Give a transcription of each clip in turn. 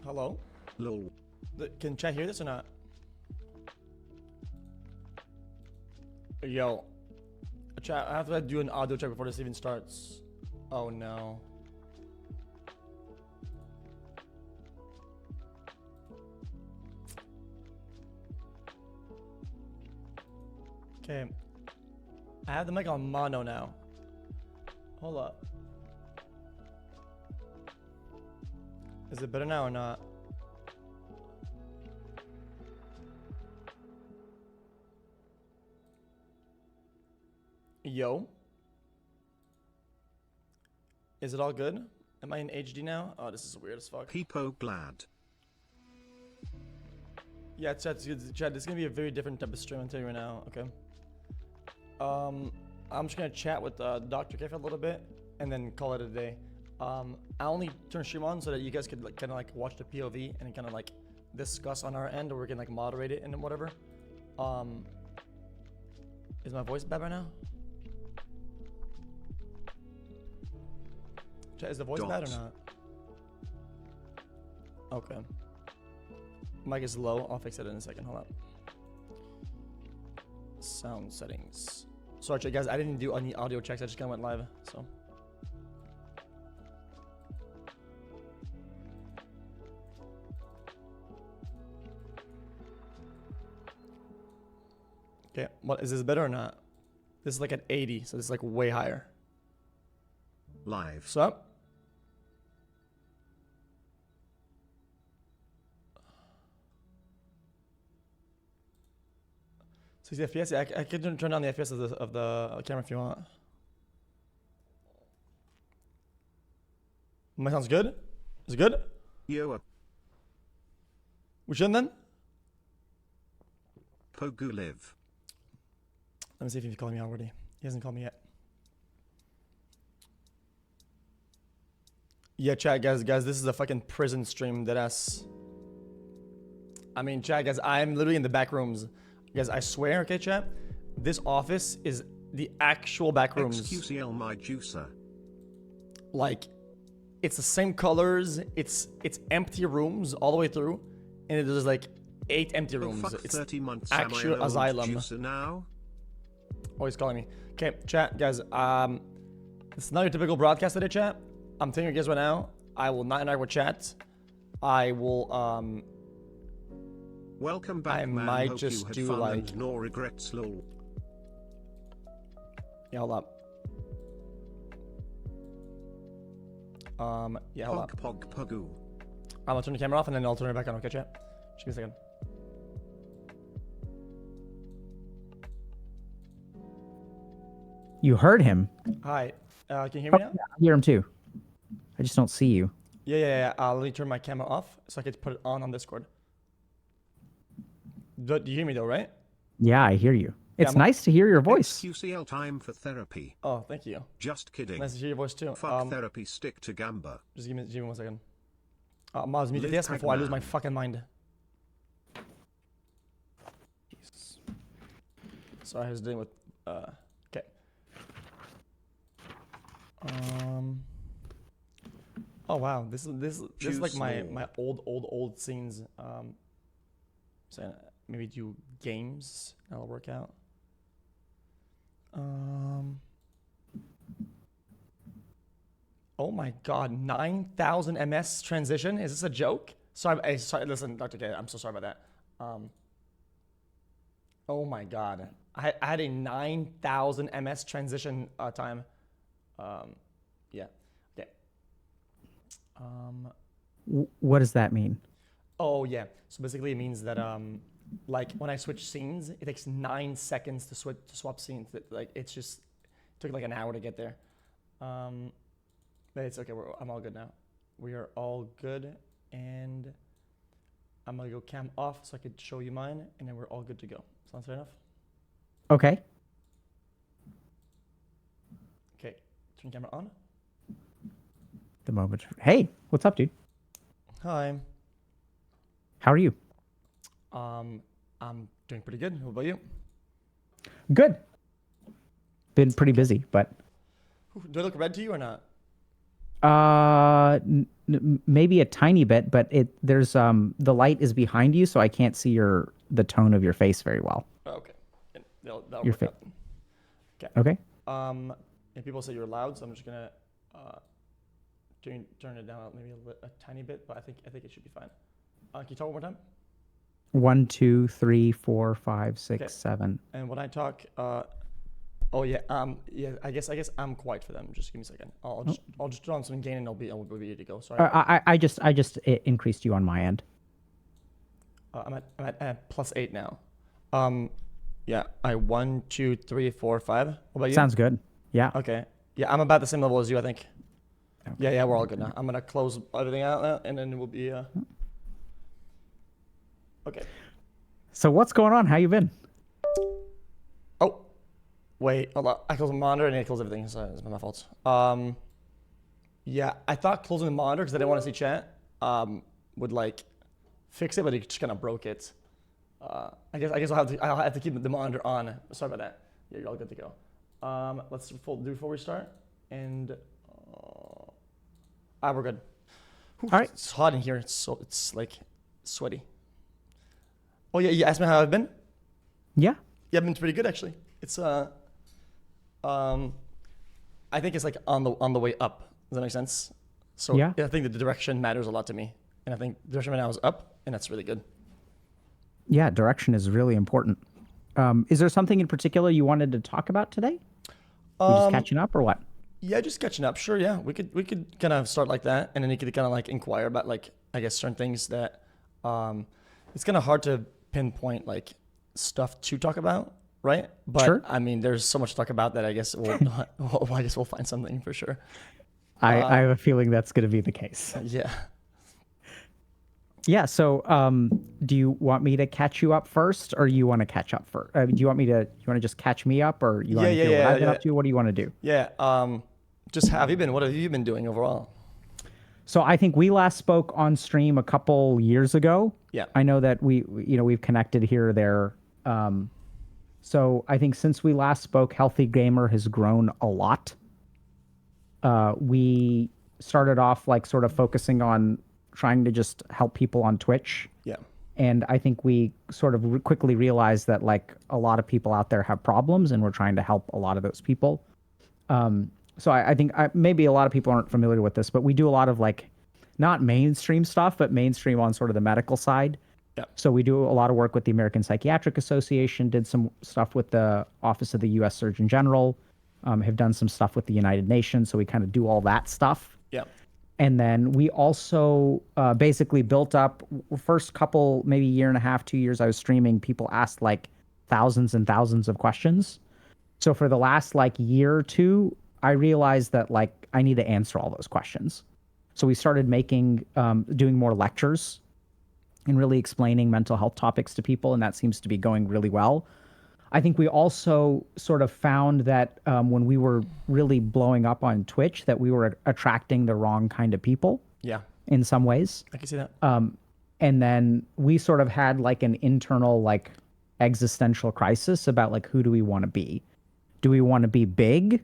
Hello? Lol. Can chat hear this or not? Yo. Chat, I have to do an audio check before this even starts. Oh no. Okay. I have the mic on mono now. Hold up. Is it better now or not? Yo. Is it all good? Am I in HD now? Oh, this is weird as fuck. Peepo glad. Yeah, chat, this is gonna be a very different type of stream, I'm telling you right now, okay? I'm just gonna chat with Dr. K for a little bit and then call it a day. I only turn stream on so that you guys could like, kind of like watch the POV and kind of like discuss on our end, or we can like moderate it and whatever. Is my voice bad right now? Chat, is the voice bad or not? Okay. Mic is low. I'll fix it in a second. Hold up. Sound settings. Sorry, chat, guys. I didn't do any audio checks. I just kind of went live. So. Okay. What is this better or not? This is like at 80, so this is like way higher. Live. What's up? So FPS, yeah, I can turn down the FPS of the camera if you want. My sounds good? Is it good? Yo. We should then? Pogu live. Let me see if he's calling me already. He hasn't called me yet. Yeah, chat, guys, this is a fucking prison stream, deadass. I mean, chat, guys, I'm literally in the back rooms. Guys, I swear, okay, chat, this office is the actual back rooms. XQCL my juicer. Like, it's the same colors, it's empty rooms all the way through, and there's like 8 empty rooms. Oh, fuck, it's 30 months actual asylum. Juicer now? Oh, he's calling me. Okay, chat, guys, it's not your typical broadcast today, chat. I'm telling you guys right now, I will not interact with chat. I will, Welcome back, I man. might Hope just you had do fun like... and no regrets, lol. Yeah, hold up. Yeah, hold up. Pog pogu. I'm gonna turn the camera off and then I'll turn it back on, okay, chat? Just give me a second. You heard him. Hi, can you hear me now? Yeah, I hear him too. I just don't see you. Yeah. Let me turn my camera off so I can put it on Discord. Do you hear me though, right? Yeah, I hear you. It's I'm- nice to hear your voice. XQCL time for therapy. Oh, thank you. Just kidding. Nice to hear your voice too. Fuck therapy, stick to Gamba. Just give me 1 second. Maz, mute Live this before I lose my Pac-Man. fucking mind. Jesus. Sorry, I was dealing with, okay. Oh wow, this is like Choose my small. old scenes. So maybe do games. That'll work out. Oh my god, 9,000 ms transition? Is this a joke? Sorry, sorry, listen, Dr. K, I'm so sorry about that. Oh my god. I had a 9,000 ms transition time. Yeah. Okay. What does that mean? Oh yeah. So basically it means that like when I switch scenes, it takes 9 seconds to swap scenes. Like it took like an hour to get there. But it's okay. I'm all good now. We are all good, and I'm gonna go cam off so I could show you mine, and then we're all good to go. Sounds fair enough? Okay. Okay. Turn camera on. The moment. Hey, what's up, dude? Hi. How are you? I'm doing pretty good. What about you? Good. Been pretty busy, but Do I look red to you or not? Maybe a tiny bit, but there's the light is behind you, so I can't see the tone of your face very well. Okay. And that'll Your work fa- out. Okay. Okay. And people say you're loud, so I'm just gonna turn it down maybe a tiny bit, but I think it should be fine. Can you talk one more time? 1, 2, 3, 4, 5, 6, Okay. 7. And when I talk, yeah, I guess I'm quiet for them. Just give me a second. I'll just turn on some gain and I'll be ready to go. Sorry. I just increased you on my end. I'm at +8 now. Yeah, 1, 2, 3, 4, 5. What about you? Sounds good. Yeah. Okay. Yeah, I'm about the same level as you, I think. Yeah, we're all good now. I'm gonna close everything out now, and then we'll be. Okay. So what's going on? How you been? Oh, wait, hold on. I closed the monitor and it closed everything, so it's my fault. Yeah, I thought closing the monitor because I didn't want to see chat would like fix it, but it just kind of broke it. I guess I'll have to keep the monitor on. Sorry about that. Yeah, you're all good to go. Let's do before we start, and we're good. Whew, All right. It's hot in here. It's like sweaty. Oh yeah, you asked me how I've been. Yeah. Yeah, I've been pretty good actually. It's I think it's like on the way up. Does that make sense? So Yeah. I think the direction matters a lot to me, and I think the direction right now is up, and that's really good. Yeah. Direction is really important. Is there something in particular you wanted to talk about today? We just catching up or what? Yeah, just catching up. Sure, yeah, we could kind of start like that, and then you could kind of like inquire about like I guess certain things that it's kind of hard to pinpoint like stuff to talk about, right? But Sure. I mean, there's so much to talk about that I guess I guess we'll find something for sure. I have a feeling that's going to be the case. Yeah. Yeah. So, do you want me to catch you up first, or you want to catch up first? Do you want to just catch me up, or you want to hear what I've been up to? What do you want to do? Yeah. Just how have you been? What have you been doing overall? So I think we last spoke on stream a couple years ago. Yeah. I know that we've connected here or there. So I think since we last spoke, Healthy Gamer has grown a lot. We started off like sort of focusing on trying to just help people on Twitch. Yeah. And I think we sort of quickly realized that like a lot of people out there have problems, and we're trying to help a lot of those people. So I think maybe a lot of people aren't familiar with this, but we do a lot of like not mainstream stuff, but mainstream on sort of the medical side. Yeah. So we do a lot of work with the American Psychiatric Association, did some stuff with the Office of the U.S. Surgeon General, have done some stuff with the United Nations. So we kind of do all that stuff. Yeah. And then we also basically built up first couple, maybe year and a half, 2 years I was streaming, people asked like thousands and thousands of questions. So for the last like year or two, I realized that like I need to answer all those questions. So we started doing more lectures and really explaining mental health topics to people. And that seems to be going really well. I think we also sort of found that when we were really blowing up on Twitch, that we were attracting the wrong kind of people Yeah. in some ways. I can see that. And then we sort of had like an internal like existential crisis about like, who do we want to be? Do we want to be big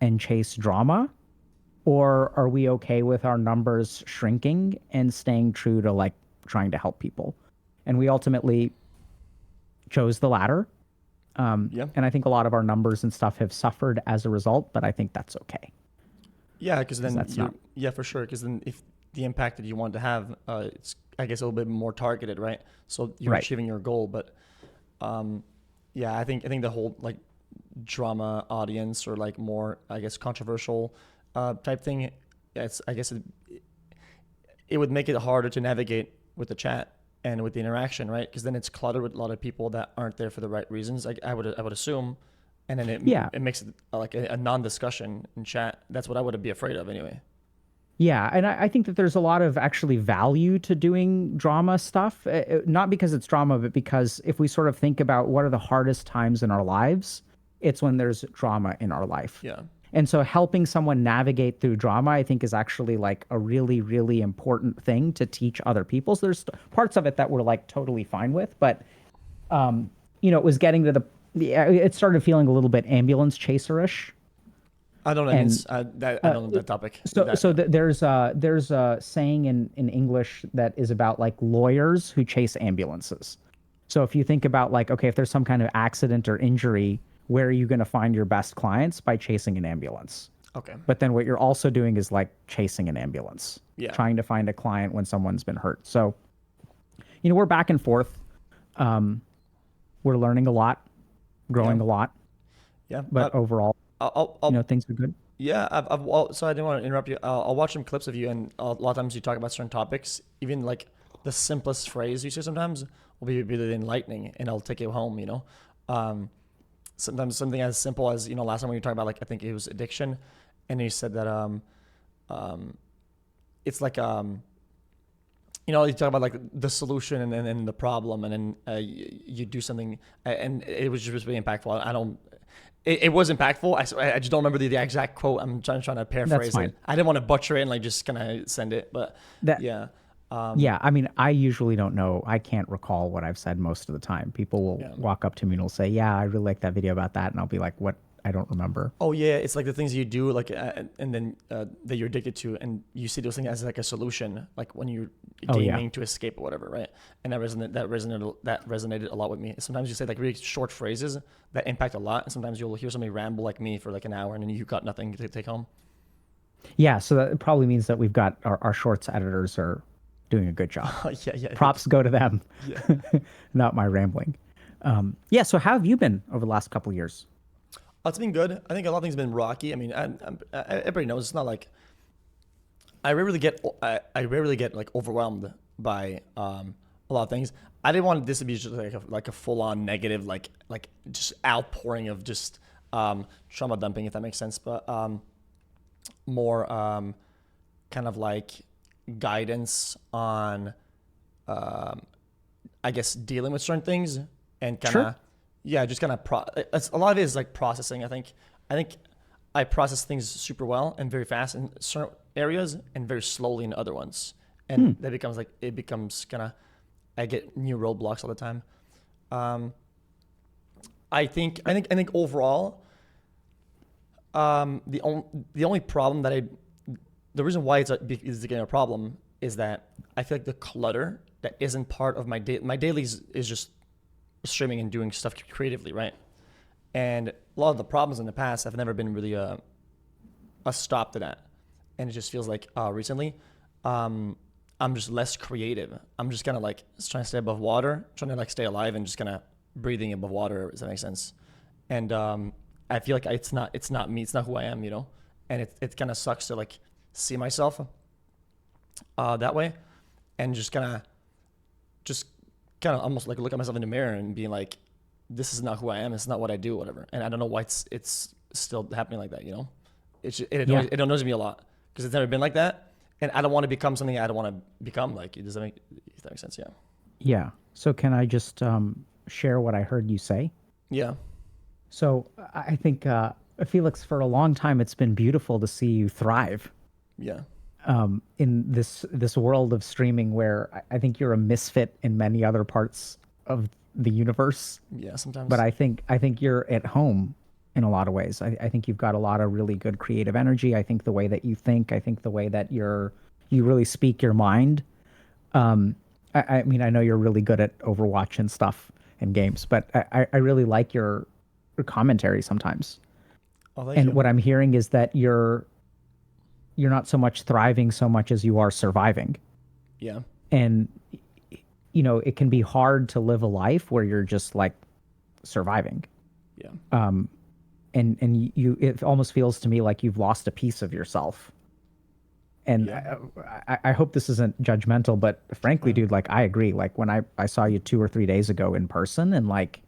and chase drama? Or are we okay with our numbers shrinking and staying true to like trying to help people? And we ultimately chose the latter. Yeah. And I think a lot of our numbers and stuff have suffered as a result, but I think that's okay. Yeah, because then that's not- yeah, for sure. Because then if the impact that you want to have, it's I guess a little bit more targeted, right? So you're Right. achieving your goal. But yeah, I think the whole like drama audience or like more I guess controversial type thing, I guess it would make it harder to navigate with the chat and with the interaction, right? Because then it's cluttered with a lot of people that aren't there for the right reasons. I would assume, and then it makes it like a non-discussion in chat. That's what I would be afraid of anyway. Yeah, and I think that there's a lot of actually value to doing drama stuff, not because it's drama, but because if we sort of think about what are the hardest times in our lives, it's when there's drama in our life. Yeah. And so helping someone navigate through drama, I think, is actually like a really, really important thing to teach other people. So there's parts of it that we're like totally fine with, but it was getting to it started feeling a little bit ambulance chaser-ish. I don't know. And I don't know that topic. there's a saying in English that is about like lawyers who chase ambulances. So if you think about like, okay, if there's some kind of accident or injury, where are you going to find your best clients? By chasing an ambulance. Okay. But then what you're also doing is like chasing an ambulance, Yeah. trying to find a client when someone's been hurt. So, we're back and forth. We're learning a lot, growing Yeah. a lot, Yeah. but overall, I'll things are good. Yeah, so I didn't want to interrupt you. I'll watch some clips of you, and a lot of times you talk about certain topics. Even like the simplest phrase you say sometimes will be really enlightening, and I'll take it home. Sometimes something as simple as last time when you talked about like I think it was addiction, and you said that it's like you talk about like the solution and the problem, and then you do something, and it was just really impactful. I don't. It was impactful. I just don't remember the exact quote. I'm trying to paraphrase fine. it. I didn't want to butcher it and like just kind of send it, but yeah. Yeah, I mean, I usually don't know. I can't recall what I've said most of the time. People will walk up to me and will say, "Yeah, I really like that video about that," and I'll be like, "What? I don't remember." Oh yeah, it's like the things you do, like, and then that you're addicted to, and you see those things as like a solution, like when you're gaming to escape or whatever, right? And that resonated a lot with me. Sometimes you say like really short phrases that impact a lot, and sometimes you'll hear somebody ramble like me for like an hour, and then you got nothing to take home. Yeah, so that probably means that we've got our shorts editors are doing a good job. Yeah. Props go to them, Yeah. not my rambling. Yeah, so how have you been over the last couple of years? It's been good. I think a lot of things have been rocky. I mean, everybody knows it's not like I rarely get like overwhelmed by a lot of things. I didn't want this to be just like a full on negative like just outpouring of just trauma dumping, if that makes sense. But more kind of like guidance on I guess dealing with certain things and kind of. Sure. Yeah, just kind of a lot of it is like processing. I think I process things super well and very fast in certain areas and very slowly in other ones, and that becomes kind of I get new roadblocks all the time. I think overall, the only problem the reason why is getting a problem is that I feel like the clutter that isn't part of my dailies is just streaming and doing stuff creatively, right? And a lot of the problems in the past have never been really a stop to that. And it just feels like recently, I'm just less creative. I'm just kind of like trying to stay above water, trying to like stay alive and just kind of breathing above water. Does that make sense? And I feel like it's not me. It's not who I am, And it kind of sucks to like see myself that way, and just kind of almost like look at myself in the mirror and being like, this is not who I am. It's not what I do, whatever. And I don't know why it's still happening like that, It annoys me a lot because it's never been like that. And I don't want to become something I don't want to become. Like, does that make sense? Yeah. Yeah. So can I just share what I heard you say? Yeah. So I think, Felix, for a long time, it's been beautiful to see you thrive. Yeah. In this world of streaming where I think you're a misfit in many other parts of the universe. Yeah, sometimes. But I think you're at home in a lot of ways. I think you've got a lot of really good creative energy. I think the way that you think, I think the way that you really speak your mind. I mean, I know you're really good at Overwatch and stuff and games, but I really like your commentary sometimes. Oh, thank and you. what I'm hearing is that you're not so much thriving so much as you are surviving. Yeah. And it can be hard to live a life where you're just like surviving. Yeah. And it almost feels to me like you've lost a piece of yourself. And Yeah. I hope this isn't judgmental, but frankly, dude, like I agree. Like when I saw you 2 or 3 days ago in person, and like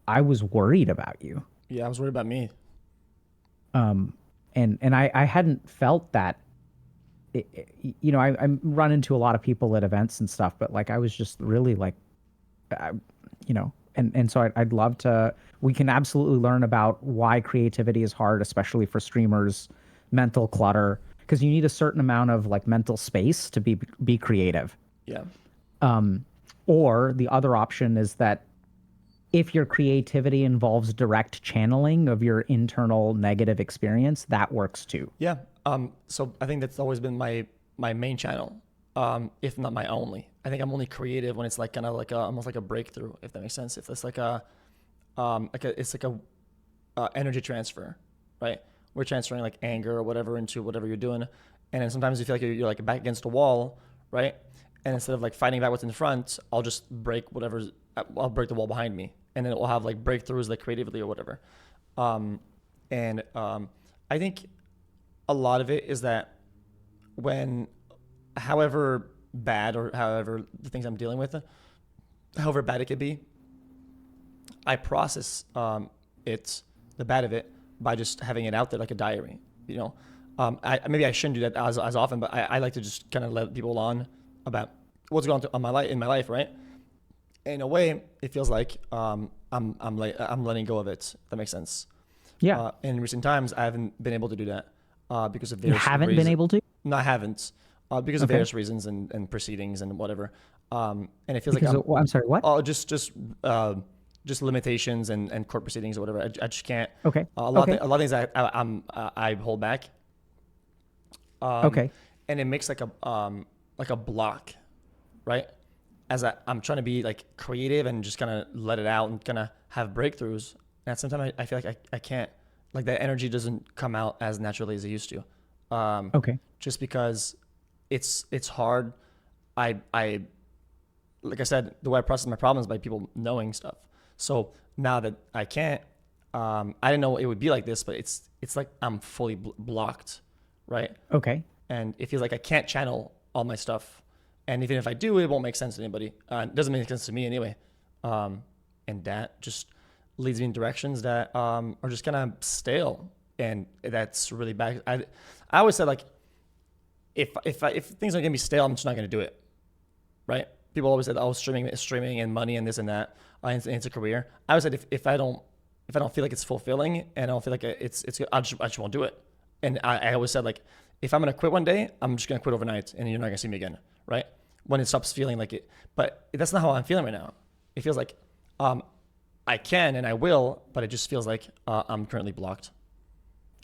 I was worried about you. Yeah, I was worried about me. And I hadn't felt that. I run into a lot of people at events and stuff, but like I was just really like, and so I'd love to. We can absolutely learn about why creativity is hard, especially for streamers, mental clutter, because you need a certain amount of like mental space to be creative. Yeah. Or the other option is that if your creativity involves direct channeling of your internal negative experience, that works too. Yeah. So I think that's always been my main channel, if not my only. I think I'm only creative when it's like kind of like almost like a breakthrough, if that makes sense. If it's like it's like a energy transfer, right? We're transferring like anger or whatever into whatever you're doing, and then sometimes you feel like you're like back against a wall, right? And instead of like fighting back what's in front, I'll just break whatever's. I'll break the wall behind me, and then it will have like breakthroughs like creatively or whatever. I think a lot of it is that when, however bad or however the things I'm dealing with, however bad it could be, I process the bad of it by just having it out there like a diary. You know, maybe I shouldn't do that as often, but I like to just kind of let people on about what's going on in my life, right? In a way, it feels like I'm letting go of it. If that makes sense. Yeah. In recent times, I haven't been able to do that because of You various haven't reasons. been able to? No, I haven't because of Okay. various reasons and proceedings and whatever. And it feels Because like I'm sorry, what? oh, just limitations and court proceedings or whatever. I just can't. Okay. A lot Okay. of things I hold back. Okay. And it makes like a block, right? As I'm trying to be like creative and just kind of let it out and kind of have breakthroughs. And sometimes I feel like I can't, like that energy doesn't come out as naturally as it used to. Okay. Just because it's hard. I like I said, the way I process my problems by people knowing stuff. So now that I can't, I didn't know it would be like this, but it's like I'm fully blocked, right? Okay. And it feels like I can't channel all my stuff. And even if I do, it won't make sense to anybody. It doesn't make sense to me anyway. And that just leads me in directions that are just kind of stale, and that's really bad. I always said like, if things are gonna be stale, I'm just not gonna do it, right? People always said, oh, streaming and money and this and that, and it's a career. I always said if I don't feel like it's fulfilling and I don't feel like it's good, I just won't do it. And I always said like, if I'm gonna quit one day, I'm just gonna quit overnight, and you're not gonna see me again, right? When it stops feeling like it. But that's not how I'm feeling right now. It feels like I can and I will, but it just feels like I'm currently blocked.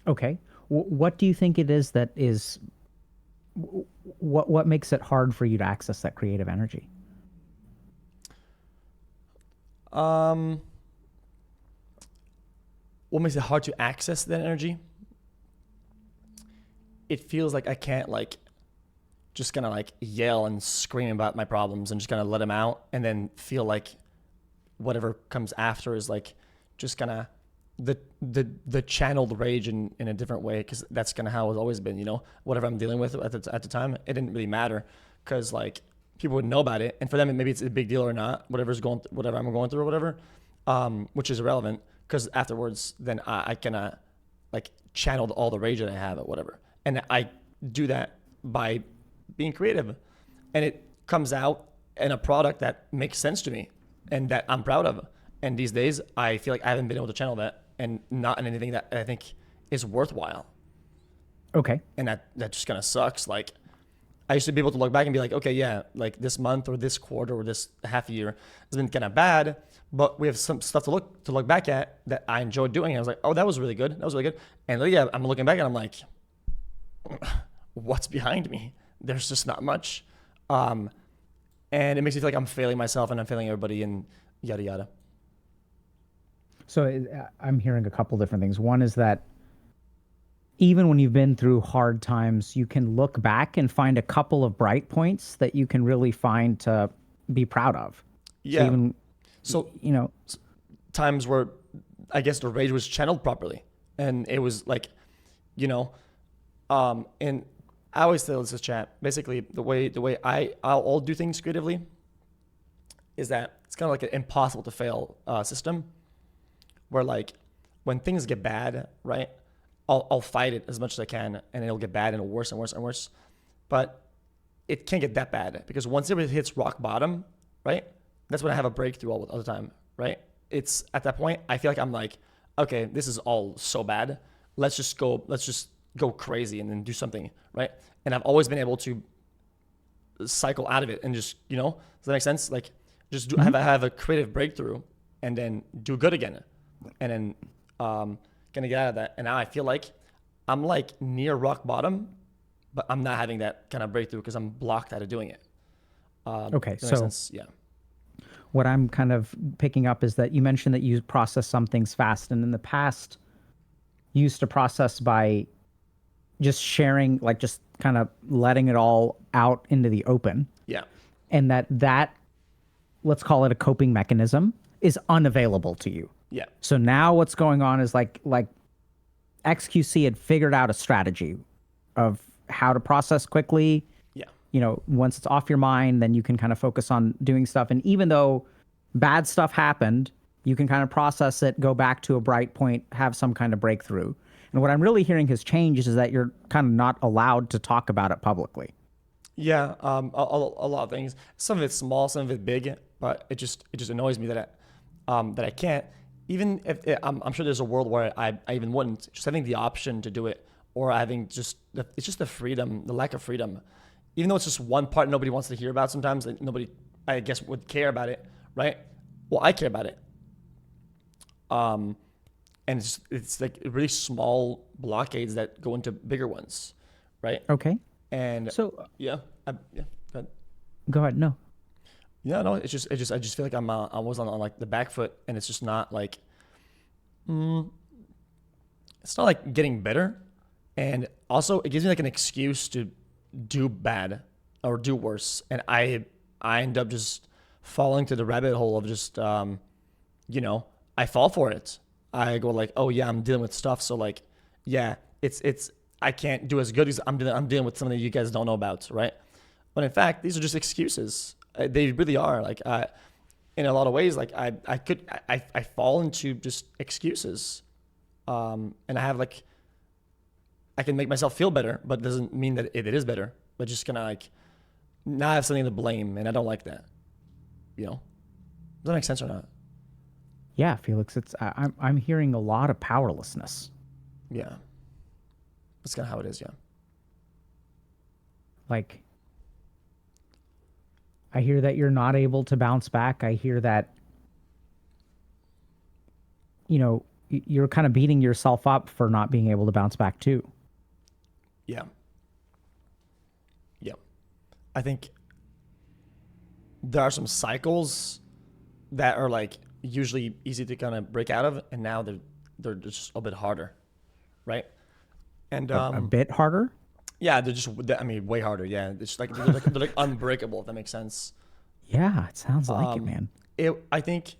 Okay. What do you think it is that is what makes it hard for you to access that creative energy? What makes it hard to access that energy? It feels like I can't like just gonna like yell and scream about my problems and just gonna let them out and then feel like whatever comes after is like just gonna the channeled rage in a different way, because that's kind of how it's always been, you know. Whatever I'm dealing with at the time, it didn't really matter because like people would know about it, and for them maybe it's a big deal or not, whatever I'm going through or whatever, which is irrelevant, because afterwards then I can like channel all the rage that I have or whatever, and I do that by being creative, and it comes out in a product that makes sense to me and that I'm proud of. And these days I feel like I haven't been able to channel that, and not in anything that I think is worthwhile. Okay. And that just kind of sucks. Like I used to be able to look back and be like, okay, yeah, like this month or this quarter or this half year has been kind of bad, but we have some stuff to look back at that I enjoyed doing. And I was like, oh, that was really good. That was really good. And yeah, I'm looking back and I'm like, what's behind me? There's just not much. And it makes me feel like I'm failing myself and I'm failing everybody and yada yada. So I'm hearing a couple different things. One is that even when you've been through hard times, you can look back and find a couple of bright points that you can really find to be proud of. Yeah. So even, So you know, times where I guess the rage was channeled properly, and it was like, you know, and I always tell this chat, basically the way I'll do things creatively is that it's kind of like an impossible to fail system, where like when things get bad, right, I'll fight it as much as I can, and it'll get bad and worse and worse and worse, but it can't get that bad, because once it hits rock bottom, right, that's when I have a breakthrough all the time, right? It's at that point I feel like I'm like, okay, this is all so bad. Let's just go crazy and then do something, right? And I've always been able to cycle out of it and just, you know, does that make sense? Like just have a creative breakthrough and then do good again, and then gonna get out of that. And now I feel like I'm like near rock bottom, but I'm not having that kind of breakthrough because I'm blocked out of doing it. Okay, Does that make so sense? Yeah. what I'm kind of picking up is that you mentioned that you process some things fast, and in the past, you used to process by just sharing, like just kind of letting it all out into the open, Yeah. and that let's call it a coping mechanism is unavailable to you. Yeah. So now what's going on is like XQC had figured out a strategy of how to process quickly. Yeah. Once it's off your mind, then you can kind of focus on doing stuff. And even though bad stuff happened, you can kind of process it, go back to a bright point, have some kind of breakthrough. And what I'm really hearing has changed is that you're kind of not allowed to talk about it publicly. Yeah, a lot of things. Some of it's small, some of it big, but it just annoys me that I can't. Even if I'm sure there's a world where I even wouldn't. Just having the option to do it, or having it's just the freedom, the lack of freedom. Even though it's just one part nobody wants to hear about sometimes, and nobody, I guess, would care about it, right? Well, I care about it. And it's like really small blockades that go into bigger ones, right? Okay. And So yeah, yeah. Go ahead. go ahead. No. Yeah, no, it's just I just feel like I was on like the back foot, and it's just not like, it's not like getting better, and also it gives me like an excuse to do bad or do worse, and I end up just falling to the rabbit hole of just I fall for it. I go like, oh yeah, I'm dealing with stuff, so like, yeah, it's I can't do as good as I'm dealing with something that you guys don't know about, right? But in fact, these are just excuses. They really are. Like, in a lot of ways, like I fall into just excuses, and I have like, I can make myself feel better, but it doesn't mean that it is better. But just kind of like, now I have something to blame, and I don't like that. Does that make sense or not? Yeah, Felix. I'm hearing a lot of powerlessness. Yeah, that's kind of how it is. Yeah. Like, I hear that you're not able to bounce back. I hear that, you're kind of beating yourself up for not being able to bounce back too. Yeah. Yeah. I think there are some cycles that are like usually easy to kind of break out of, and now they're just a bit harder, right? And A bit harder. yeah, way harder. Yeah, it's like they're like unbreakable, if that makes sense. Yeah, it sounds like it, man. I think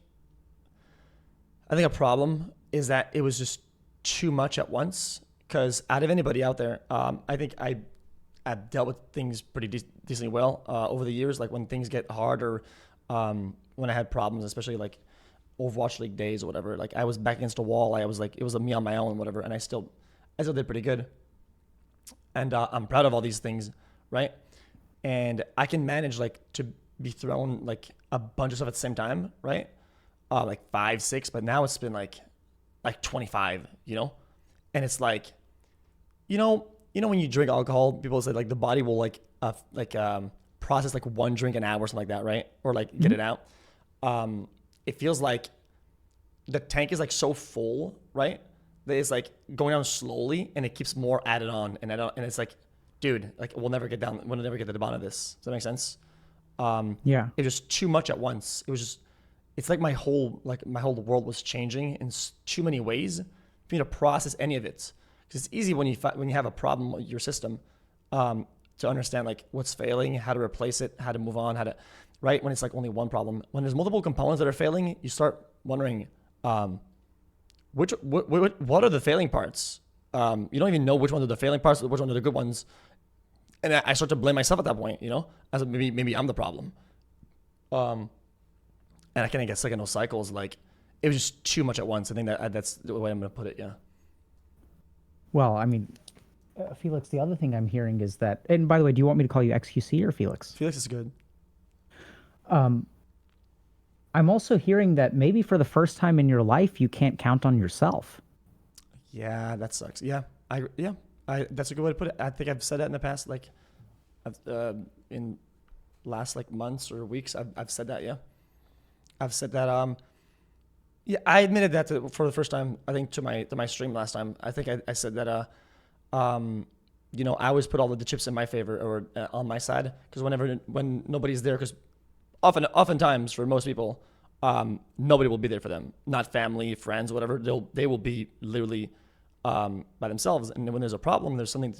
a problem is that it was just too much at once. Because out of anybody out there, I think I've dealt with things pretty decently well over the years. Like when things get hard, or when I had problems, especially like Overwatch League days or whatever. Like I was back against a wall. I was like, it was me on my own, whatever, and I still did pretty good. And I'm proud of all these things, right? And I can manage like to be thrown like a bunch of stuff at the same time, right? Like 5, 6, but now it's been like 25, and it's like, when you drink alcohol, people say like the body will process like one drink an hour or something like that, right? Or like get it out. It feels like the tank is like so full, right? That it's like going down slowly, and it keeps more added on, and it's like, dude, like we'll never get to the bottom of this. Does that make sense? Yeah. It was just too much at once. It's like my whole world was changing in too many ways for me to process any of it. Because it's easy when you have a problem with your system, to understand like what's failing, how to replace it, how to move on, right? When it's like only one problem. When there's multiple components that are failing, you start wondering, what are the failing parts? You don't even know which ones are the failing parts, which ones are the good ones. And I start to blame myself at that point, as maybe I'm the problem. And I kind of get stuck in those cycles. Like it was just too much at once. I think that's the way I'm going to put it. Yeah. Well, I mean, Felix, the other thing I'm hearing is that, and by the way, do you want me to call you XQC or Felix? Felix is good. I'm also hearing that maybe for the first time in your life, you can't count on yourself. Yeah, that sucks. Yeah, that's a good way to put it. I think I've said that in the past, like, in last like months or weeks. I've said that. Yeah, I've said that. Yeah, I admitted that for the first time. I think to my stream last time. I think I said that I always put all of the chips in my favor or on my side because when nobody's there, because oftentimes for most people, nobody will be there for them, not family, friends, whatever. They will be literally by themselves. And when there's a problem, there's something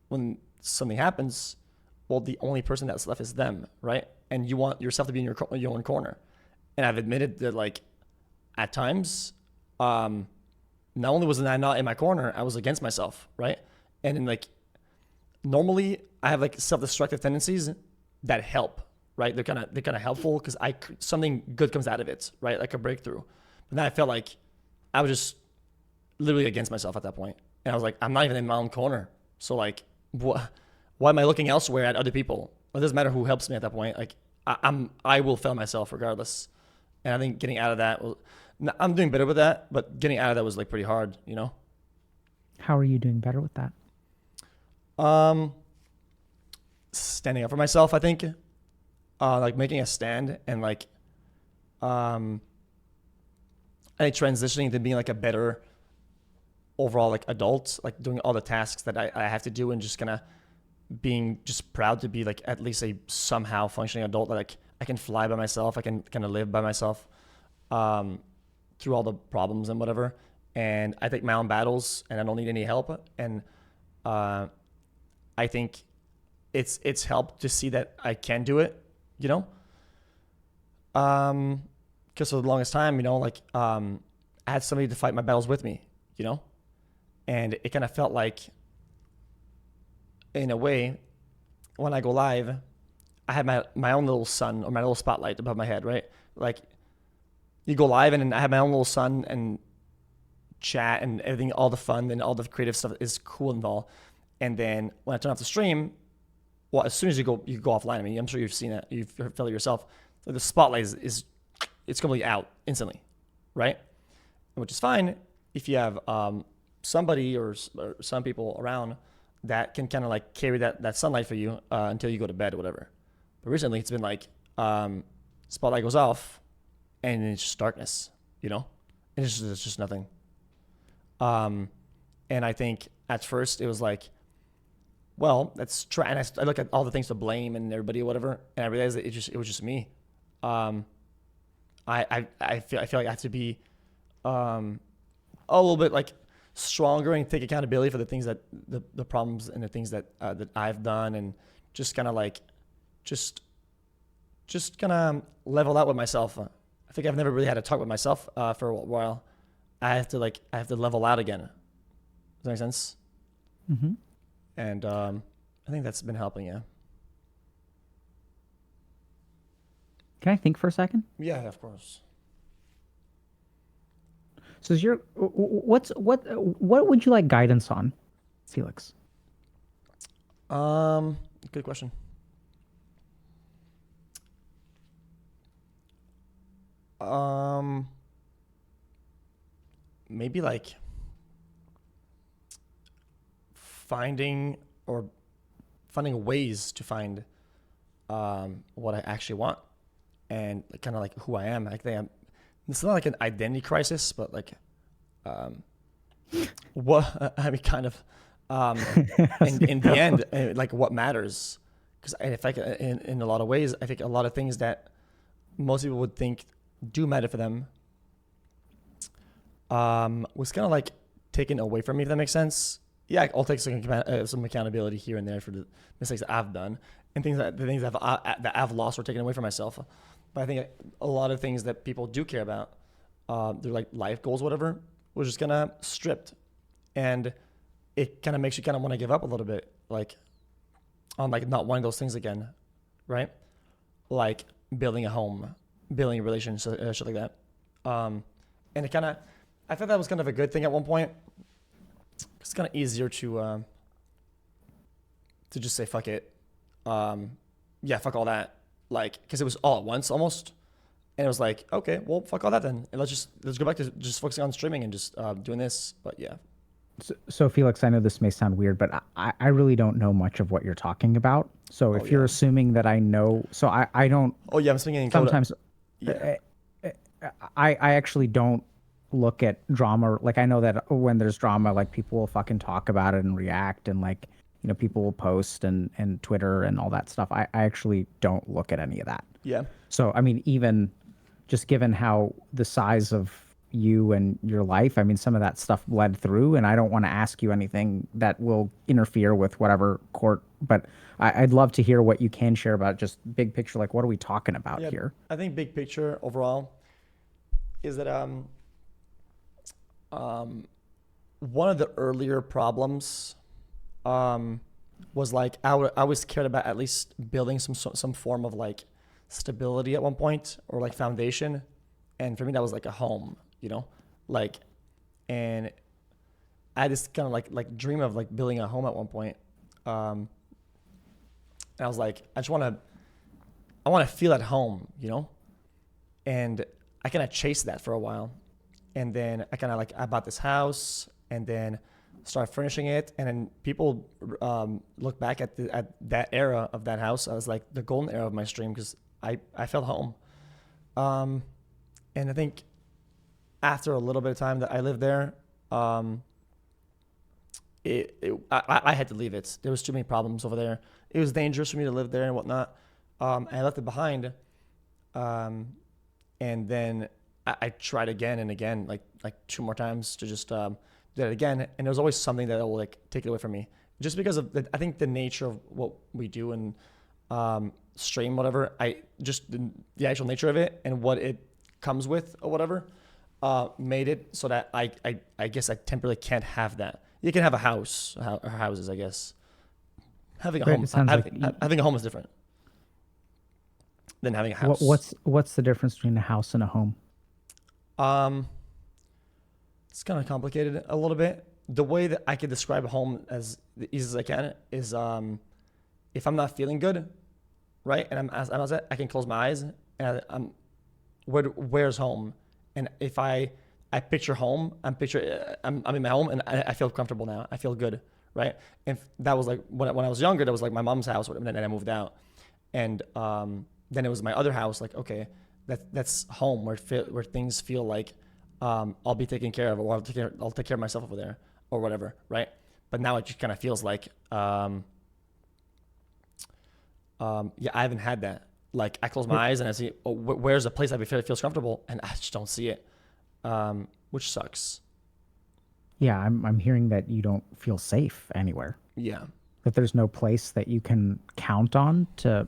when something happens, well, the only person that's left is them, right? And you want yourself to be in your own corner. And I've admitted that, like, at times, not only was I not in my corner, I was against myself, right? And then, like, normally I have like self-destructive tendencies that help, right? They're kind of helpful because something good comes out of it, right? Like a breakthrough. But then I felt like I was just literally against myself at that point, and I was like, I'm not even in my own corner. So like, why am I looking elsewhere at other people? It doesn't matter who helps me at that point. Like, I will fail myself regardless. And I think getting out of that, I'm doing better with that, but getting out of that was like pretty hard, you know? How are you doing better with that? Standing up for myself, I think. Like making a stand and like, I think transitioning to being like a better overall like adult, like doing all the tasks that I have to do and just kind of being just proud to be like at least a somehow functioning adult that like I can fly by myself, I can kind of live by myself through all the problems and whatever. And I take my own battles and I don't need any help. And I think it's helped to see that I can do it, you know? Because for the longest time, you know, like I had somebody to fight my battles with me, you know? And it kind of felt like, in a way, when I go live, I have my own little sun or my little spotlight above my head, right? Like, you go live and I have my own little sun and chat and everything, all the fun and all the creative stuff is cool and all. And then when I turn off the stream, well, as soon as you go offline, I mean, I'm sure you've seen it, you've felt it yourself. Like the spotlight is it's completely out instantly, right? Which is fine if you have somebody or some people around that can kind of like carry that sunlight for you until you go to bed or whatever. But recently it's been like spotlight goes off and it's just darkness, you know? And it's just nothing. And I think at first it was like, well, let's try. And I look at all the things to blame and everybody or whatever, and I realized that it was just me. I feel like I have to be a little bit like stronger and take accountability for the things that the problems and the things that I've done, and just kind of like just kind of level out with myself. I think I've never really had a talk with myself for a while. I have to level out again. Does that make sense? Mm-hmm. And I think that's been helping. Yeah. Can I think for a second? Yeah, of course. So what would you like guidance on, Felix? Good question. Maybe like finding ways to find what I actually want and kind of like who I am. I think it's not like an identity crisis, but like what I mean, kind of in the end, like what matters. Because if in a lot of ways, I think a lot of things that most people would think do matter for them was kind of like taken away from me, if that makes sense. Yeah, I'll take some accountability here and there for the mistakes that I've done and the things that I've lost or taken away from myself. But I think a lot of things that people do care about, they're like life goals, whatever, was just kind of stripped, and it kind of makes you kind of want to give up a little bit, like on like not wanting those things again, right? Like building a home, building a relationship, shit like that. And I thought that was kind of a good thing at one point. It's kind of easier to just say fuck it, yeah, fuck all that, like because it was all at once almost, and it was like, okay, well, fuck all that then, and let's go back to just focusing on streaming and just doing this. But yeah. So Felix, I know this may sound weird, but I really don't know much of what you're talking about. So if you're assuming that I know, so I don't. Oh yeah, I'm speaking in sometimes. Yeah. I actually don't look at drama. Like I know that when there's drama, like people will fucking talk about it and react, and like people will post and Twitter and all that stuff. I actually don't look at any of that. Yeah. So I mean, even just given how the size of you and your life, I mean, some of that stuff bled through, and I don't want to ask you anything that will interfere with whatever court. But I'd love to hear what you can share about just big picture. Like, what are we talking about Yeah. here? I think big picture overall is that one of the earlier problems was like I was cared about at least building some form of like stability at one point, or like foundation, and for me that was like a home, like, and I just kind of like dream of like building a home at one point, and I was like I want to feel at home, and I kind of chased that for a while, and then I kind of like I bought this house, and then started furnishing it, and then people look back at that era of that house as like the golden era of my stream, because I felt home, and I think after a little bit of time that I lived there, I had to leave it. There was too many problems over there. It was dangerous for me to live there and whatnot. And I left it behind. And then I tried again and again, like two more times to just do that again. And there's always something that will like take it away from me, just because of I think the nature of what we do and stream, whatever. The actual nature of it and what it comes with or whatever made it so that I guess I temporarily can't have that. You can have a house or houses, I guess. Having a Right, home, it sounds having a home is different than having a house. What's the difference between a house and a home? It's kind of complicated a little bit. The way that I could describe a home as easy as I can is if I'm not feeling good, right, and I'm outside, I can close my eyes and where's home? And if I picture home, I'm in my home and I feel comfortable now. I feel good, right? And that was like when I was younger, that was like my mom's house, and then I moved out, and then it was my other house. Like, okay, that's home where things feel like I'll be taken care of, or I'll take care of myself over there, or whatever, right? But now it just kind of feels like yeah, I haven't had that. Like I close my eyes and I see, oh, where's a place I feels comfortable, and I just don't see it, which sucks. Yeah, I'm hearing that you don't feel safe anywhere. Yeah, That there's no place that you can count on to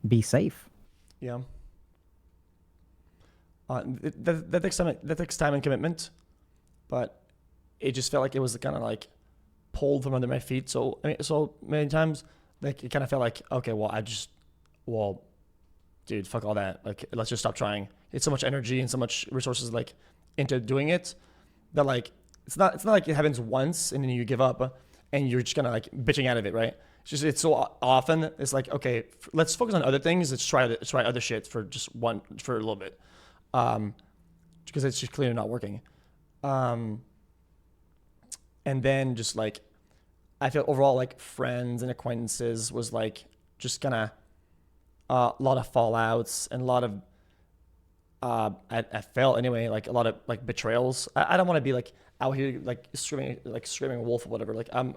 be safe. yeah. That takes time. That takes time and commitment, but it just felt like it was kind of like pulled from under my feet. So so many times, like it kind of felt like, okay, well, dude, fuck all that. Like, let's just stop trying. It's so much energy and so much resources like into doing it that like it's not like it happens once and then you give up and you're just kind of like bitching out of it, right? It's so often. It's like, okay, let's focus on other things. Let's try other shit for a little bit, because it's just clearly not working. And then just like I feel overall like friends and acquaintances was like just kind of a lot of fallouts and a lot of I felt anyway like a lot of like betrayals. I don't want to be like out here like screaming wolf or whatever. Like I'm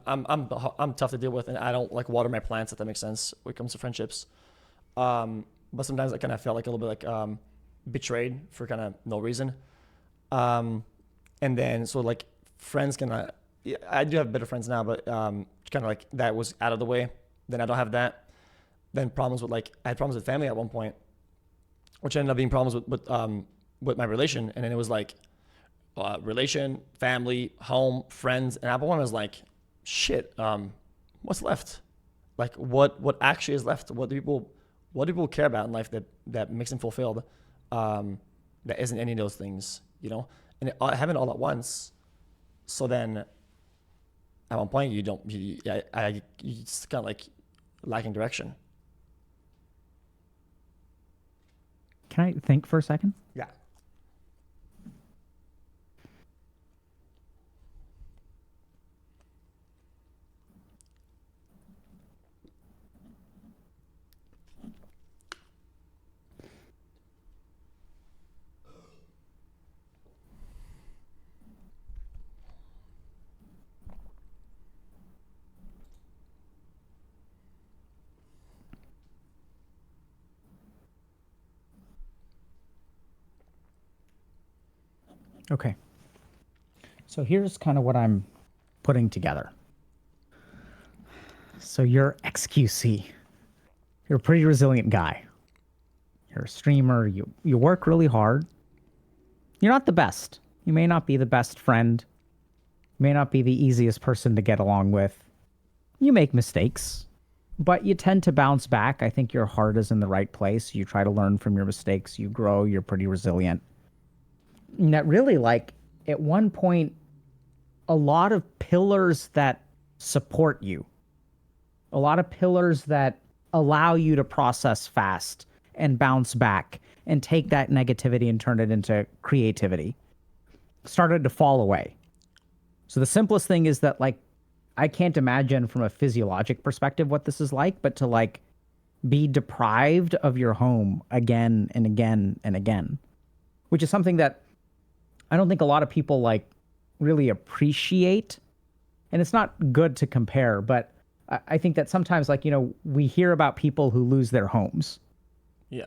tough to deal with, and I don't like water my plants, if that makes sense when it comes to friendships. But sometimes I kind of felt like a little bit like betrayed for kind of no reason. And then so like friends kind of, yeah, I do have better friends now, but kind of like that was out of the way. Then I don't have that. Then problems with like I had problems with family at one point, which ended up being problems with my relation. And then it was like relation, family, home, friends, and at one point I was like, shit, what's left? Like what actually is left? What do people care about in life that makes them fulfilled? That isn't any of those things, and it happened all at once. So then at one point you just kind of like lacking direction. Can I think for a second? Yeah. Okay. So here's kind of what I'm putting together. So you're XQC. You're a pretty resilient guy. You're a streamer. You work really hard. You're not the best. You may not be the best friend. You may not be the easiest person to get along with. You make mistakes, but you tend to bounce back. I think your heart is in the right place. You try to learn from your mistakes. You grow. You're pretty resilient. And that really, like, at one point, a lot of pillars that support you, a lot of pillars that allow you to process fast and bounce back and take that negativity and turn it into creativity started to fall away. So the simplest thing is that, like, I can't imagine from a physiologic perspective what this is like, but to like be deprived of your home again and again and again, which is something that I don't think a lot of people like really appreciate. And it's not good to compare, but I think that sometimes, like, you know, we hear about people who lose their homes. Yeah.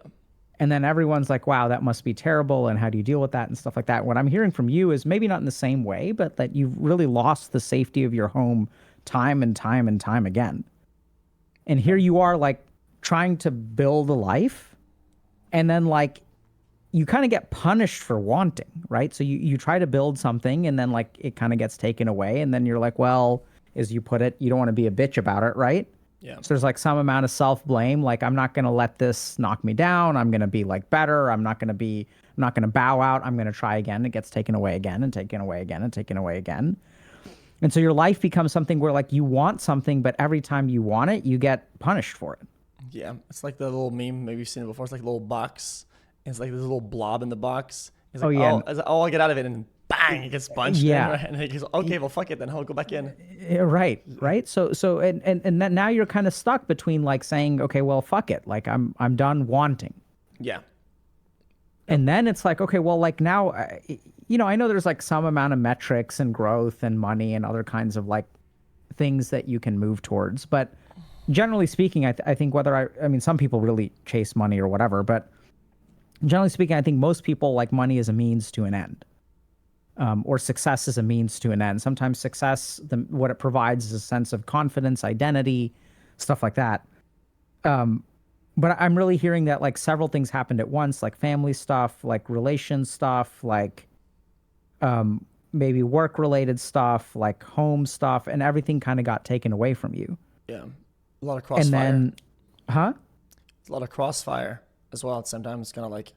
And then everyone's like, wow, that must be terrible. And how do you deal with that and stuff like that? What I'm hearing from you is maybe not in the same way, but that you've really lost the safety of your home time and time and time again. And here you are, like, trying to build a life. And then, like, you kind of get punished for wanting, right? So you try to build something and then, like, it kind of gets taken away. And then you're like, well, as you put it, you don't want to be a bitch about it, right? Yeah. So there's like some amount of self-blame. Like, I'm not going to let this knock me down. I'm going to be like better. I'm not going to bow out. I'm going to try again. It gets taken away again and taken away again and taken away again. And so your life becomes something where, like, you want something, but every time you want it, you get punished for it. Yeah. It's like the little meme. Maybe you've seen it before. It's like a little box. It's like this little blob in the box. It's like, Oh, yeah. it's like, oh, I'll get out of it. And bang, it gets punched. Yeah. In, right? And he goes, okay, well, fuck it then. I'll go back in. Yeah, right. So and then now you're kind of stuck between, like, saying, okay, well, fuck it. Like, I'm done wanting. Yeah. And then it's like, okay, well, like, now, you know, I know there's like some amount of metrics and growth and money and other kinds of, like, things that you can move towards. But generally speaking, I think I mean, some people really chase money or whatever, but generally speaking, I think most people like money as a means to an end, or success as a means to an end. Sometimes success, what it provides is a sense of confidence, identity, stuff like that. But I'm really hearing that, like, several things happened at once, like family stuff, like relation stuff, like maybe work related stuff, like home stuff, and everything kind of got taken away from you. Yeah. A lot of crossfire. And then, huh? A lot of crossfire as well. Sometimes it's kind of like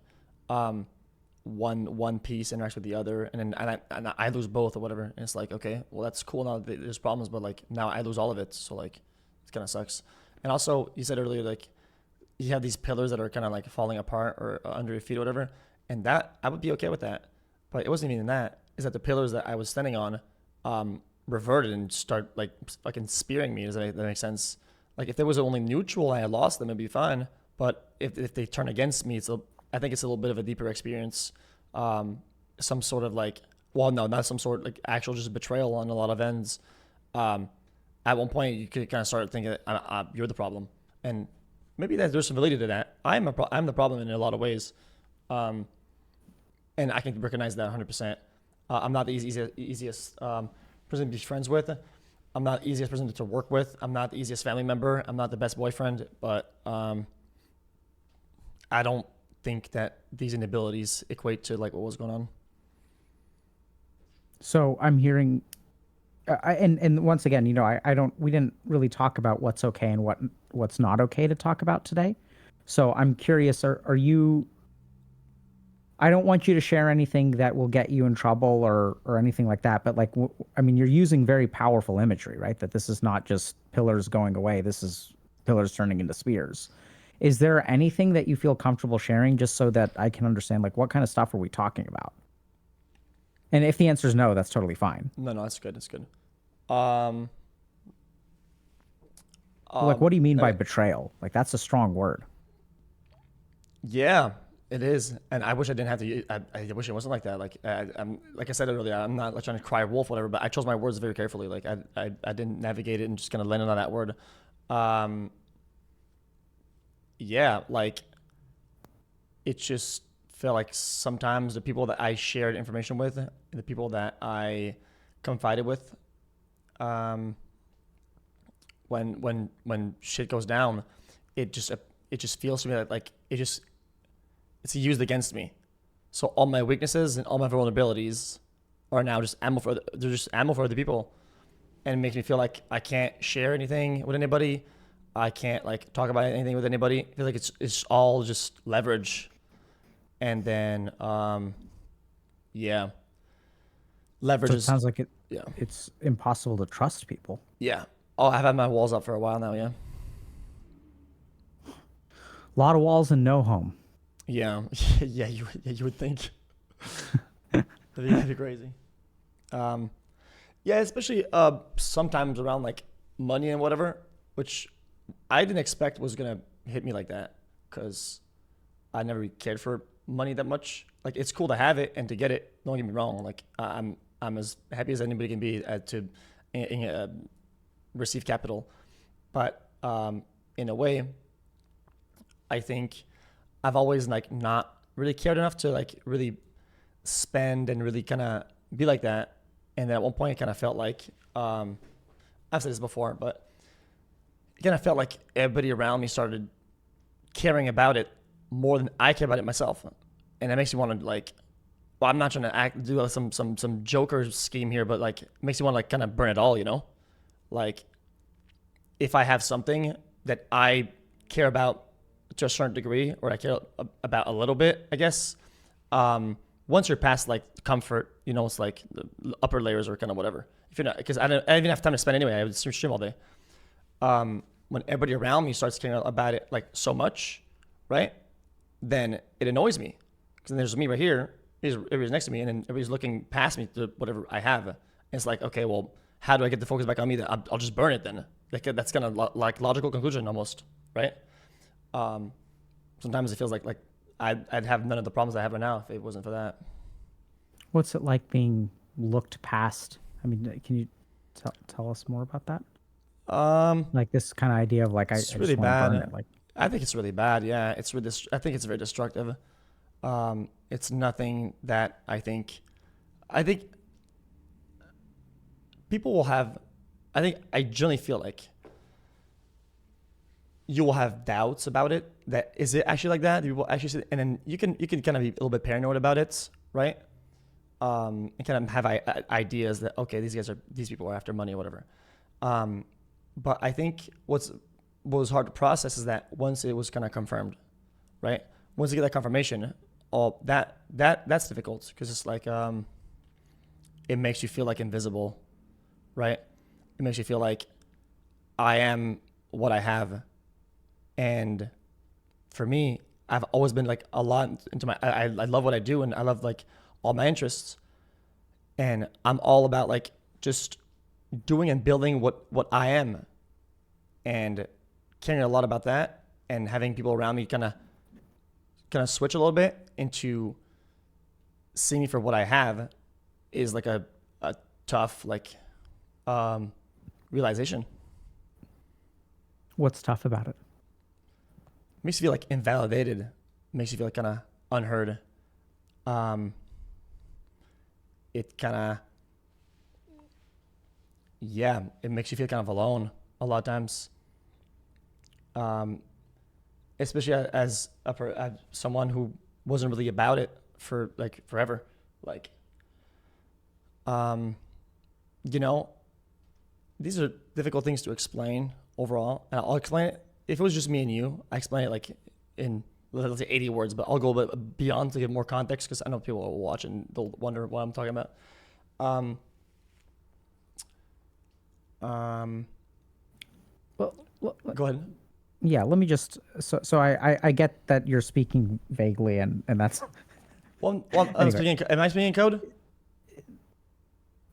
one piece interacts with the other, and then I lose both or whatever. And it's like, okay, well, that's cool now. There's problems, but, like, now I lose all of it. So, like, it kind of sucks. And also, you said earlier, like, you have these pillars that are kind of like falling apart or under your feet or whatever, and that I would be okay with that. But it wasn't even that. Is that the pillars that I was standing on reverted and start, like, fucking spearing me? Does that make sense? Like, if there was only neutral and I lost them, it'd be fine. But if they turn against me, I think it's a little bit of a deeper experience. Some sort of, like, well, no, not some sort, like, actual just betrayal on a lot of ends. At one point, you could kind of start thinking, you're the problem. And maybe there's some validity to that. I'm the problem in a lot of ways. And I can recognize that 100%. I'm not the easiest person to be friends with. I'm not the easiest person to work with. I'm not the easiest family member. I'm not the best boyfriend. But I don't think that these inabilities equate to, like, what was going on. So I'm hearing, and once again, you know, we didn't really talk about what's okay and what's not okay to talk about today. So I'm curious, are you, I don't want you to share anything that will get you in trouble or anything like that, but, like, I mean, you're using very powerful imagery, right? That this is not just pillars going away. This is pillars turning into spears. Is there anything that you feel comfortable sharing, just so that I can understand, like, what kind of stuff are we talking about? And if the answer is no, that's totally fine. No, that's good. It's good. Like, what do you mean by betrayal? Like, that's a strong word. Yeah, it is. And I wish I didn't have to. I wish it wasn't like that. Like, I'm, like I said earlier, I'm not, like, trying to cry wolf, whatever. But I chose my words very carefully. Like, I didn't navigate it and just kind of landed on that word. Yeah, like, it just feel like sometimes the people that I shared information with, the people that I confided with, when shit goes down, it just feels to me like it's used against me. So all my weaknesses and all my vulnerabilities are now just ammo for they're just ammo for other people, and it makes me feel like I can't share anything with anybody. I can't like talk about anything with anybody. I feel like it's all just leverage, and then yeah, leverage So it is sounds like yeah. it's impossible to trust people. Yeah. Oh, I've had my walls up for a while now. Yeah. A lot of walls and no home. Yeah. Yeah. You would think. That'd be crazy. Yeah, especially sometimes around like money and whatever, which I didn't expect was gonna hit me like that, because I never really cared for money that much. Like it's cool to have it and to get it. Don't get me wrong. Like I'm as happy as anybody can be to receive capital, but in a way, I think I've always like not really cared enough to like really spend and really kind of be like that. And then at one point, it kind of felt like I've said this before, but it kind of felt like everybody around me started caring about it more than I care about it myself, and that makes me want to like. Well, I'm not trying to do some Joker scheme here, but like it makes me want to like kind of burn it all, you know? Like if I have something that I care about to a certain degree, or I care about a little bit, I guess. Once you're past like comfort, you know, it's like the upper layers or kind of whatever. If you're not, because I don't even have time to spend anyway. I would stream all day. When everybody around me starts caring about it like so much, right? Then it annoys me, because then there's me right here, everybody's next to me, and then everybody's looking past me to whatever I have. And it's like, okay, well, how do I get the focus back on me? That I'll just burn it then. Like that's kind of like logical conclusion almost, right? Sometimes it feels like I'd have none of the problems I have right now if it wasn't for that. What's it like being looked past? I mean, can you tell us more about that? Like this kind of idea of like I It's just really want to burn bad. it. Like I think it's really bad. Yeah, it's really. I think it's very destructive. It's nothing that I think. I think people will have. I generally feel like you will have doubts about it. That is it actually like that? You will actually, and then you can kind of be a little bit paranoid about it, right? And kind of have ideas that okay, these people are after money or whatever. But I think what was hard to process is that once it was kind of confirmed, right? Once you get that confirmation, all that's difficult, because it's like it makes you feel like invisible, right? It makes you feel like I am what I have, and for me, I've always been like a lot into my. I love what I do, and I love like all my interests, and I'm all about like just doing and building what I am, and caring a lot about that, and having people around me kind of switch a little bit into seeing me for what I have is like a tough like realization. what's tough about it? Makes you feel like invalidated. Makes you feel like kind of unheard. It kind of, yeah, it makes you feel kind of alone a lot of times. Especially as someone who wasn't really about it for like forever. Like, you know, these are difficult things to explain overall. And I'll explain it. If it was just me and you, I explain it like in, let's say 80 words, but I'll go a bit beyond to give more context, because I know people will watch and they'll wonder what I'm talking about. Well, Go ahead. yeah, let me just so I get that you're speaking vaguely, and that's Well, Anyway. am I speaking in code?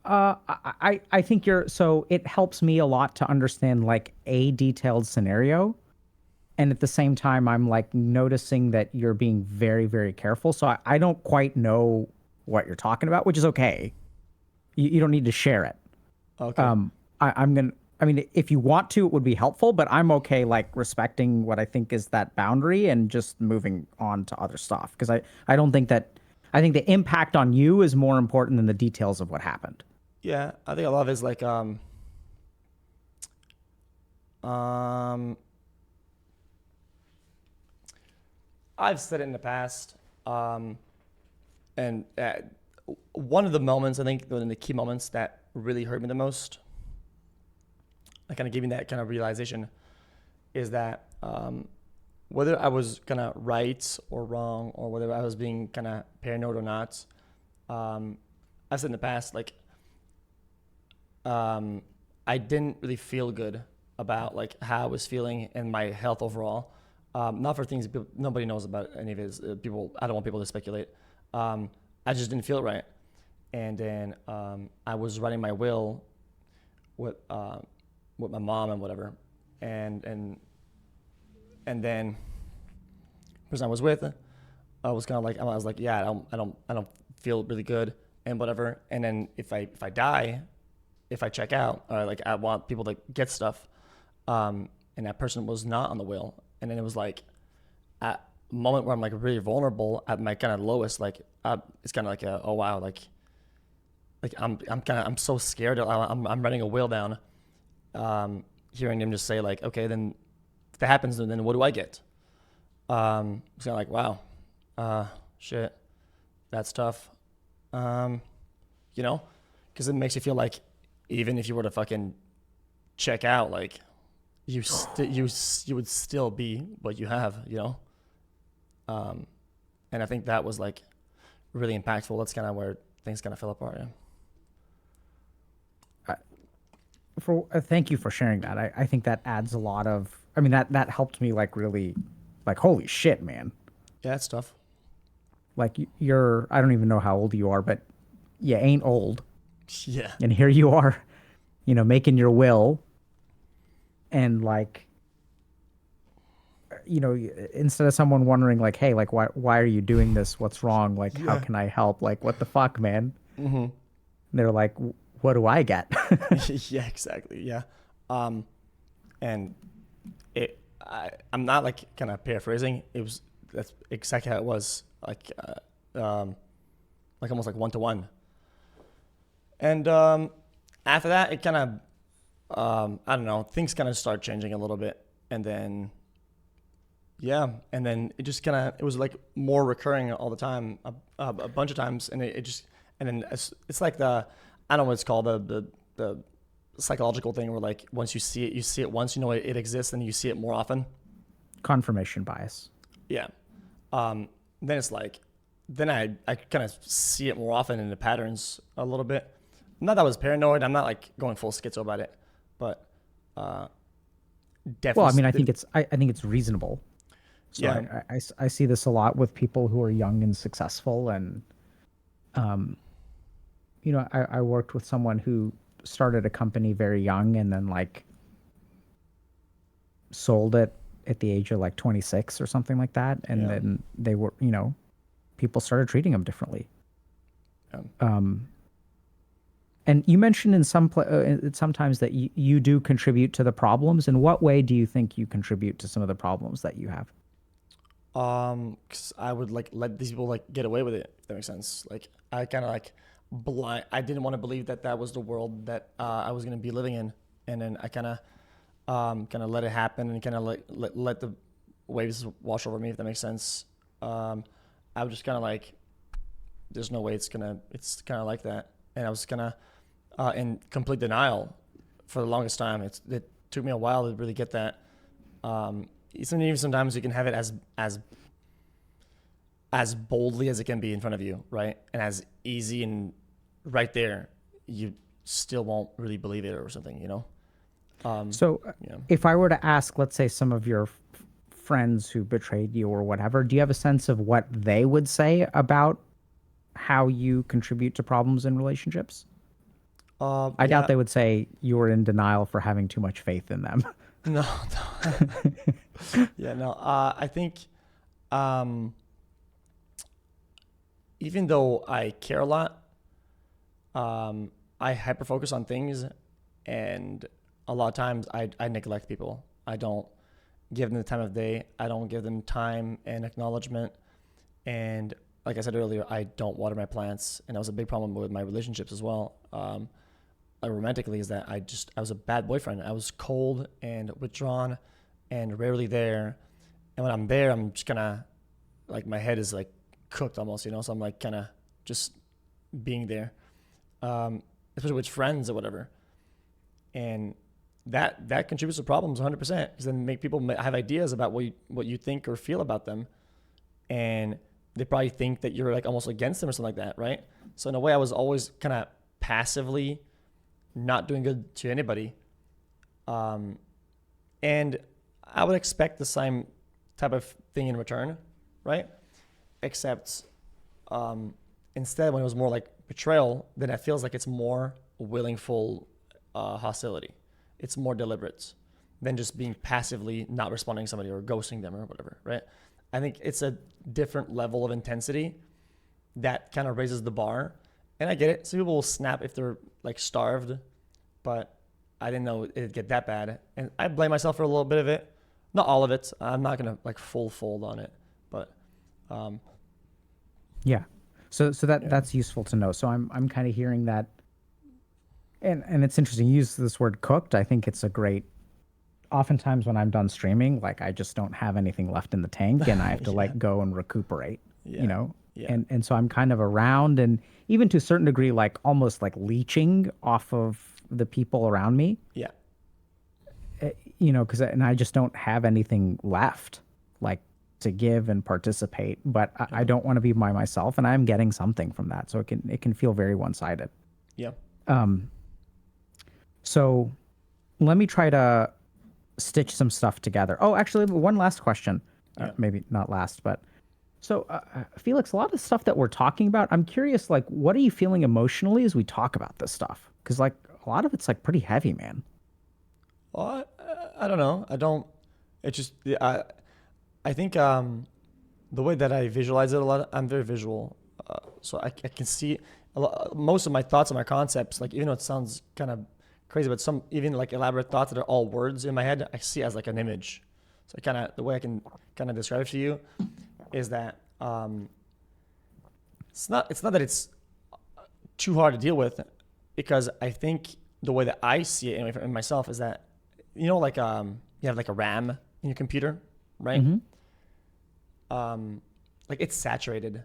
I think you're so it helps me a lot to understand like a detailed scenario, and at the same time I'm like noticing that you're being very, very careful, so I don't quite know what you're talking about, which is okay. You don't need to share it. Okay. I'm gonna I mean, if you want to, it would be helpful, but I'm okay like respecting what I think is that boundary and just moving on to other stuff because I don't think that I think the impact on you is more important than the details of what happened. Yeah, I think a lot of it is like um I've said it in the past, and one of the moments I think one of the key moments that really hurt me the most, I kind of gave me that kind of realization, is that whether I was kind of right or wrong, or whether I was being kind of paranoid or not, I've said in the past, like, I didn't really feel good about like how I was feeling and my health overall. Not for things nobody knows about any of his people. I don't want people to speculate. I just didn't feel right, and then I was writing my will with my mom and whatever, and then the person I was with, I was kind of like I was like, yeah, I don't feel really good and whatever. And then if I die, if I check out, or like I want people to get stuff, and that person was not on the will, and then it was like at a moment where I'm like really vulnerable at my kind of lowest, like it's kind of like oh wow, like I'm so scared. I'm writing a will down, hearing him just say like, okay, then if that happens, then what do I get? It's kind of like wow, shit, that's tough, you know, because it makes you feel like even if you were to fucking check out, like you would still be what you have, you know. And I think that was like really impactful. That's kind of where things kind of fell apart. Yeah. Thank you for sharing that. I think that adds a lot of. I mean that helped me like really, like holy shit, man. Yeah, it's tough. Like you're I don't even know how old you are, but you ain't old. Yeah. And here you are, making your will, and like, instead of someone wondering like, hey, like why are you doing this? What's wrong? Like, how Yeah. can I help? Like, what the fuck, man? Mm-hmm. They're like, what do I get? Yeah, exactly. Yeah. And I'm not like kind of paraphrasing. That's exactly how it was. Like almost like 1-to-1. And after that, it kind of, I don't know, things kind of start changing a little bit. And then, yeah, and then it was like more recurring all the time, a bunch of times. And it just, and then it's like I don't know what it's called, the psychological thing where like once you see it once, it exists, and you see it more often. Confirmation bias. Yeah. Then it's like, then I kind of see it more often in the patterns a little bit. Not that I was paranoid. I'm not like going full schizo about it, but definitely. Well, I mean, I think it's reasonable. So Yeah. I see this a lot with people who are young and successful, and I worked with someone who started a company very young and then like sold it at the age of like 26 or something like that, and Yeah. then they were, people started treating them differently. Yeah. And you mentioned in sometimes that you do contribute to the problems. In what way do you think you contribute to some of the problems that you have? 'Cause I would like let these people like get away with it, if that makes sense. Like I kind of like I didn't want to believe that was the world that I was gonna be living in, and then I kind of let it happen, and kind of let the waves wash over me, if that makes sense. I was just kind of like, there's no way it's kind of like that, and I was kind of in complete denial for the longest time. It took me a while to really get that. Even sometimes you can have it as boldly as it can be in front of you, right? And as easy and right there, you still won't really believe it or something, So Yeah. if I were to ask, let's say some of your friends who betrayed you or whatever, do you have a sense of what they would say about how you contribute to problems in relationships? I doubt Yeah. they would say you were in denial for having too much faith in them. No, yeah, no. I think, even though I care a lot, I hyper focus on things, and a lot of times I neglect people. I don't give them the time of day. I don't give them time and acknowledgement. And like I said earlier, I don't water my plants. And that was a big problem with my relationships as well. Romantically, is that I was a bad boyfriend. I was cold and withdrawn and rarely there. And when I'm there, I'm just kind of like, my head is like cooked almost, you know? So I'm like kind of just being there, especially with friends or whatever. And that contributes to problems 100%, because then make people have ideas about what you think or feel about them. And they probably think that you're like almost against them or something like that, right? So in a way, I was always kind of passively not doing good to anybody. And I would expect the same type of thing in return, right? Except instead, when it was more like betrayal, then it feels like it's more willingful hostility. It's more deliberate than just being passively not responding to somebody or ghosting them or whatever, right? I think it's a different level of intensity that kind of raises the bar. And I get it. Some people will snap if they're like starved, but I didn't know it'd get that bad. And I blame myself for a little bit of it. Not all of it. I'm not going to like full fold on it, but Yeah. So that's useful to know. So I'm kind of hearing that, and it's interesting. You use this word cooked. I think it's a great. Oftentimes when I'm done streaming, like I just don't have anything left in the tank, and I have to like go and recuperate. Yeah. You know, Yeah. and so I'm kind of around, and even to a certain degree, like almost like leeching off of the people around me. Yeah. You know, and I just don't have anything left, like to give and participate. But I don't want to be by myself, and I'm getting something from that. So it can feel very one-sided. Yeah. So let me try to stitch some stuff together. Oh, actually, one last question. Yeah. Maybe not last, but so Felix, a lot of stuff that we're talking about, I'm curious, like, what are you feeling emotionally as we talk about this stuff? Because like a lot of it's like pretty heavy, man. Well, I don't know. I don't. It's just I think the way that I visualize it a lot. I'm very visual, so I can see most of my thoughts and my concepts. Like even though it sounds kind of crazy, but some even like elaborate thoughts that are all words in my head, I see as like an image. So the way I can kind of describe it to you is that it's not that it's too hard to deal with, because I think the way that I see it in myself is that, you know, like you have like a RAM in your computer, right? Like it's saturated,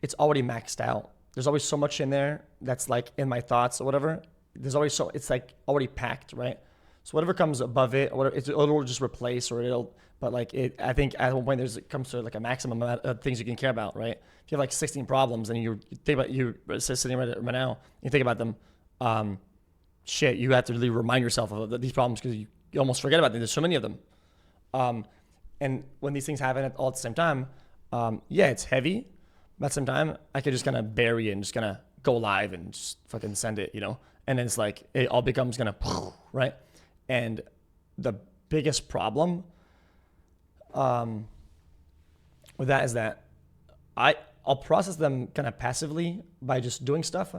it's already maxed out. There's always so much in there that's like in my thoughts or whatever. There's always it's like already packed, right? So whatever comes above it, or whatever, it'll just replace, or but like I think at one point it comes to like a maximum amount of things you can care about, right? If you have like 16 problems and you think about you sitting right now, you think about them, you have to really remind yourself of these problems, because you almost forget about them. There's so many of them. And when these things happen all at the same time, it's heavy, but at the same time, I could just kind of bury it and just kind of go live and just fucking send it, you know? And then it's like, it all becomes kind of, right? And the biggest problem with that is that I'll process them kind of passively by just doing stuff,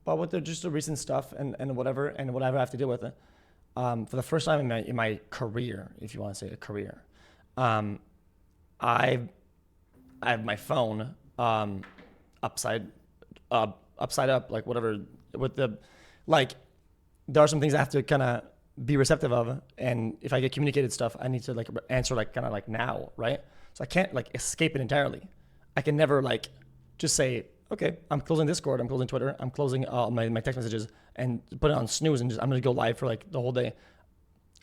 but with just the recent stuff and whatever I have to deal with it. For the first time in my career, if you want to say a career, I have my phone upside up, like whatever, with the, like, there are some things I have to kind of be receptive of, and if I get communicated stuff, I need to like answer like kind of like now, right? So I can't like escape it entirely. I can never like just say, okay, I'm closing Discord, I'm closing Twitter, I'm closing my text messages, and put it on snooze, and I'm gonna go live for like the whole day.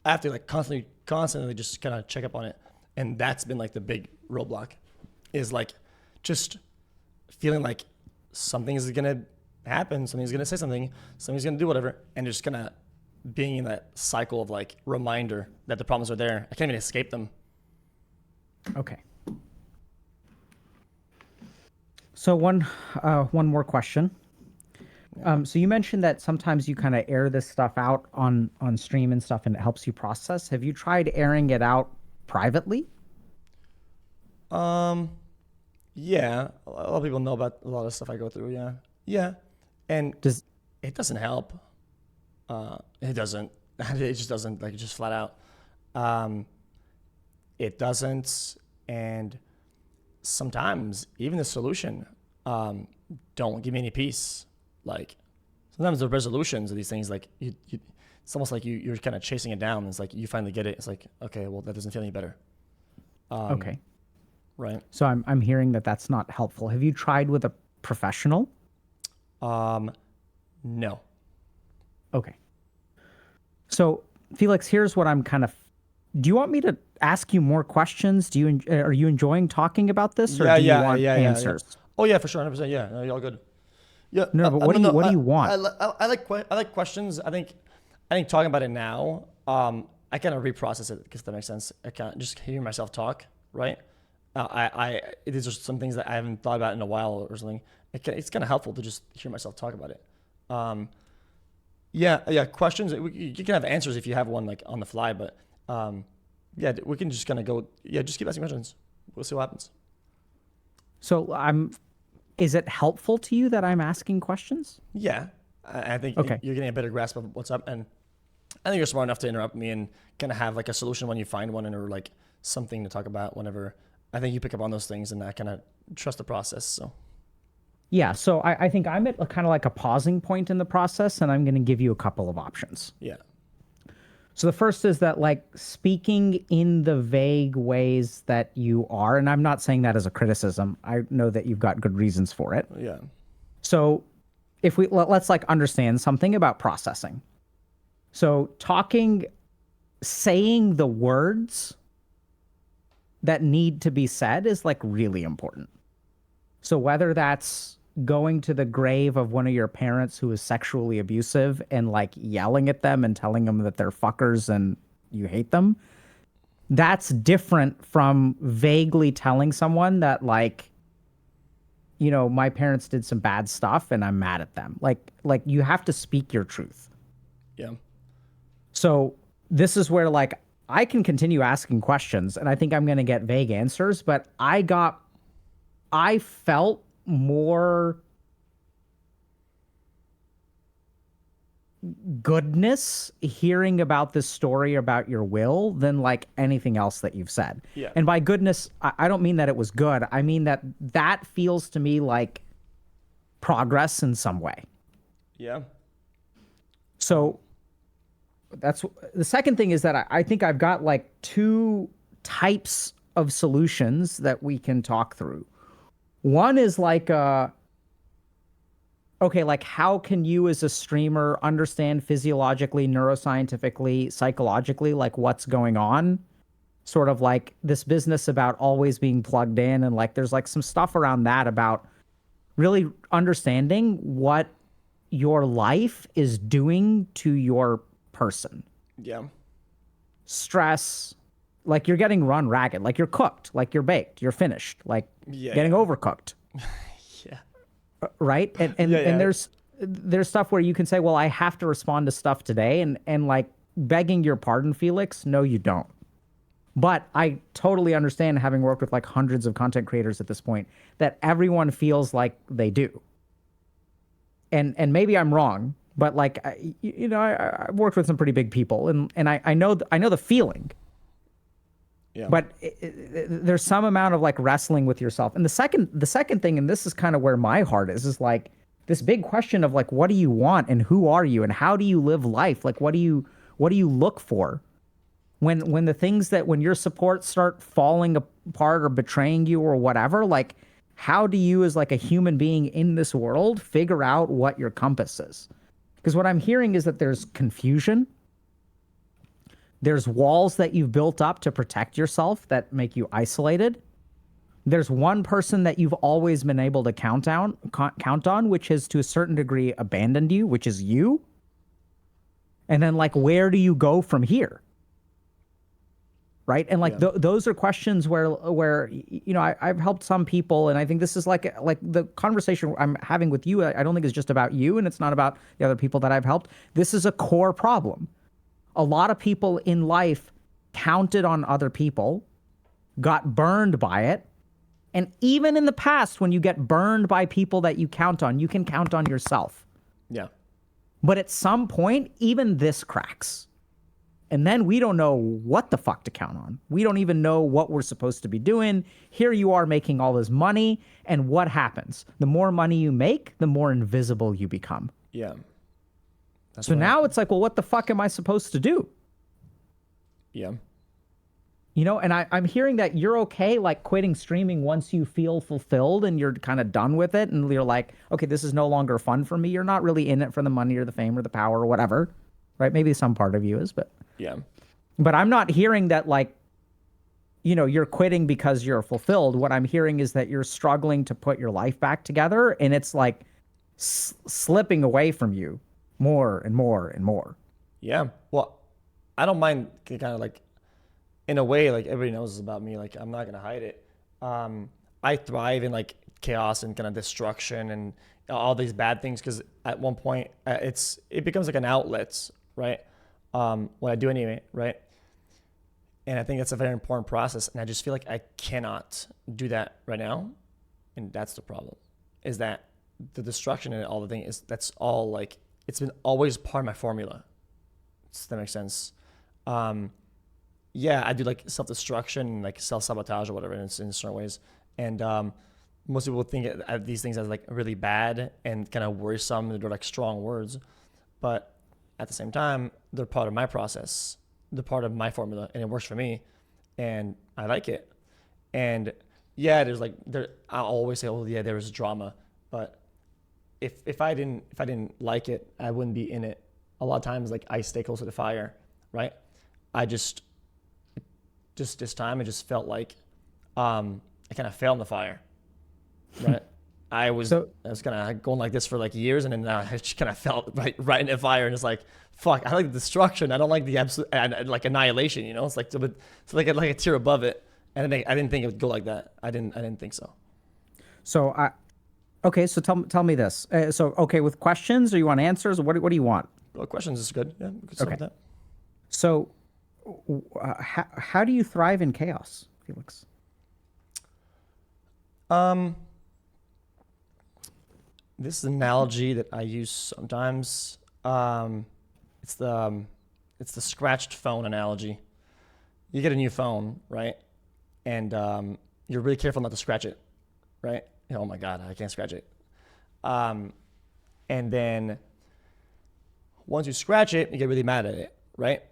I have to like constantly just kind of check up on it, and that's been like the big roadblock, is like just feeling like something is gonna happen, somebody's gonna say something, somebody's gonna do whatever, and just kind of being in that cycle of like reminder that the problems are there. I can't even escape them. Okay. So one more question. So you mentioned that sometimes you kind of air this stuff out on stream and stuff, and it helps you process. Have you tried airing it out privately? Yeah, a lot of people know about a lot of stuff I go through. Yeah, and Does it doesn't help. It doesn't. It just doesn't, like, just flat out. It doesn't, and sometimes even the solution don't give me any peace. Like, sometimes the resolutions of these things, like, it's almost like you're kind of chasing it down. It's like you finally get it. It's like, okay, well, that doesn't feel any better. Okay. Right. So I'm hearing that that's not helpful. Have you tried with a professional? No. Okay. So Felix, here's what I'm kind of. Do you want me to ask you more questions? Are you enjoying talking about this, or do you want answers? Oh yeah, for sure, 100%. Yeah, no, you're all good. Yeah. No, but what do you want? I like questions. I think talking about it now, I kind of reprocess it, because that makes sense. I can't just hear myself talk, right? These are some things that I haven't thought about in a while or something. It's kind of helpful to just hear myself talk about it. Yeah. Questions. You can have answers if you have one, like, on the fly, but yeah, we can just kind of go. Yeah, just keep asking questions. We'll see what happens. So is it helpful to you that I'm asking questions? Yeah, I think Okay. you're getting a better grasp of what's up, and I think you're smart enough to interrupt me and kind of have, like, a solution when you find one, or, like, something to talk about whenever. I think you pick up on those things, and I kind of trust the process. So Yeah. So I think I'm at kind of like a pausing point in the process, and I'm going to give you a couple of options. yeah, So the first is that, like, speaking in the vague ways that you are, and I'm not saying that as a criticism. I know that you've got good reasons for it. yeah, So if let's like understand something about processing. So saying the words that need to be said is, like, really important. So whether that's going to the grave of one of your parents who is sexually abusive and, like, yelling at them and telling them that they're fuckers and you hate them, that's different from vaguely telling someone that, like, my parents did some bad stuff and I'm mad at them. Like you have to speak your truth. yeah, So this is where, like, I can continue asking questions, and I think I'm going to get vague answers, but I felt more goodness hearing about this story about your will than, like, anything else that you've said. Yeah. And by goodness, I don't mean that it was good. I mean that feels to me like progress in some way. yeah, So that's the second thing, is that I think I've got, like, two types of solutions that we can talk through. One is like, okay, like, how can you as a streamer understand physiologically, neuroscientifically, psychologically, like, what's going on? Sort of like this business about always being plugged in, and, like, there's, like, some stuff around that about really understanding what your life is doing to your person. yeah, Stress, like, you're getting run ragged, like, you're cooked, like, you're baked, you're finished, like, Yeah, getting yeah. overcooked, yeah, right? And Yeah, and yeah. there's stuff where you can say, well, I have to respond to stuff today, and like, begging your pardon, Felix, no, you don't. But I totally understand, having worked with, like, hundreds of content creators at this point, that everyone feels like they do. And maybe I'm wrong, but, like, I've worked with some pretty big people, and I know the feeling. yeah. But there's some amount of, like, wrestling with yourself. And the second thing, and this is kind of where my heart is like this big question of, like, what do you want, and who are you, and how do you live life? Like, what do you look for when the things that, when your supports start falling apart or betraying you or whatever, like, how do you, as, like, a human being in this world, figure out what your compass is? Because what I'm hearing is that there's confusion. There's walls that you've built up to protect yourself that make you isolated. There's one person that you've always been able to count on, which has, to a certain degree, abandoned you, which is you. And then, like, where do you go from here? Right? And, like, those are questions where I've helped some people, and I think this is like the conversation I'm having with you, I don't think is just about you, and it's not about the other people that I've helped. This is a core problem. A lot of people in life counted on other people, got burned by it. And even in the past, when you get burned by people that you count on, you can count on yourself. Yeah. But at some point, even this cracks. And then we don't know what the fuck to count on. We don't even know what we're supposed to be doing. Here you are making all this money. And what happens? The more money you make, the more invisible you become. Yeah. That's So what now it's like, well, what the fuck am I supposed to do? Yeah. You know, and I'm hearing that you're okay, like quitting streaming once you feel fulfilled and you're kind of done with it. And you're like, okay, this is no longer fun for me. You're not really in it for the money or the fame or the power or whatever. Right? Maybe some part of you is, Yeah. but I'm not hearing that, like, you know, you're quitting because you're fulfilled. What I'm hearing is that you're struggling to put your life back together, and it's like slipping away from you more and more and more. Yeah. Well, I don't mind kind of like, in a way, like everybody knows about me. Like I'm not gonna hide it. I thrive in like chaos and kind of destruction and all these bad things because at one point it becomes like an outlet, right? When I do anyway, right? And I think that's a very important process. And I just feel like I cannot do that right now, and that's the problem. Is that the destruction and all the thing is that's all like it's been always part of my formula. Does that make sense? Yeah, I do like self-destruction and like self-sabotage or whatever in certain ways. And most people think of these things as like really bad and kind of worrisome. They're like strong words. But at the same time, they're part of my process. They're part of my formula and it works for me. And I like it. And yeah, I'll always say, oh yeah, there was drama. But if I didn't like it, I wouldn't be in it. A lot of times, like I stay close to the fire, right? I just this time it just felt like I kind of fell in the fire, right? I was kind of going like this for like years, and then I just kind of fell right in the fire, and it's like fuck. I like the destruction. I don't like the absolute like annihilation. You know, it's like it's like a tier above it, and I didn't think it would go like that. I didn't think so. So okay. So tell me this. So okay, with questions, or you want answers, or what do you want? Well, questions is good. Yeah, we could start with that. So, how do you thrive in chaos, Felix? This is an analogy that I use sometimes. It's the scratched phone analogy. You get a new phone, right? And you're really careful not to scratch it, right? Oh my God, I can't scratch it. And then once you scratch it, you get really mad at it, right?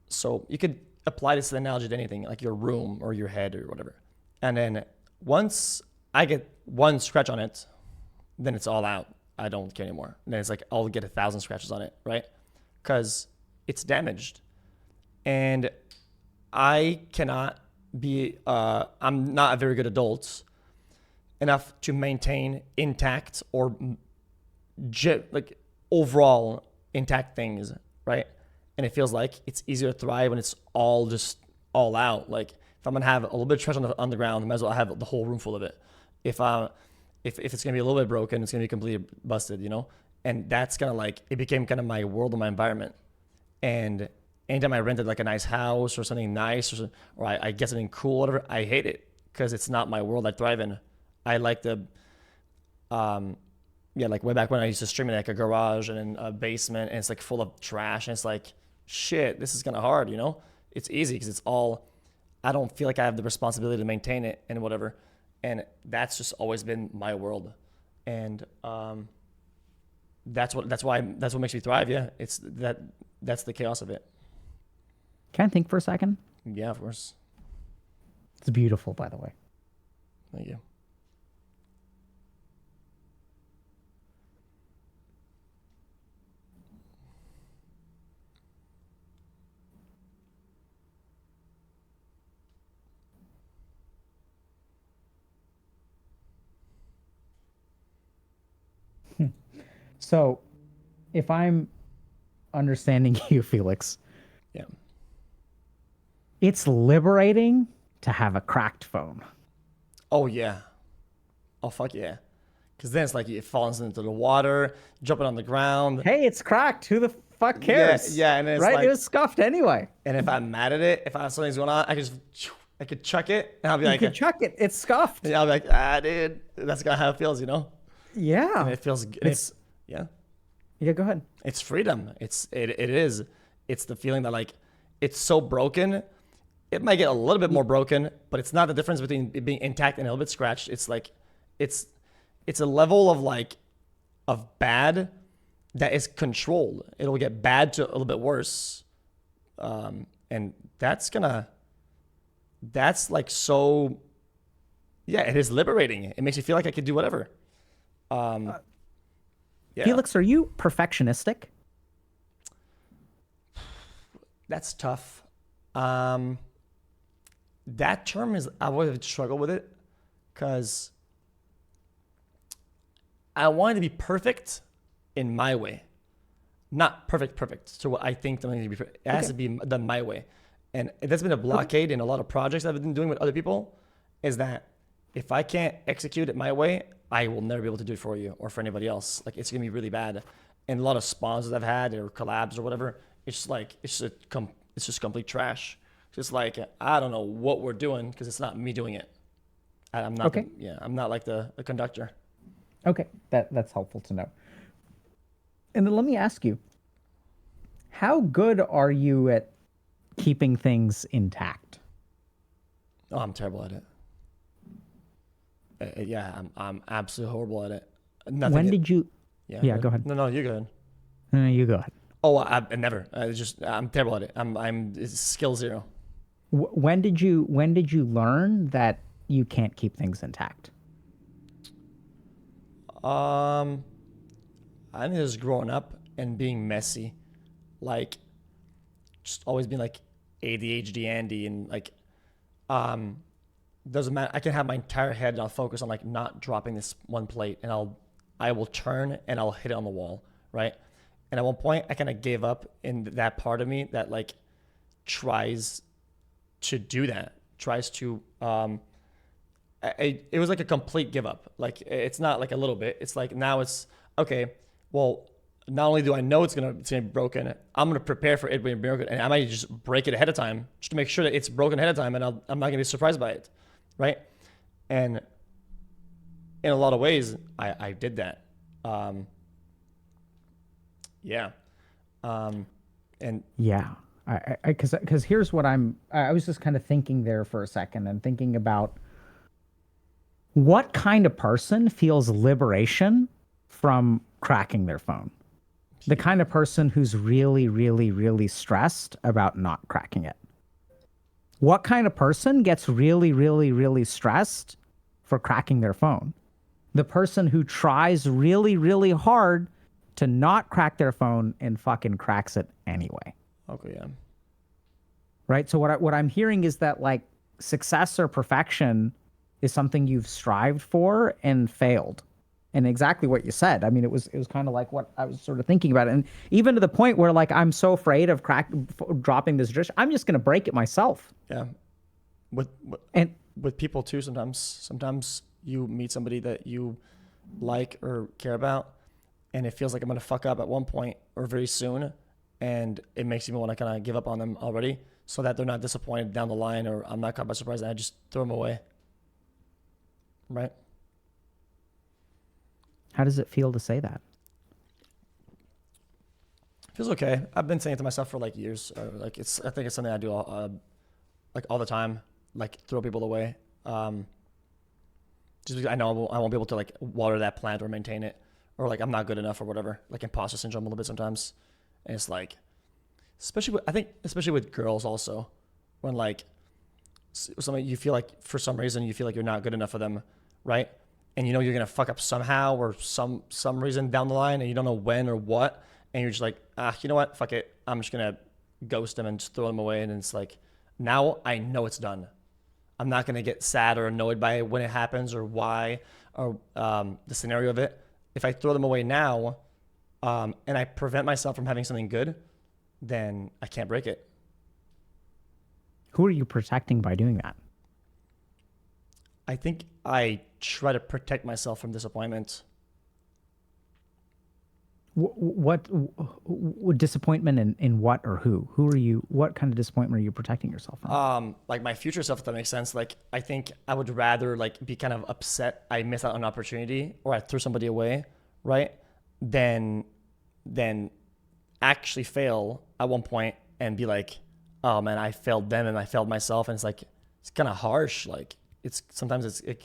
So you could apply this analogy to anything, like your room or your head or whatever. And then once I get one scratch on it, then it's all out. I don't care anymore. And then it's like I'll get 1,000 scratches on it, right? Because it's damaged. And I cannot be, I'm not a very good adult enough to maintain intact or like overall intact things, right? And it feels like it's easier to thrive when it's all just all out. Like if I'm gonna have a little bit of trash on the ground, I might as well have the whole room full of it. If it's gonna be a little bit broken, it's gonna be completely busted, you know? And that's kind of like, it became kind of my world and my environment. And anytime I rented like a nice house or something nice or I get something cool, whatever, I hate it because it's not my world I thrive in. I like like way back when I used to stream in like a garage and in a basement and it's like full of trash and it's like, shit, this is kind of hard, you know? It's easy because it's all, I don't feel like I have the responsibility to maintain it and whatever. And that's just always been my world. And that's what makes me thrive. Yeah. That's the chaos of it. Can I think for a second? Yeah, of course. It's beautiful, by the way. Thank you. So, if I'm understanding you, Felix, Yeah. it's liberating to have a cracked phone. Oh yeah. Oh fuck yeah. Because then it's like it falls into the water, jumping on the ground. Hey, it's cracked. Who the fuck cares? Yeah, and it's right. like, It was scuffed anyway. and if I'm mad at it, if I have something's going on, I could chuck it, and I'll be You like, can chuck it. It's scuffed. and I'll be like, dude, that's kind of how it feels, you know. Yeah. And it feels, yeah, Yeah. Go ahead. it's freedom. It is. It's the feeling that like it's so broken. It might get a little bit more broken, but it's not the difference between it being intact and a little bit scratched. It's like it's a level of like of bad that is controlled. It'll get bad to a little bit worse, and that's like so. Yeah, it is liberating. It makes you feel like I could do whatever. Yeah. Felix, are you perfectionistic? That's tough. That term is, I would struggle with it because I want it to be perfect in my way, not perfect. So what I think something to be, it has to be done my way, and that's been a blockade in a lot of projects I've been doing with other people. Is that if I can't execute it my way, I will never be able to do it for you or for anybody else. Like it's gonna be really bad. And a lot of sponsors I've had or collabs or whatever, it's just complete trash. Just like I don't know what we're doing because it's not me doing it. I'm not. Okay. I'm not like the conductor. Okay, that's helpful to know. And then let me ask you, how good are you at keeping things intact? Oh, I'm terrible at it. Yeah, I'm absolutely horrible at it. When did you? Yeah, go ahead. No, you're good. No, you go ahead. Oh, I never. I'm terrible at it. It's skill zero. When did you learn that you can't keep things intact? I think it was growing up and being messy, like just always being like ADHD Andy and like doesn't matter. I can have my entire head and I'll focus on like not dropping this one plate and I will turn and I'll hit it on the wall, right? And at one point I kind of gave up in that part of me that like tries to do that, tries to it was like a complete give up. Like it's not like a little bit. It's like now it's okay. Well, not only do I know it's gonna be broken, I'm gonna prepare for it being broken, and I might just break it ahead of time just to make sure that it's broken ahead of time, and I'm not gonna be surprised by it, right? And in a lot of ways, I did that. Yeah. And yeah, because here's what I was just kind of thinking there for a second and thinking about what kind of person feels liberation from cracking their phone. The kind of person who's really, really, really stressed about not cracking it. What kind of person gets really, really, really stressed for cracking their phone? The person who tries really, really hard to not crack their phone and fucking cracks it anyway. okay, yeah. Right? So what I'm hearing is that like success or perfection is something you've strived for and failed. And exactly what you said. I mean, it was kind of like what I was sort of thinking about it. And even to the point where like I'm so afraid of dropping this dish, I'm just going to break it myself. Yeah. With people too, sometimes you meet somebody that you like or care about, and it feels like I'm going to fuck up at one point or very soon, and it makes me want to kind of give up on them already so that they're not disappointed down the line, or I'm not caught by surprise and I just throw them away. Right? How does it feel to say that? Feels okay. I've been saying it to myself for like years. I think it's something I do all the time. Like throw people away. Just because I know I won't be able to like water that plant or maintain it, or like I'm not good enough or whatever. Like imposter syndrome a little bit sometimes, and it's like, especially with girls also, when like something you feel like for some reason you feel like you're not good enough for them, right? And you know you're gonna fuck up somehow or some reason down the line, and you don't know when or what, and you're just like, you know what, fuck it, I'm just gonna ghost them and just throw them away, and it's like, now I know it's done. I'm not gonna get sad or annoyed by it when it happens or why or the scenario of it. If I throw them away now, and I prevent myself from having something good, then I can't break it. Who are you protecting by doing that? I think I try to protect myself from disappointment. What disappointment in what or who? Who are you? What kind of disappointment are you protecting yourself from? Like my future self, if that makes sense. Like I think I would rather like be kind of upset I missed out on an opportunity or I threw somebody away, right? Than actually fail at one point and be like, oh man, I failed them and I failed myself, and it's like it's kind of harsh. Like it's sometimes it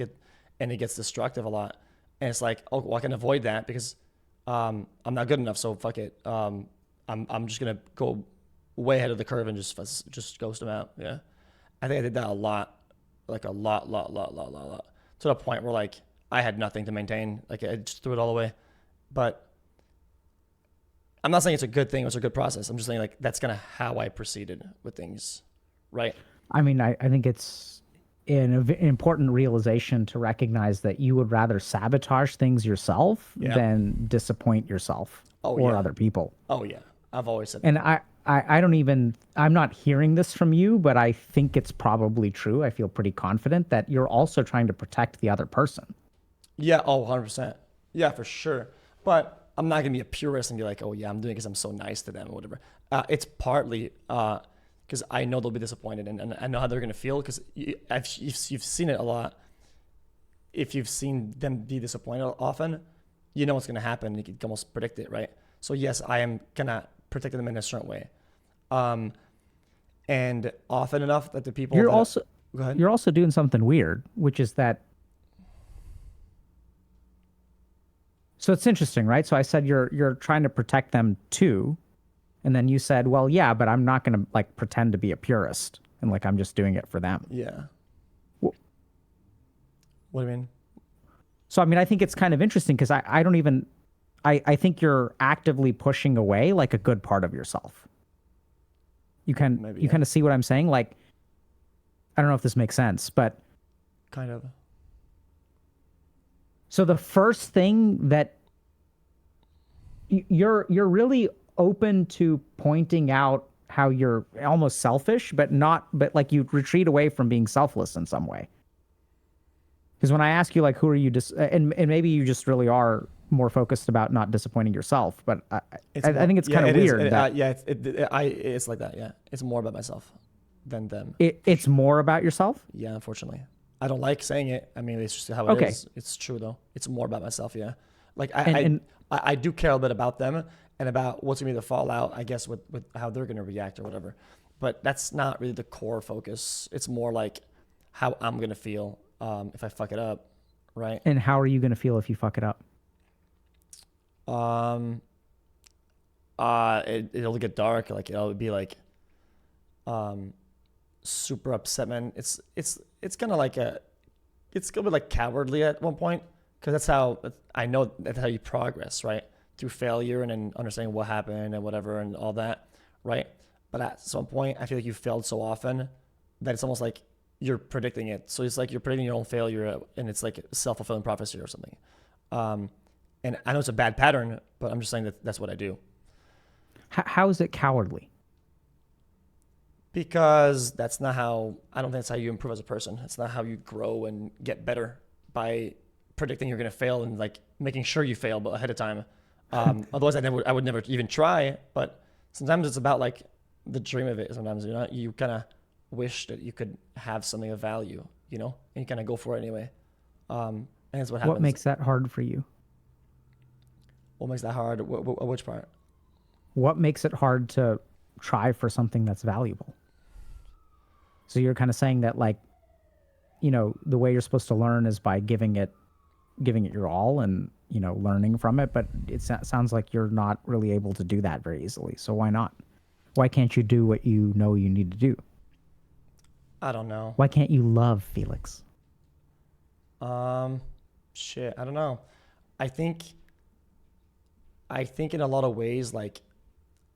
gets destructive a lot, and it's like, oh, well, I can avoid that because I'm not good enough, so fuck it. I'm just gonna go way ahead of the curve and just ghost them out. Yeah, I think I did that a lot, like a lot, to the point where like I had nothing to maintain. Like I just threw it all away. But I'm not saying it's a good thing. It's a good process. I'm just saying like that's kind of how I proceeded with things, right? I mean, I think it's an important realization to recognize that you would rather sabotage things yourself Yeah. than disappoint yourself Oh, or yeah. other people. Oh yeah, I've always said And that. I don't even, I'm not hearing this from you, but I think it's probably true. I feel pretty confident that you're also trying to protect the other person. Yeah, oh, 100%. Yeah, for sure. But I'm not going to be a purist and be like, oh, yeah, I'm doing it because I'm so nice to them or whatever. It's partly because I know they'll be disappointed and I know how they're going to feel because you've seen it a lot. If you've seen them be disappointed often, you know what's going to happen. You can almost predict it, right? So, yes, I am going to protect them in a certain way. And often enough that the people You're that, also, go ahead. you're also doing something weird, which is that. So it's interesting, right? So I said you're trying to protect them too, and then you said, well, yeah, but I'm not going to like pretend to be a purist and like I'm just doing it for them. Yeah. Wh- What do you mean? So I mean, I think it's kind of interesting because I don't even I think you're actively pushing away like a good part of yourself. You can Maybe, you yeah. kind of see what I'm saying? Like, I don't know if this makes sense, but Kind of. so the first thing that you're really open to pointing out how you're almost selfish, but like you retreat away from being selfless in some way. Because when I ask you like, who are you and maybe you just really are more focused about not disappointing yourself, but I think it's kind of weird. It's like that. Yeah, it's more about myself than them. It's more about yourself. Yeah, unfortunately, I don't like saying it. I mean, it's just how it is. Okay. It's true though. It's more about myself. Yeah, like And I do care a bit about them and about what's gonna be the fallout. I guess with how they're gonna react or whatever. But that's not really the core focus. It's more like how I'm gonna feel if I fuck it up, right? and how are you going to feel if you fuck it up? It'll get dark. Like it'll be like super upset, man. It's kind of like it's gonna be like cowardly at one point because that's how I know that's how you progress, right? Through failure and then understanding what happened and whatever and all that, right? But at some point, I feel like you failed so often that it's almost like you're predicting it. So it's like you're predicting your own failure, and it's like a self-fulfilling prophecy or something. And I know it's a bad pattern, but I'm just saying that that's what I do. How is it cowardly? Because that's not how, I don't think that's how you improve as a person. It's not how you grow and get better by predicting you're going to fail and like making sure you fail but ahead of time. Otherwise I would never even try. But sometimes it's about like the dream of it. Sometimes, you know, you kind of wish that you could have something of value, you know, and you kind of go for it anyway. And that's what happens. What makes that hard for you? What makes that hard? Which part? What makes it hard to try for something that's valuable? So you're kind of saying that like, you know, the way you're supposed to learn is by giving it your all and, you know, learning from it. But it sounds like you're not really able to do that very easily. So why not? Why can't you do what you know you need to do? I don't know. Why can't you love, Felix? Shit, I don't know. I think in a lot of ways, like,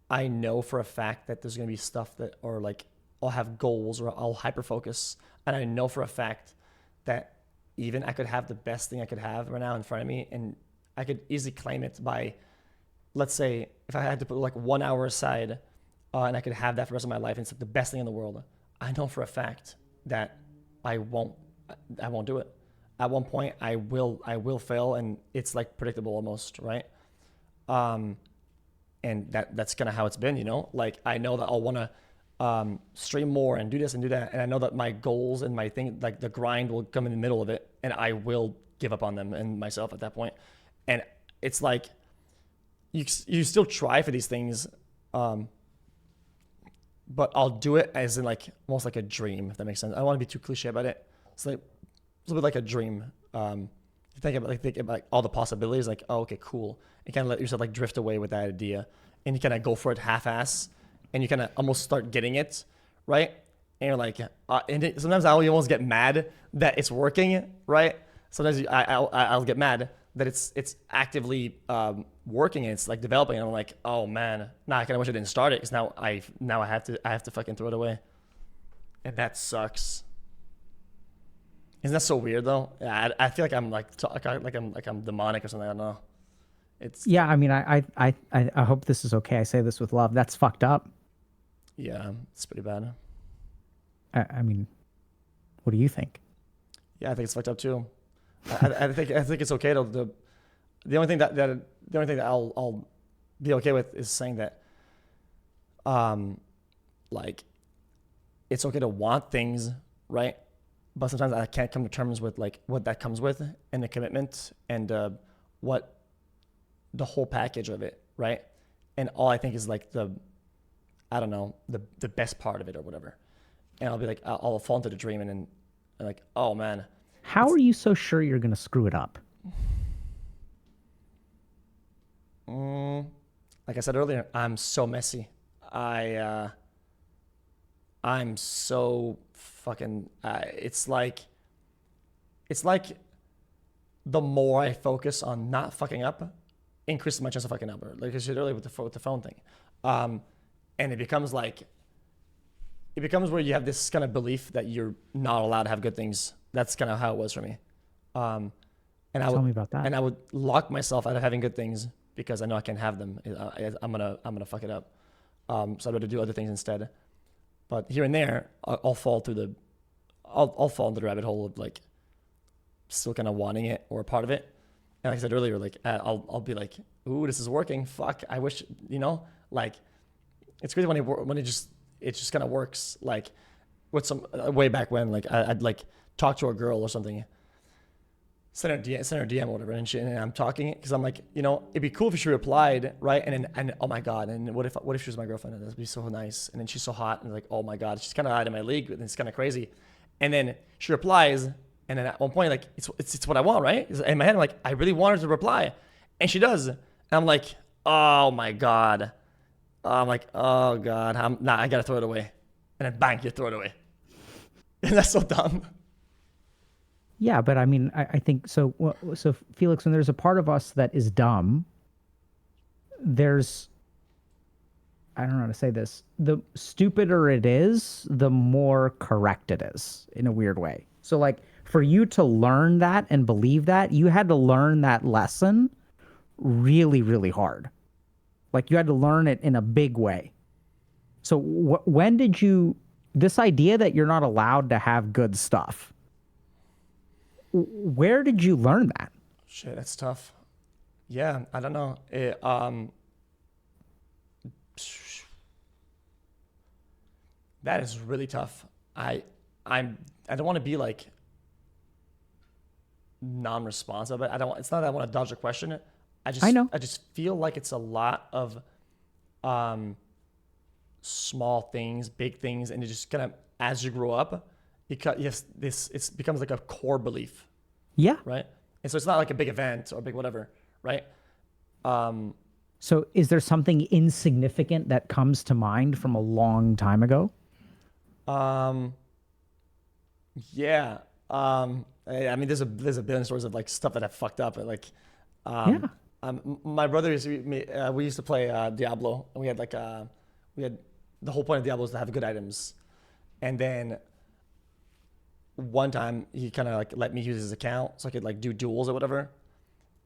I know for a fact that there's gonna be stuff that, or like, I'll have goals or I'll hyper focus, and I know for a fact that even I could have the best thing I could have right now in front of me, and I could easily claim it by, let's say, if I had to put like 1 hour aside, and I could have that for the rest of my life, and it's like the best thing in the world. I know for a fact that I won't do it. At one point, I will fail, and it's like predictable almost, right? And that's kind of how it's been, you know. Like I know that I'll want to stream more and do this and do that, and I know that my goals and my thing, like the grind, will come in the middle of it, and I will give up on them and myself at that point. And it's like you still try for these things, but I'll do it as in like almost like a dream, if that makes sense. I don't want to be too cliche about it. It's like it's a little bit like a dream. You think about like all the possibilities, like, oh, okay, cool. And kind of let yourself like drift away with that idea, and you kind of go for it half-ass, and you kind of almost start getting it, right? And you're like, sometimes I almost get mad that it's working, right? Sometimes I'll get mad that it's actively working and it's like developing, and I'm like, oh man, nah, I kind of wish I didn't start it because now I have to fucking throw it away, and that sucks. Isn't that so weird though? Yeah, I feel like I'm I'm demonic or something. I don't know. It's Yeah, I mean, I hope this is okay. I say this with love. That's fucked up. yeah, it's pretty bad. I mean, what do you think? Yeah, I think it's fucked up too. I think it's okay to the only thing that I'll be okay with is saying that like it's okay to want things, right? But sometimes I can't come to terms with like what that comes with and the commitment and what the whole package of it, right? And all I think is like I don't know, the best part of it or whatever. And I'll be like, I'll fall into the dream and then like, oh man. How are you so sure you're gonna screw it up? Like I said earlier, I'm so messy. I'm so fucking. It's like the more I focus on not fucking up, increases my chance of fucking up. Like I said earlier with the phone thing, and it becomes where you have this kind of belief that you're not allowed to have good things. That's kind of how it was for me. And Tell me about that. And I would lock myself out of having good things because I know I can't have them. I'm gonna fuck it up. So I'd rather do other things instead. But here and there, I'll fall into the rabbit hole of like still kind of wanting it or a part of it. And like I said earlier, like I'll be like, ooh, this is working. Fuck, I wish, like it's crazy when it just kind of works. Like with some way back when, like I'd like talk to a girl or something, send her a DM or whatever, and I'm talking because I'm like, it'd be cool if she replied, right? And oh my god, and what if she was my girlfriend? That'd be so nice. And then she's so hot, and like, oh my god, she's kind of out of my league, and it's kind of crazy. And then she replies, and then at one point, like, it's what I want, right? In my head, I'm like, I really want her to reply, and she does, and I'm like, oh my god, I'm like, oh god, I gotta throw it away, and then bang, you throw it away, and that's so dumb. Yeah, but I mean, I think so. So Felix, when there's a part of us that is dumb, I don't know how to say this. The stupider it is, the more correct it is in a weird way. So like for you to learn that and believe that, you had to learn that lesson really, really hard. Like you had to learn it in a big way. So when did this idea that you're not allowed to have good stuff, where did you learn that? Shit, that's tough. Yeah, I don't know. That is really tough. I don't want to be like non-responsive, but it's not that I want to dodge the question. I know. I just feel like it's a lot of small things, big things, and it just kind of as you grow up, it becomes like a core belief. Yeah. Right. And so it's not like a big event or big whatever, right? So is there something insignificant that comes to mind from a long time ago? Yeah. I mean, there's a billion stories of like stuff that I fucked up. And like, my brother we used to play Diablo, and we had the whole point of Diablo is to have good items, and then one time he kind of like let me use his account so I could like do duels or whatever,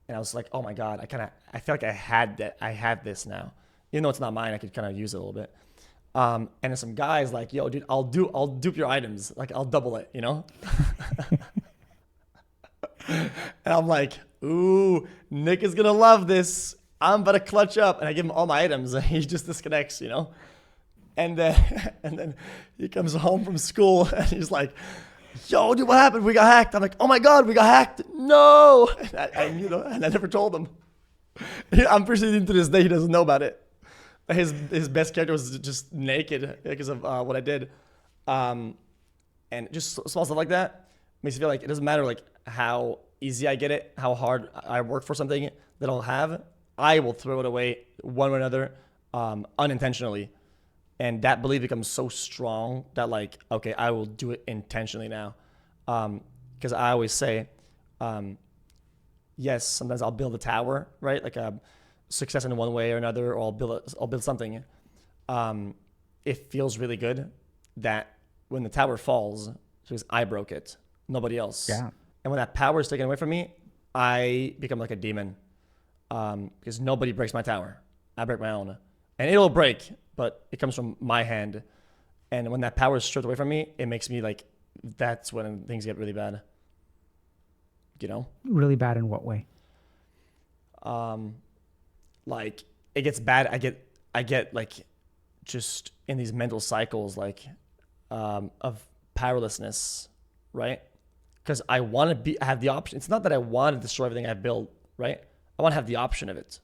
and I was like, oh my god, I feel like I had this now, even though it's not mine. I could kind of use it a little bit. And then some guys like, yo, dude, I'll dupe your items, like I'll double it, And I'm like, ooh, Nick is gonna love this. I'm about to clutch up, and I give him all my items, and he just disconnects, And then he comes home from school, and he's like, yo, dude, what happened? We got hacked. I'm like, oh my god, we got hacked. No, and I never told him. I'm pretty sure to this day he doesn't know about it. his best character was just naked because of what I did, and just small stuff like that makes me feel like it doesn't matter like how easy I get it, how hard I work for something that I'll have, I will throw it away one way or another, unintentionally, and that belief becomes so strong that like okay, I will do it intentionally now, because I always say, yes, sometimes I'll build a tower, right, like a success in one way or another, or I'll build something. It feels really good that when the tower falls, because I broke it, nobody else. Yeah. And when that power is taken away from me, I become like a demon, because nobody breaks my tower. I break my own, and it'll break, but it comes from my hand. And when that power is stripped away from me, it makes me like that's when things get really bad. You know. Really bad in what way? Like it gets bad. I get like just in these mental cycles like of powerlessness, right? Because I want to have the option. It's not that I want to destroy everything I've built, right? I want to have the option of it.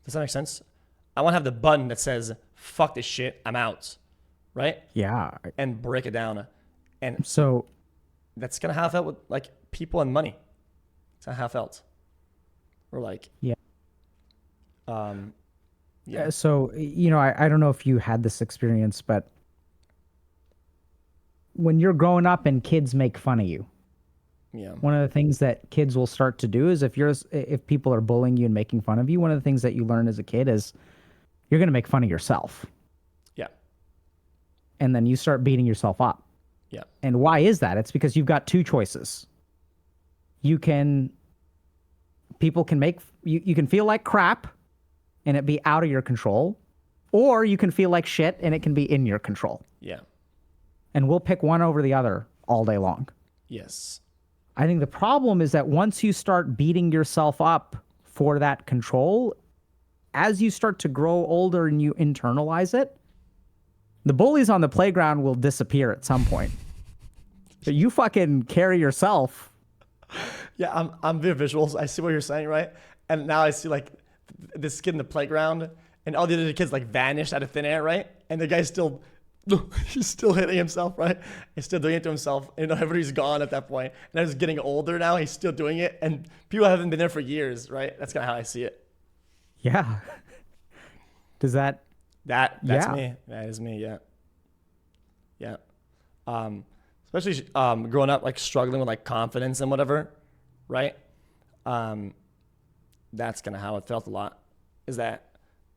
Does that make sense? I want to have the button that says "fuck this shit, I'm out," right? Yeah. And break it down. And So that's kind of how I felt with like people and money. That's how I felt. Or like yeah. yeah. So I don't know if you had this experience, but when you're growing up and kids make fun of you, Yeah. one of the things that kids will start to do is if people are bullying you and making fun of you, one of the things that you learn as a kid is you're going to make fun of yourself. Yeah. And then you start beating yourself up. Yeah. And why is that? It's because you've got two choices. You can feel like crap and it be out of your control, or you can feel like shit and it can be in your control. Yeah. And we'll pick one over the other all day long. Yes. I think the problem is that once you start beating yourself up for that control, as you start to grow older and you internalize it, the bullies on the playground will disappear at some point. But you fucking carry yourself. Yeah, I'm very visual. So I see what you're saying, right? And now I see like this kid in the playground, and all the other kids like vanished out of thin air, right? And the guy's still, he's still hitting himself, right? He's still doing it to himself. You know, everybody's gone at that point. And as he's getting older now, he's still doing it, and people haven't been there for years, right? That's kind of how I see it. Yeah. Does that? That's Yeah. me. That is me. Yeah. Yeah. Especially growing up, like struggling with like confidence and whatever, right? That's kind of how it felt a lot. Is that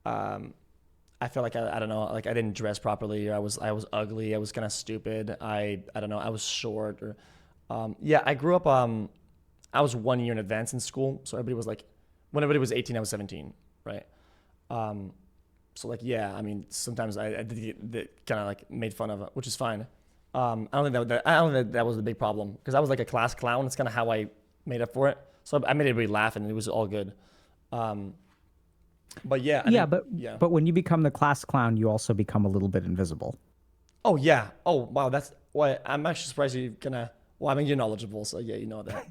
I felt like I don't know, like I didn't dress properly, or I was ugly, I was kind of stupid. I don't know, I was short, or yeah. I grew up. I was 1 year in advance in school, so everybody was like, when everybody was 18, I was 17, right? So like yeah, I mean sometimes I did kind of like made fun of it, which is fine. I don't think that was the big problem, because I was like a class clown. It's kind of how I made up for it. So I made everybody laugh, and it was all good. But yeah, but when you become the class clown, you also become a little bit invisible. Oh yeah. Oh wow. That's why I'm actually surprised you're gonna. Well, I mean you're knowledgeable, so yeah, you know that.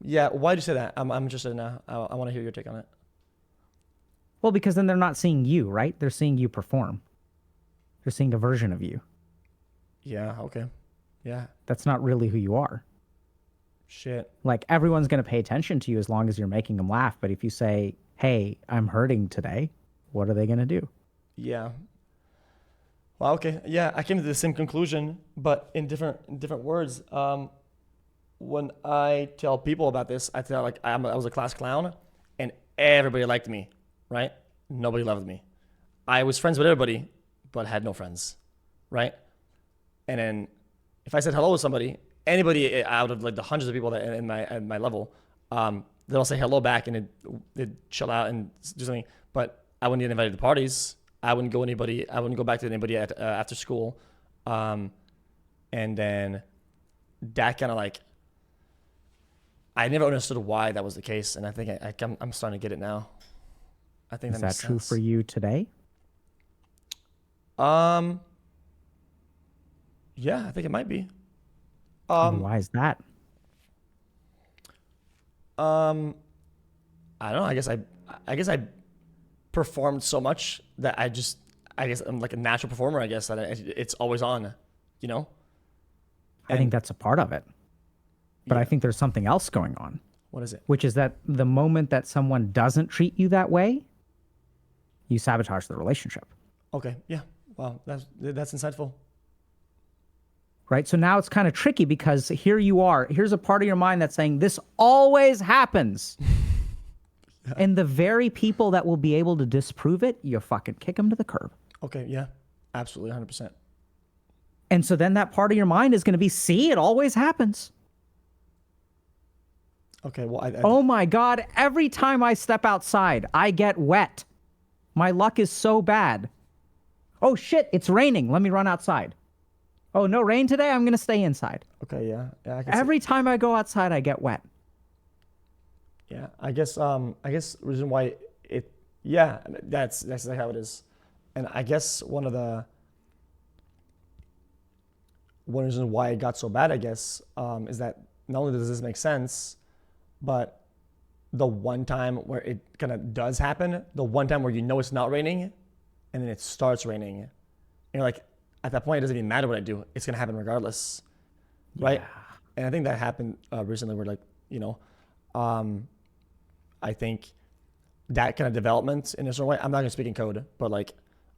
Yeah. Why'd you say that? I'm interested now. I want to hear your take on it. Well, because then they're not seeing you, right? They're seeing you perform. They're seeing a version of you. Yeah. Okay. Yeah. That's not really who you are. Shit. Like everyone's going to pay attention to you as long as you're making them laugh. But if you say, "Hey, I'm hurting today," what are they going to do? Yeah. Well, okay. Yeah, I came to the same conclusion, but in different words. When I tell people about this, I tell like I was a class clown, and everybody liked me, right? Nobody loved me. I was friends with everybody, but had no friends, right? And then if I said hello to somebody, anybody out of like the hundreds of people that in my level, they'll say hello back, and they'd chill out and do something. But I wouldn't get invited to parties. I wouldn't go back to anybody at after school. And then that kind of like, I never understood why that was the case, and I think I'm starting to get it now. I think Is that makes that true sense. for you today? Yeah, I think it might be. And why is that? I don't know. I guess I performed so much that I guess I'm like a natural performer. I guess that it's always on, you know. I think that's a part of it. But Yeah. I think there's something else going on, What is it? which is that the moment that someone doesn't treat you that way, you sabotage the relationship. Okay, yeah. Wow, that's insightful. Right? So now it's kind of tricky because here you are. Here's a part of your mind that's saying this always happens. And the very people that will be able to disprove it, you fucking kick them to the curb. Okay, yeah, absolutely, 100%. And so then that part of your mind is going to be, see, it always happens. Okay, well, Oh my God, every time I step outside, I get wet. My luck is so bad. Oh shit, it's raining. Let me run outside. Oh, no rain today? I'm going to stay inside. okay, yeah, I can see. Every time I go outside, I get wet. Yeah, I guess the reason why that's exactly how it is. And I guess one reason why it got so bad, I guess, is that not only does this make sense, but the one time where it kind of does happen, the one time where you know it's not raining, and then it starts raining, and you're like, at that point, it doesn't even matter what I do; it's gonna happen regardless, right? And I think that happened recently, where I think that kind of development in a certain way. I'm not gonna speak in code, but like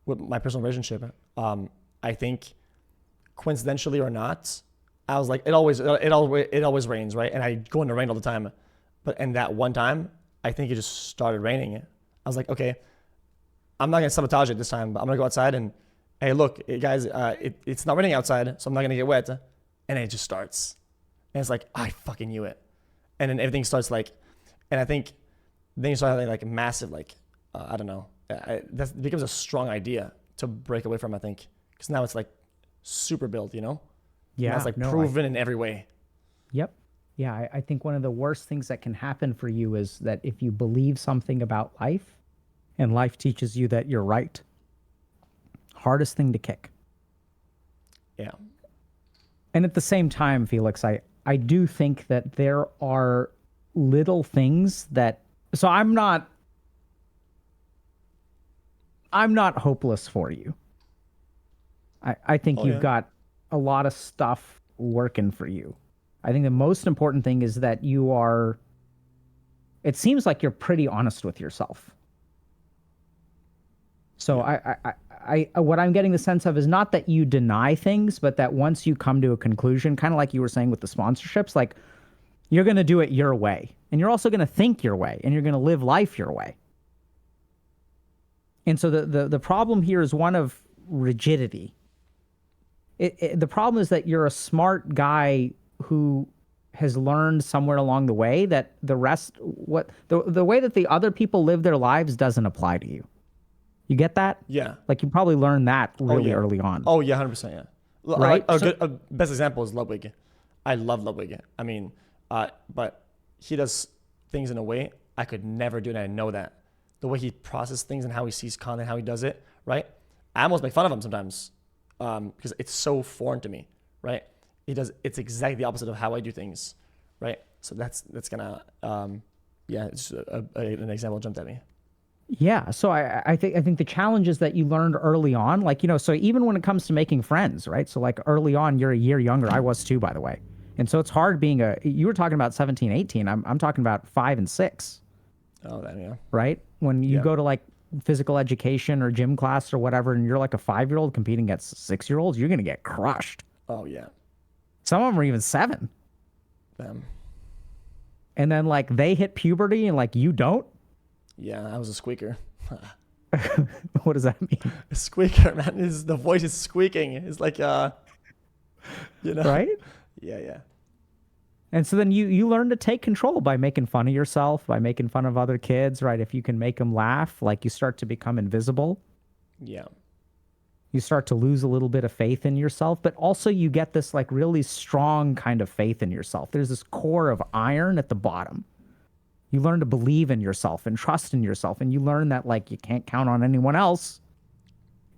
with my personal relationship, I think coincidentally or not, I was like, it always rains, right? And I go in the rain all the time, and that one time, I think it just started raining. I was like, okay, I'm not gonna sabotage it this time, but I'm gonna go outside and, hey, look, guys, it's not raining outside, so I'm not gonna get wet, and then it just starts, and it's like, I fucking knew it, and then everything starts like, and I think then you start having like massive I don't know, that becomes a strong idea to break away from. I think because now it's like super built, you know. Yeah, now it's like no, proven in every way. Yep. Yeah, I think one of the worst things that can happen for you is that if you believe something about life and life teaches you that you're right, hardest thing to kick. Yeah. And at the same time, Felix, I do think that there are little things that, so I'm not hopeless for you. I think you've got a lot of stuff working for you. I think the most important thing is that it seems like you're pretty honest with yourself. So I what I'm getting the sense of is not that you deny things, but that once you come to a conclusion, kind of like you were saying with the sponsorships, like you're going to do it your way. And you're also going to think your way, and you're going to live life your way. And so the problem here is one of rigidity. The problem is that you're a smart guy who has learned somewhere along the way that the way that the other people live their lives doesn't apply to you. You get that? Yeah. Like you probably learned that really early on. Oh yeah, 100%. Yeah. Right? A best example is Ludwig. I love Ludwig. I mean, but he does things in a way I could never do, and I know that. The way he processes things and how he sees content, how he does it, right? I almost make fun of him sometimes because it's so foreign to me, right? It's exactly the opposite of how I do things, right? So that's gonna, it's an example jumped at me. Yeah, so I think the challenge is that you learned early on, like, you know, so even when it comes to making friends, right? So like early on, you're a year younger. I was too, by the way. And so it's hard being you were talking about 17, 18. I'm talking about 5 and 6. Oh, that, yeah. Right? When you go to like physical education or gym class or whatever, and you're like a 5-year-old competing against 6-year-olds, you're going to get crushed. Oh, yeah. Some of them are even 7. Them. And then like they hit puberty and like you don't. Yeah, I was a squeaker. What does that mean? A squeaker, man. The voice is squeaking. It's like, you know. Right? Yeah. And so then you learn to take control by making fun of yourself, by making fun of other kids, right? If you can make them laugh, like you start to become invisible. Yeah. You start to lose a little bit of faith in yourself, but also you get this like really strong kind of faith in yourself. There's this core of iron at the bottom. You learn to believe in yourself and trust in yourself, and you learn that like you can't count on anyone else.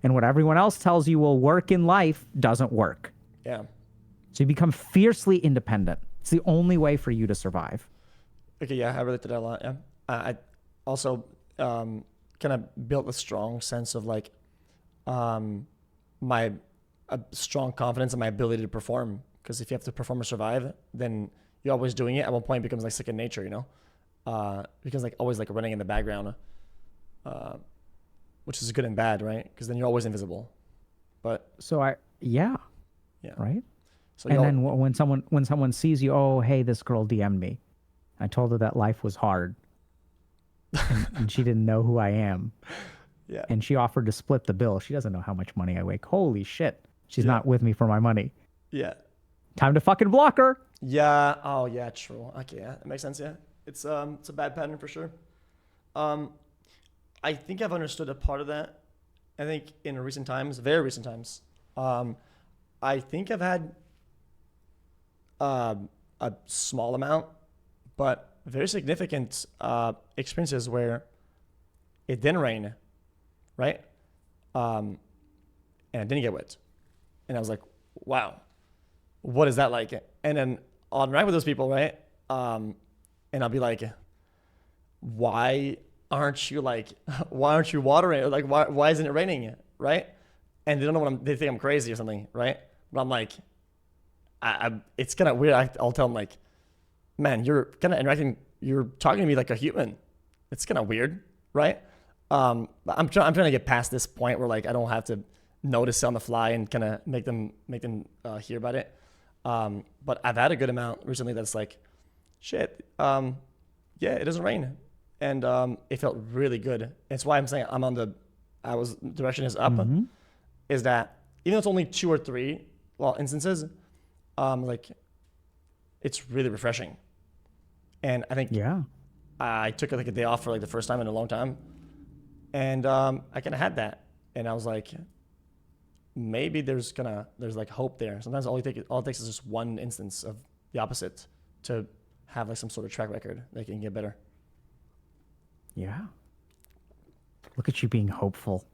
And what everyone else tells you will work in life doesn't work. Yeah. So you become fiercely independent. It's the only way for you to survive. Okay, yeah, I relate to that a lot. Yeah. I also, kind of built a strong sense of like my a strong confidence in my ability to perform. Because if you have to perform or survive, then you're always doing it. At one point, it becomes like second nature, you know. Because like always like running in the background, which is good and bad, right? Because then you're always invisible. But So yeah, yeah, right. so And you'll, then when someone sees you, oh hey, this girl DM'd me. I told her that life was hard, and she didn't know who I am, yeah, and she offered to split the bill. She doesn't know how much money I make. Holy shit, she's Yeah. not with me for my money. yeah. Time to fucking block her. Yeah. Oh, yeah. True. Okay. Yeah, that makes sense. Yeah. It's a bad pattern for sure. I think I've understood a part of that. I think in recent times, very recent times, I think I've had a small amount, but very significant experiences where it didn't rain, right? And I didn't get wet, and I was like, wow. What is that like? And then I'll interact with those people, right? And I'll be like, why aren't you watering? Or like, why isn't it raining? Right? And they don't know they think I'm crazy or something, right? But I'm like, it's kind of weird. I'll tell them like, man, you're kind of interacting, you're talking to me like a human. It's kind of weird, right? I'm trying to get past this point where like, I don't have to notice it on the fly and kind of make them hear about it. But I've had a good amount recently that's like, shit, yeah, it doesn't rain. And it felt really good. It's why I'm saying direction is up, is that even though it's only 2 or 3 instances, like it's really refreshing. And I think Yeah. I took like a day off for like the first time in a long time. And I kind of had that. And I was like, maybe there's like hope there. Sometimes all it takes is just one instance of the opposite to have like some sort of track record that can get better. Yeah. Look at you being hopeful.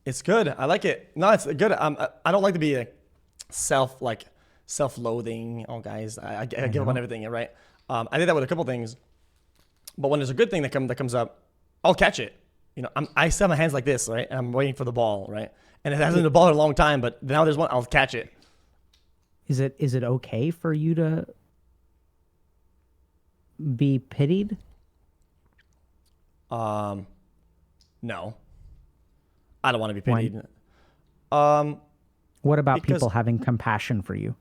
It's good. I like it. No, it's good. I don't like to be self-loathing. Oh, guys, I give up on everything. Right? I did that with a couple things, but when there's a good thing that comes up, I'll catch it. You know, I still have my hands like this, right? And I'm waiting for the ball, right? And it hasn't been a ball in a long time, but now there's one. I'll catch it. Is it okay for you to be pitied? No, I don't want to be Why? pitied. What about Because- people having compassion for you?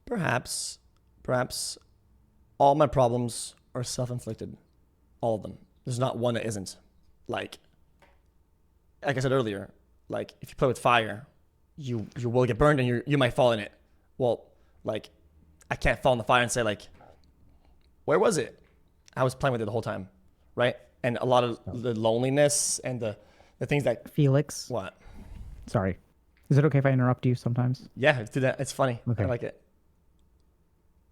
Perhaps all my problems are self-inflicted. All of them. There's not one that isn't. Like I said earlier, like if you play with fire, you will get burned and you might fall in it. Well, like I can't fall in the fire and say like, where was it? I was playing with it the whole time, right? And a lot of the loneliness and the things that Felix, what? sorry. Is it okay if I interrupt you sometimes? Yeah, do that. It's funny. Okay. I like it.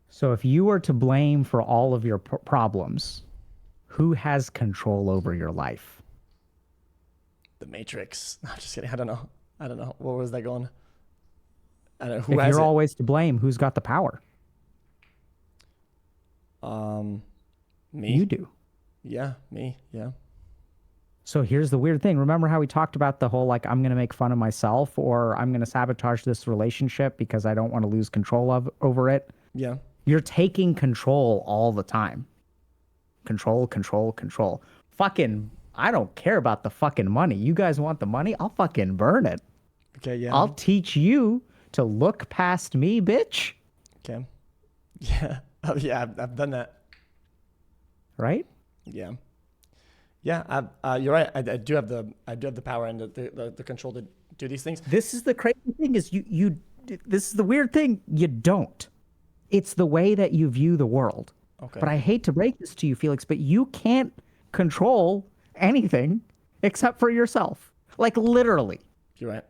So if you were to blame for all of your problems, who has control over your life? The Matrix. No, I'm just kidding. I don't know. Where was that going? I don't know. Who If has you're it? always to blame, who's got the power? Me. You do. Yeah, me. Yeah. So here's the weird thing. Remember how we talked about the whole like I'm going to make fun of myself or I'm going to sabotage this relationship because I don't want to lose control over it? Yeah. You're taking control all the time. Control. Fucking, I don't care about the fucking money. You guys want the money? I'll fucking burn it. Okay. Yeah. I'll teach you to look past me, bitch. Okay. Yeah. Oh, yeah. I've done that. Right? Yeah. Yeah. You're right. I do have the power and the control to do these things. This is the crazy thing is you this is the weird thing. You don't. It's the way that you view the world. Okay. But I hate to break this to you, Felix, but you can't control anything except for yourself. Like literally. You're right.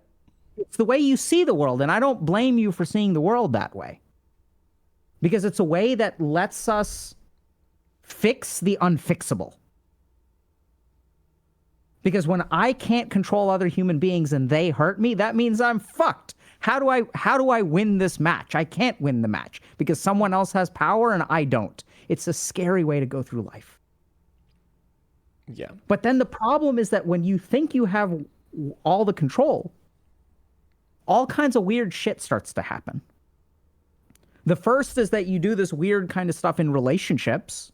It's the way you see the world, and I don't blame you for seeing the world that way. Because it's a way that lets us fix the unfixable. Because when I can't control other human beings and they hurt me, that means I'm fucked. How do I win this match? I can't win the match because someone else has power and I don't. It's a scary way to go through life. Yeah. But then the problem is that when you think you have all the control, all kinds of weird shit starts to happen. The first is that you do this weird kind of stuff in relationships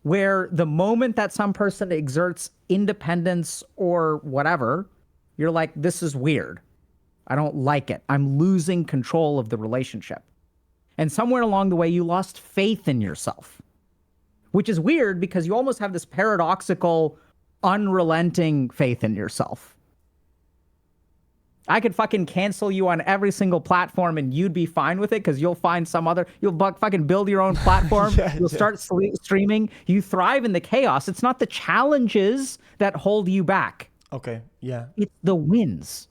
where the moment that some person exerts independence or whatever, you're like, this is weird. I don't like it. I'm losing control of the relationship. And somewhere along the way, you lost faith in yourself, which is weird because you almost have this paradoxical, unrelenting faith in yourself. I could fucking cancel you on every single platform and you'd be fine with it because you'll find some other, you'll fucking build your own platform. You'll start streaming. You thrive in the chaos. It's not the challenges that hold you back. Okay. Yeah. It's the wins.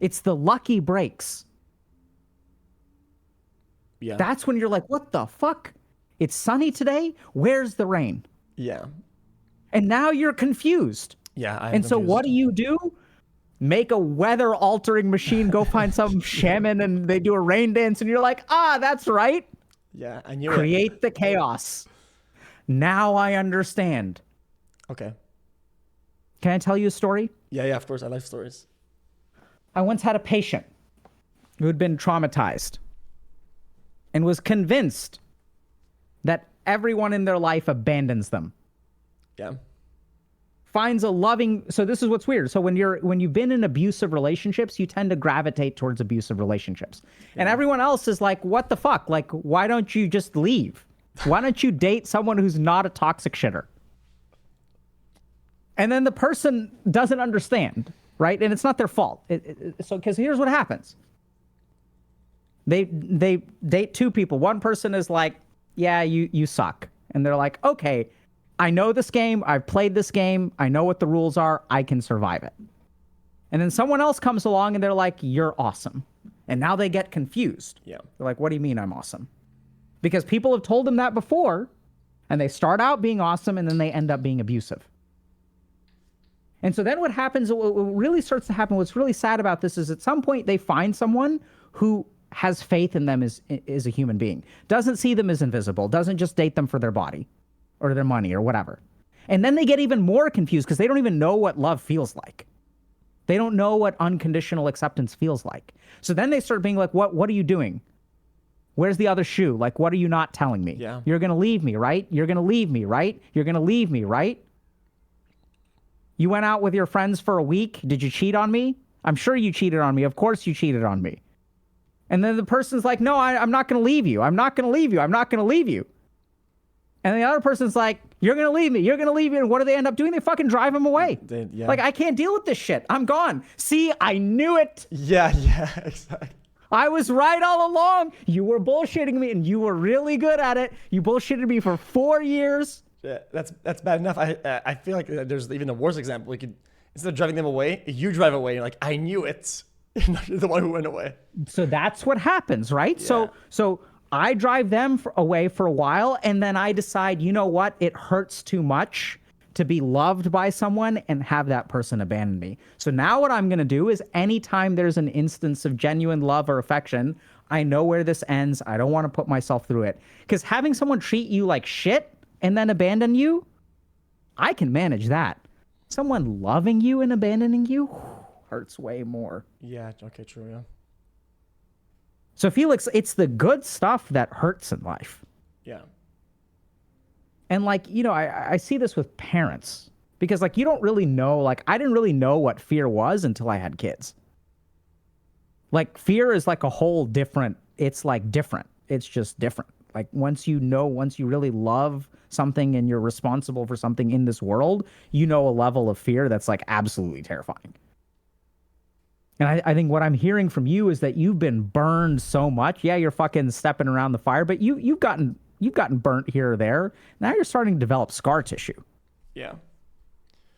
It's the lucky breaks. Yeah. That's when you're like, what the fuck? It's sunny today? Where's the rain? Yeah. And now you're confused. Yeah. And so what do? Make a weather altering machine, go find some shaman and they do a rain dance and you're like, that's right. Yeah. I knew Create it. the chaos. Now I understand. Okay. Can I tell you a story? Yeah. Yeah. Of course. I like stories. I once had a patient who had been traumatized and was convinced that everyone in their life abandons them. Yeah. Finds a loving, so this is what's weird. So when you've been in abusive relationships, you tend to gravitate towards abusive relationships. And everyone else is like, what the fuck? Like, why don't you just leave? Why don't you date someone who's not a toxic shitter? And then the person doesn't understand, right? And it's not their fault. So because here's what happens. They date two people. One person is like, yeah, you suck. And they're like, okay, I know this game. I've played this game. I know what the rules are. I can survive it. And then someone else comes along and they're like, you're awesome. And now they get confused. Yeah. They're like, what do you mean I'm awesome? Because people have told them that before, and they start out being awesome and then they end up being abusive. And so then what happens, what really starts to happen, what's really sad about this is at some point they find someone who has faith in them as a human being, doesn't see them as invisible, doesn't just date them for their body or their money or whatever. And then they get even more confused because they don't even know what love feels like. They don't know what unconditional acceptance feels like. So then they start being like, what are you doing? Where's the other shoe? Like, what are you not telling me? Yeah. You're going to leave me, right? You're going to leave me, right? You're going to leave me, right? You went out with your friends for a week. Did you cheat on me? I'm sure you cheated on me. Of course you cheated on me. And then the person's like, no, I'm not going to leave you. I'm not going to leave you. I'm not going to leave you. And the other person's like, you're going to leave me. You're going to leave me. And what do they end up doing? They fucking drive him away. Yeah. Like, I can't deal with this shit. I'm gone. See, I knew it. Yeah. Yeah. Exactly. I was right all along. You were bullshitting me and you were really good at it. You bullshitted me for 4 years. Yeah. That's bad enough. I feel like there's even a worse example. You could, instead of driving them away, you drive away. You're like, I knew it. You're the one who went away. So that's what happens, right? Yeah. So I drive them away for a while, and then I decide, you know what? It hurts too much to be loved by someone and have that person abandon me. So now what I'm going to do is anytime there's an instance of genuine love or affection, I know where this ends. I don't want to put myself through it. Because having someone treat you like shit and then abandon you, I can manage that. Someone loving you and abandoning you hurts way more. Yeah. Okay. True. Yeah. So Felix, it's the good stuff that hurts in life. Yeah. And like, you know, I see this with parents because like, you don't really know, like, I didn't really know what fear was until I had kids. Like fear is like a whole different, it's like different. It's just different. Like once you really love something and you're responsible for something in this world, you know, a level of fear that's like absolutely terrifying. And I think what I'm hearing from you is that you've been burned so much. Yeah, you're fucking stepping around the fire, but you've gotten burnt here or there. Now you're starting to develop scar tissue. Yeah.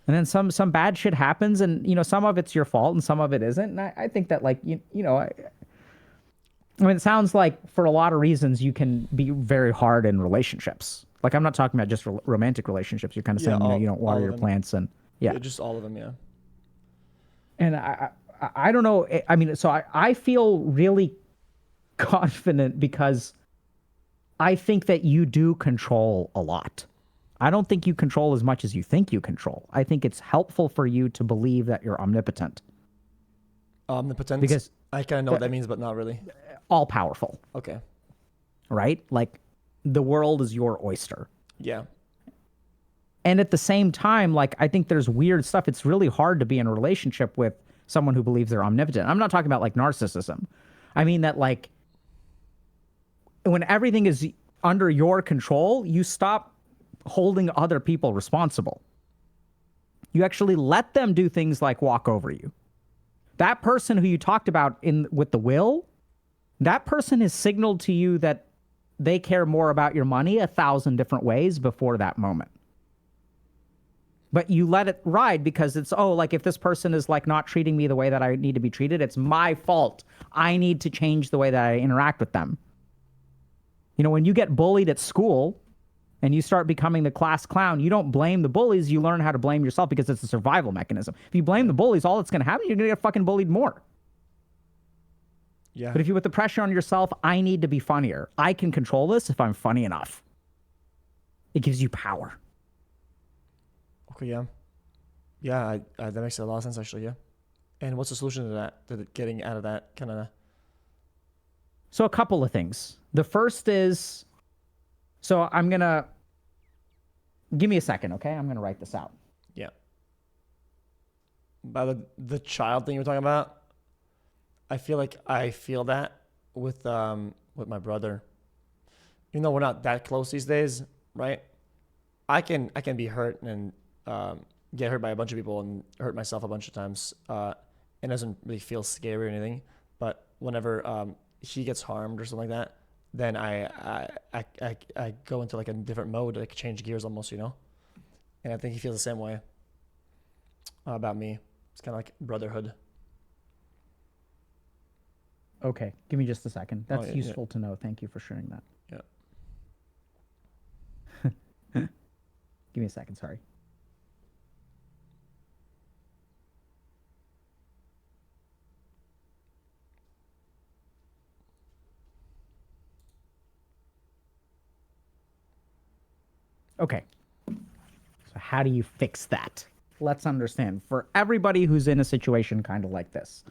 And then some bad shit happens, and you know some of it's your fault and some of it isn't. And I think that like you know, I mean, it sounds like for a lot of reasons you can be very hard in relationships. Like I'm not talking about just romantic relationships. You're kind of saying you don't water your plants and yeah, Just all of them. Yeah. And I don't know. I mean, so I feel really confident because I think that you do control a lot. I don't think you control as much as you think you control. I think it's helpful for you to believe that you're omnipotent, Omnipotent. because I kind of know what that means, but not really. all powerful, Okay. right? Like the world is your oyster. Yeah. And at the same time, like, I think there's weird stuff. It's really hard to be in a relationship with someone who believes they're omnipotent. I'm not talking about like narcissism. I mean that, like, when everything is under your control, you stop holding other people responsible. You actually let them do things like walk over you. That person who you talked about with the will, that person has signaled to you that they care more about your money 1,000 different ways before that moment. But you let it ride because it's, oh, like, if this person is like not treating me the way that I need to be treated, it's my fault. I need to change the way that I interact with them. You know, when you get bullied at school and you start becoming the class clown, you don't blame the bullies. You learn how to blame yourself because it's a survival mechanism. If you blame the bullies, all that's going to happen, you're going to get fucking bullied more. Yeah. But if you put the pressure on yourself, I need to be funnier. I can control this if I'm funny enough. It gives you power. Okay. Yeah. Yeah. That makes a lot of sense, actually. Yeah. And what's the solution to that? To getting out of that kind of. So a couple of things. The first is, so I'm going to, give me a second, okay? I'm going to write this out. Yeah. By the child thing you were talking about, I feel like I feel that with my brother. Even though we're not that close these days, right? I can be hurt and get hurt by a bunch of people and hurt myself a bunch of times. It doesn't really feel scary or anything. But whenever he gets harmed or something like that, then I go into like a different mode, like change gears almost, you know. And I think he feels the same way about me. It's kind of like brotherhood. Okay, give me just a second. That's yeah, useful to know. Thank you for sharing that. Yeah. Give me a second, sorry. Okay. So how do you fix that? Let's understand. For everybody who's in a situation kind of like this,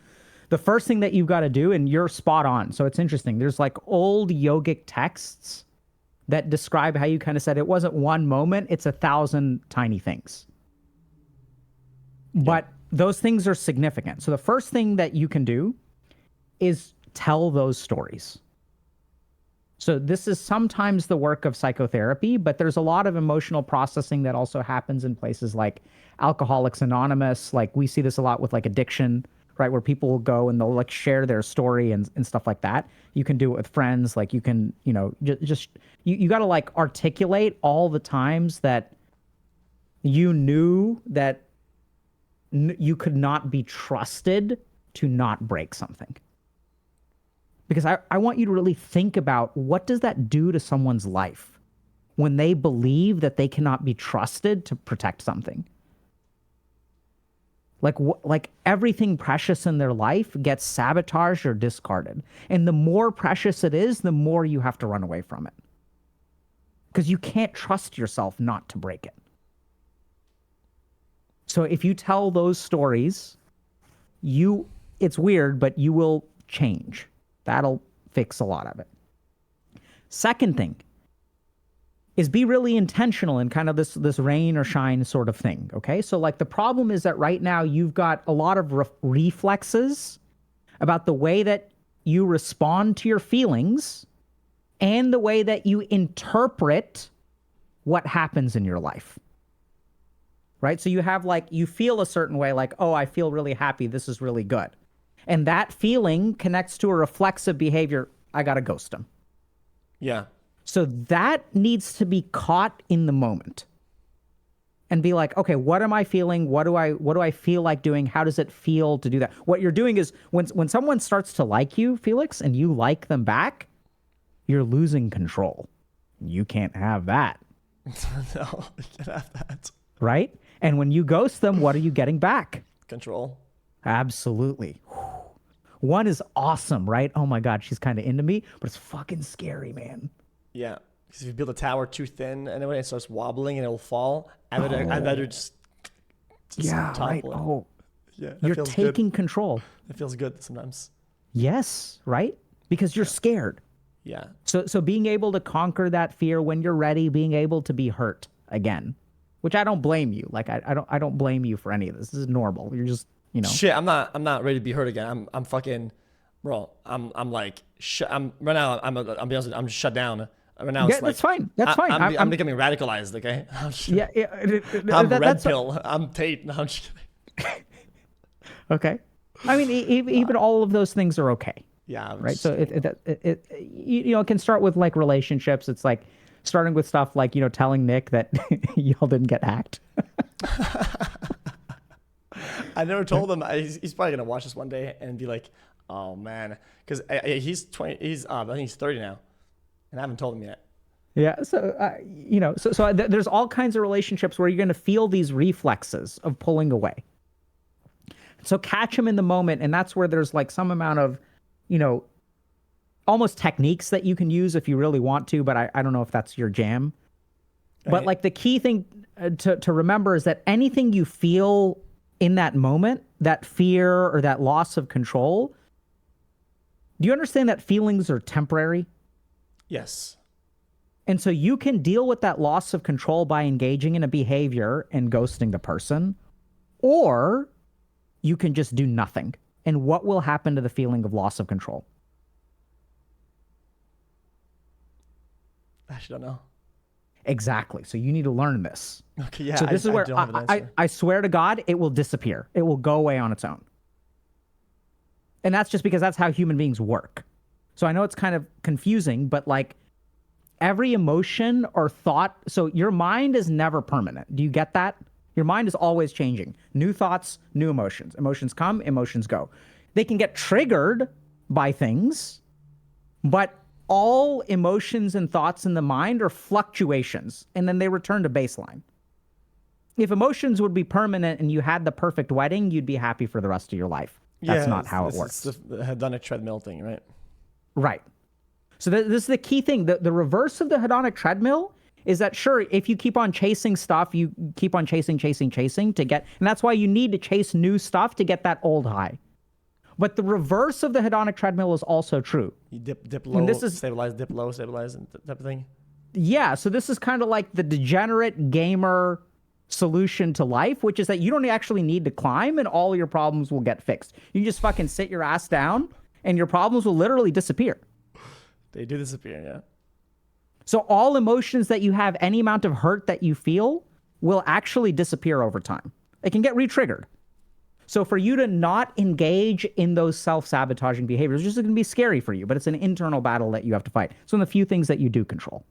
the first thing that you've got to do, and you're spot on. So it's interesting. There's like old yogic texts that describe how you kind of said it wasn't one moment, it's 1,000 tiny things. But those things are significant. So the first thing that you can do is tell those stories. So this is sometimes the work of psychotherapy, but there's a lot of emotional processing that also happens in places like Alcoholics Anonymous. Like we see this a lot with like addiction, right? Where people will go and they'll like share their story and stuff like that. You can do it with friends. Like you can, you know, you got to like articulate all the times that you knew that you could not be trusted to not break something. Because I want you to really think about, what does that do to someone's life when they believe that they cannot be trusted to protect something? Like everything precious in their life gets sabotaged or discarded. And the more precious it is, the more you have to run away from it. Because you can't trust yourself not to break it. So if you tell those stories, it's weird, but you will change. That'll fix a lot of it. Second thing is be really intentional in kind of this rain or shine sort of thing, okay? So like the problem is that right now you've got a lot of reflexes about the way that you respond to your feelings and the way that you interpret what happens in your life. Right? So you have like, you feel a certain way, like, oh, I feel really happy, this is really good. And that feeling connects to a reflexive behavior. I got to ghost him. Yeah. So that needs to be caught in the moment and be like, okay, what am I feeling? What do I feel like doing? How does it feel to do that? What you're doing is when someone starts to like you, Felix, and you like them back, you're losing control. You can't have that. No, you can't have that. Right? And when you ghost them, what are you getting back? Control. Absolutely. One is awesome, right? Oh my God, she's kind of into me, but it's fucking scary, man. Yeah. Because if you build a tower too thin anyway, it starts wobbling and it'll fall. I'd rather just Yeah, right. topple it. Oh, Yeah, that you're feels taking good. control. It feels good sometimes. Yes, right? Because you're scared. Yeah. So being able to conquer that fear when you're ready, being able to be hurt again, which I don't blame you. Like I don't blame you for any of this. This is normal. You're just, you know. Shit, I'm not ready to be hurt again. I'm fucking, bro. I'm like, I'm right now. I'm be honest with you, I'm just shut down. Right now, Yeah, it's like, that's fine. That's fine. I'm becoming radicalized. Okay. Yeah, I'm that- red that's pill. I'm Tate. No, I'm just kidding. okay. I mean, even all of those things are okay. Yeah. Right. So it can start with like relationships. It's like starting with stuff like, you know, telling Nick that y'all didn't get hacked. I never told him. He's probably gonna watch this one day and be like, "Oh man," because he's 20. I think he's 30 now, and I haven't told him yet. Yeah. So, there's all kinds of relationships where you're going to feel these reflexes of pulling away. So catch them in the moment. And that's where there's like some amount of, you know, almost techniques that you can use if you really want to, but I don't know if that's your jam. But Right. like the key thing to remember is that anything you feel in that moment, that fear or that loss of control, do you understand that feelings are temporary? Yes. And so you can deal with that loss of control by engaging in a behavior and ghosting the person, or you can just do nothing. And what will happen to the feeling of loss of control? I actually don't know. Exactly. So you need to learn this. Okay. Yeah. So this is where don't have an answer. I swear to God, it will disappear. It will go away on its own. And that's just because that's how human beings work. So I know it's kind of confusing, but like every emotion or thought, so your mind is never permanent. Do you get that? Your mind is always changing. New thoughts, new emotions. Emotions come, emotions go. They can get triggered by things, but all emotions and thoughts in the mind are fluctuations, and then they return to baseline. If emotions would be permanent and you had the perfect wedding, you'd be happy for the rest of your life. That's not how it works. It's the hedonic treadmill thing, right? Right. So this is the key thing. The reverse of the hedonic treadmill is that, sure, if you keep on chasing stuff, you keep on chasing to get, and that's why you need to chase new stuff to get that old high. But the reverse of the hedonic treadmill is also true. You dip low, this is- stabilize, dip low, stabilize, and type of thing. Yeah, so this is kind of like the degenerate gamer solution to life, which is that you don't actually need to climb and all your problems will get fixed. You just fucking sit your ass down and your problems will literally disappear. They do disappear, yeah. So all emotions that you have, any amount of hurt that you feel, will actually disappear over time. It can get re-triggered. So for you to not engage in those self-sabotaging behaviors, it's just going to be scary for you, but it's an internal battle that you have to fight. So in the few things that you do control.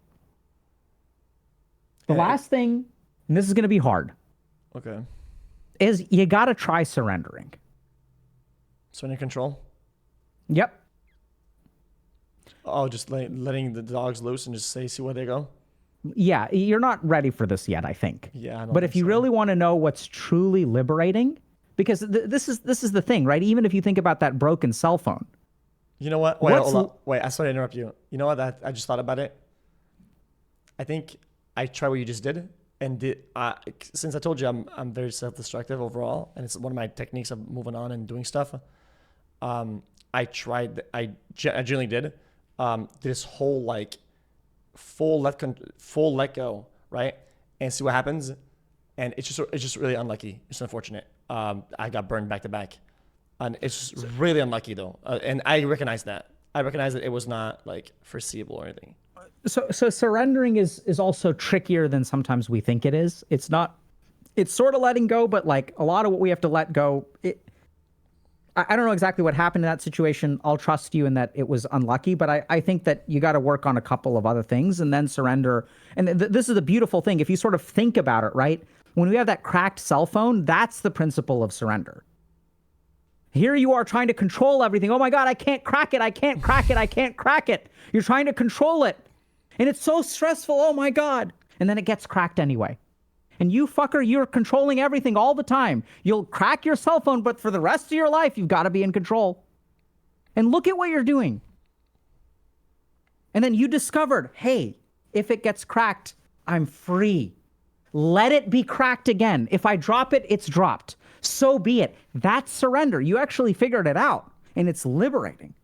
The last thing, and this is going to be hard, Okay. is you got to try surrendering. Surrender control. Yep. Oh, just letting the dogs loose and just see where they go. Yeah, you're not ready for this yet, I think. Yeah, I don't But think if you so. really want to know what's truly liberating, because this is the thing, right? Even if you think about that broken cell phone. You know what? Wait, What's hold on. Wait, I sorry to interrupt you. You know what? I just thought about it. I think I try what you just did, and since I told you I'm very self-destructive overall, and it's one of my techniques of moving on and doing stuff. I tried. I genuinely did this whole like full let go, right, and see what happens. And it's just really unlucky. It's unfortunate. I got burned back to back. And it's just really unlucky though. And I recognize that. I recognize that it was not like foreseeable or anything. So surrendering is also trickier than sometimes we think it is. It's sort of letting go, but like a lot of what we have to let go, I don't know exactly what happened in that situation. I'll trust you in that it was unlucky, but I think that you got to work on a couple of other things and then surrender. And this is the beautiful thing. If you sort of think about it, right? When we have that cracked cell phone, that's the principle of surrender. Here you are trying to control everything. Oh my God, I can't crack it. I can't crack it. I can't crack it. You're trying to control it. And it's so stressful. Oh my God. And then it gets cracked anyway. And you fucker, you're controlling everything all the time. You'll crack your cell phone, but for the rest of your life, you've got to be in control. And look at what you're doing. And then you discovered, hey, If it gets cracked, I'm free. Let it be cracked again. If I drop it, it's dropped. So be it. That's surrender. You actually figured it out, and it's liberating.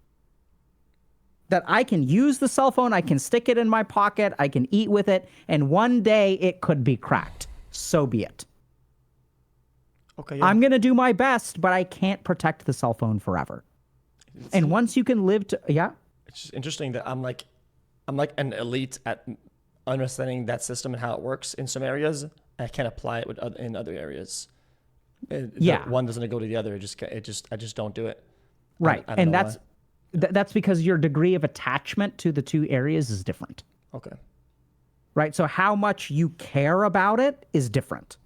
That I can use the cell phone, I can stick it in my pocket, I can eat with it, and one day it could be cracked. So be it. Okay. Yeah. I'm going to do my best, but I can't protect the cell phone forever. And once you can live to, yeah? It's just interesting that I'm like an elite at understanding that system and how it works in some areas. I can't apply it in other areas. Yeah. One doesn't go to the other. I just don't do it. Right. I don't And know that's because your degree of attachment to the two areas is different. why. Okay. Right? So how much you care about it is different.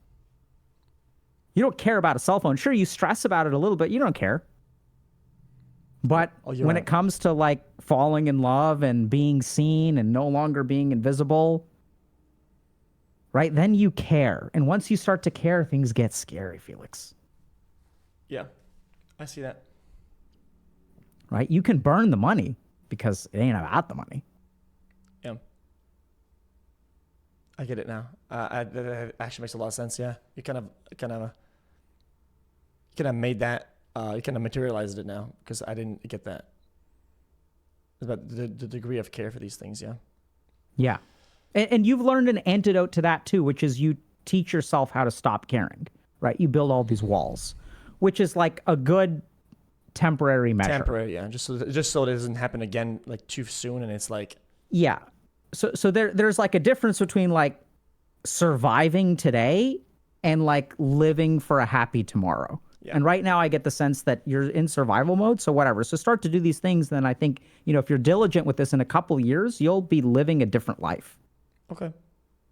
You don't care about a cell phone. Sure, you stress about it a little bit. You don't care. But you're when right. it comes to like falling in love and being seen and no longer being invisible, right? Then you care. And once you start to care, things get scary, Felix. Yeah, I see that. Right? You can burn the money because it ain't about the money. Yeah. I get it now. That actually makes a lot of sense. Yeah, you kind of made that. You kind of materialized it now because I didn't get that. It's about the degree of care for these things. Yeah. Yeah. And you've learned an antidote to that too, which is you teach yourself how to stop caring, right? You build all these walls, which is like a good temporary measure. Temporary, yeah. Just so it doesn't happen again like too soon, and it's like. Yeah. So there's like a difference between like surviving today and like living for a happy tomorrow. Yeah. And right now I get the sense that you're in survival mode. So whatever. So start to do these things. Then I think, if you're diligent with this in a couple years, you'll be living a different life. Okay.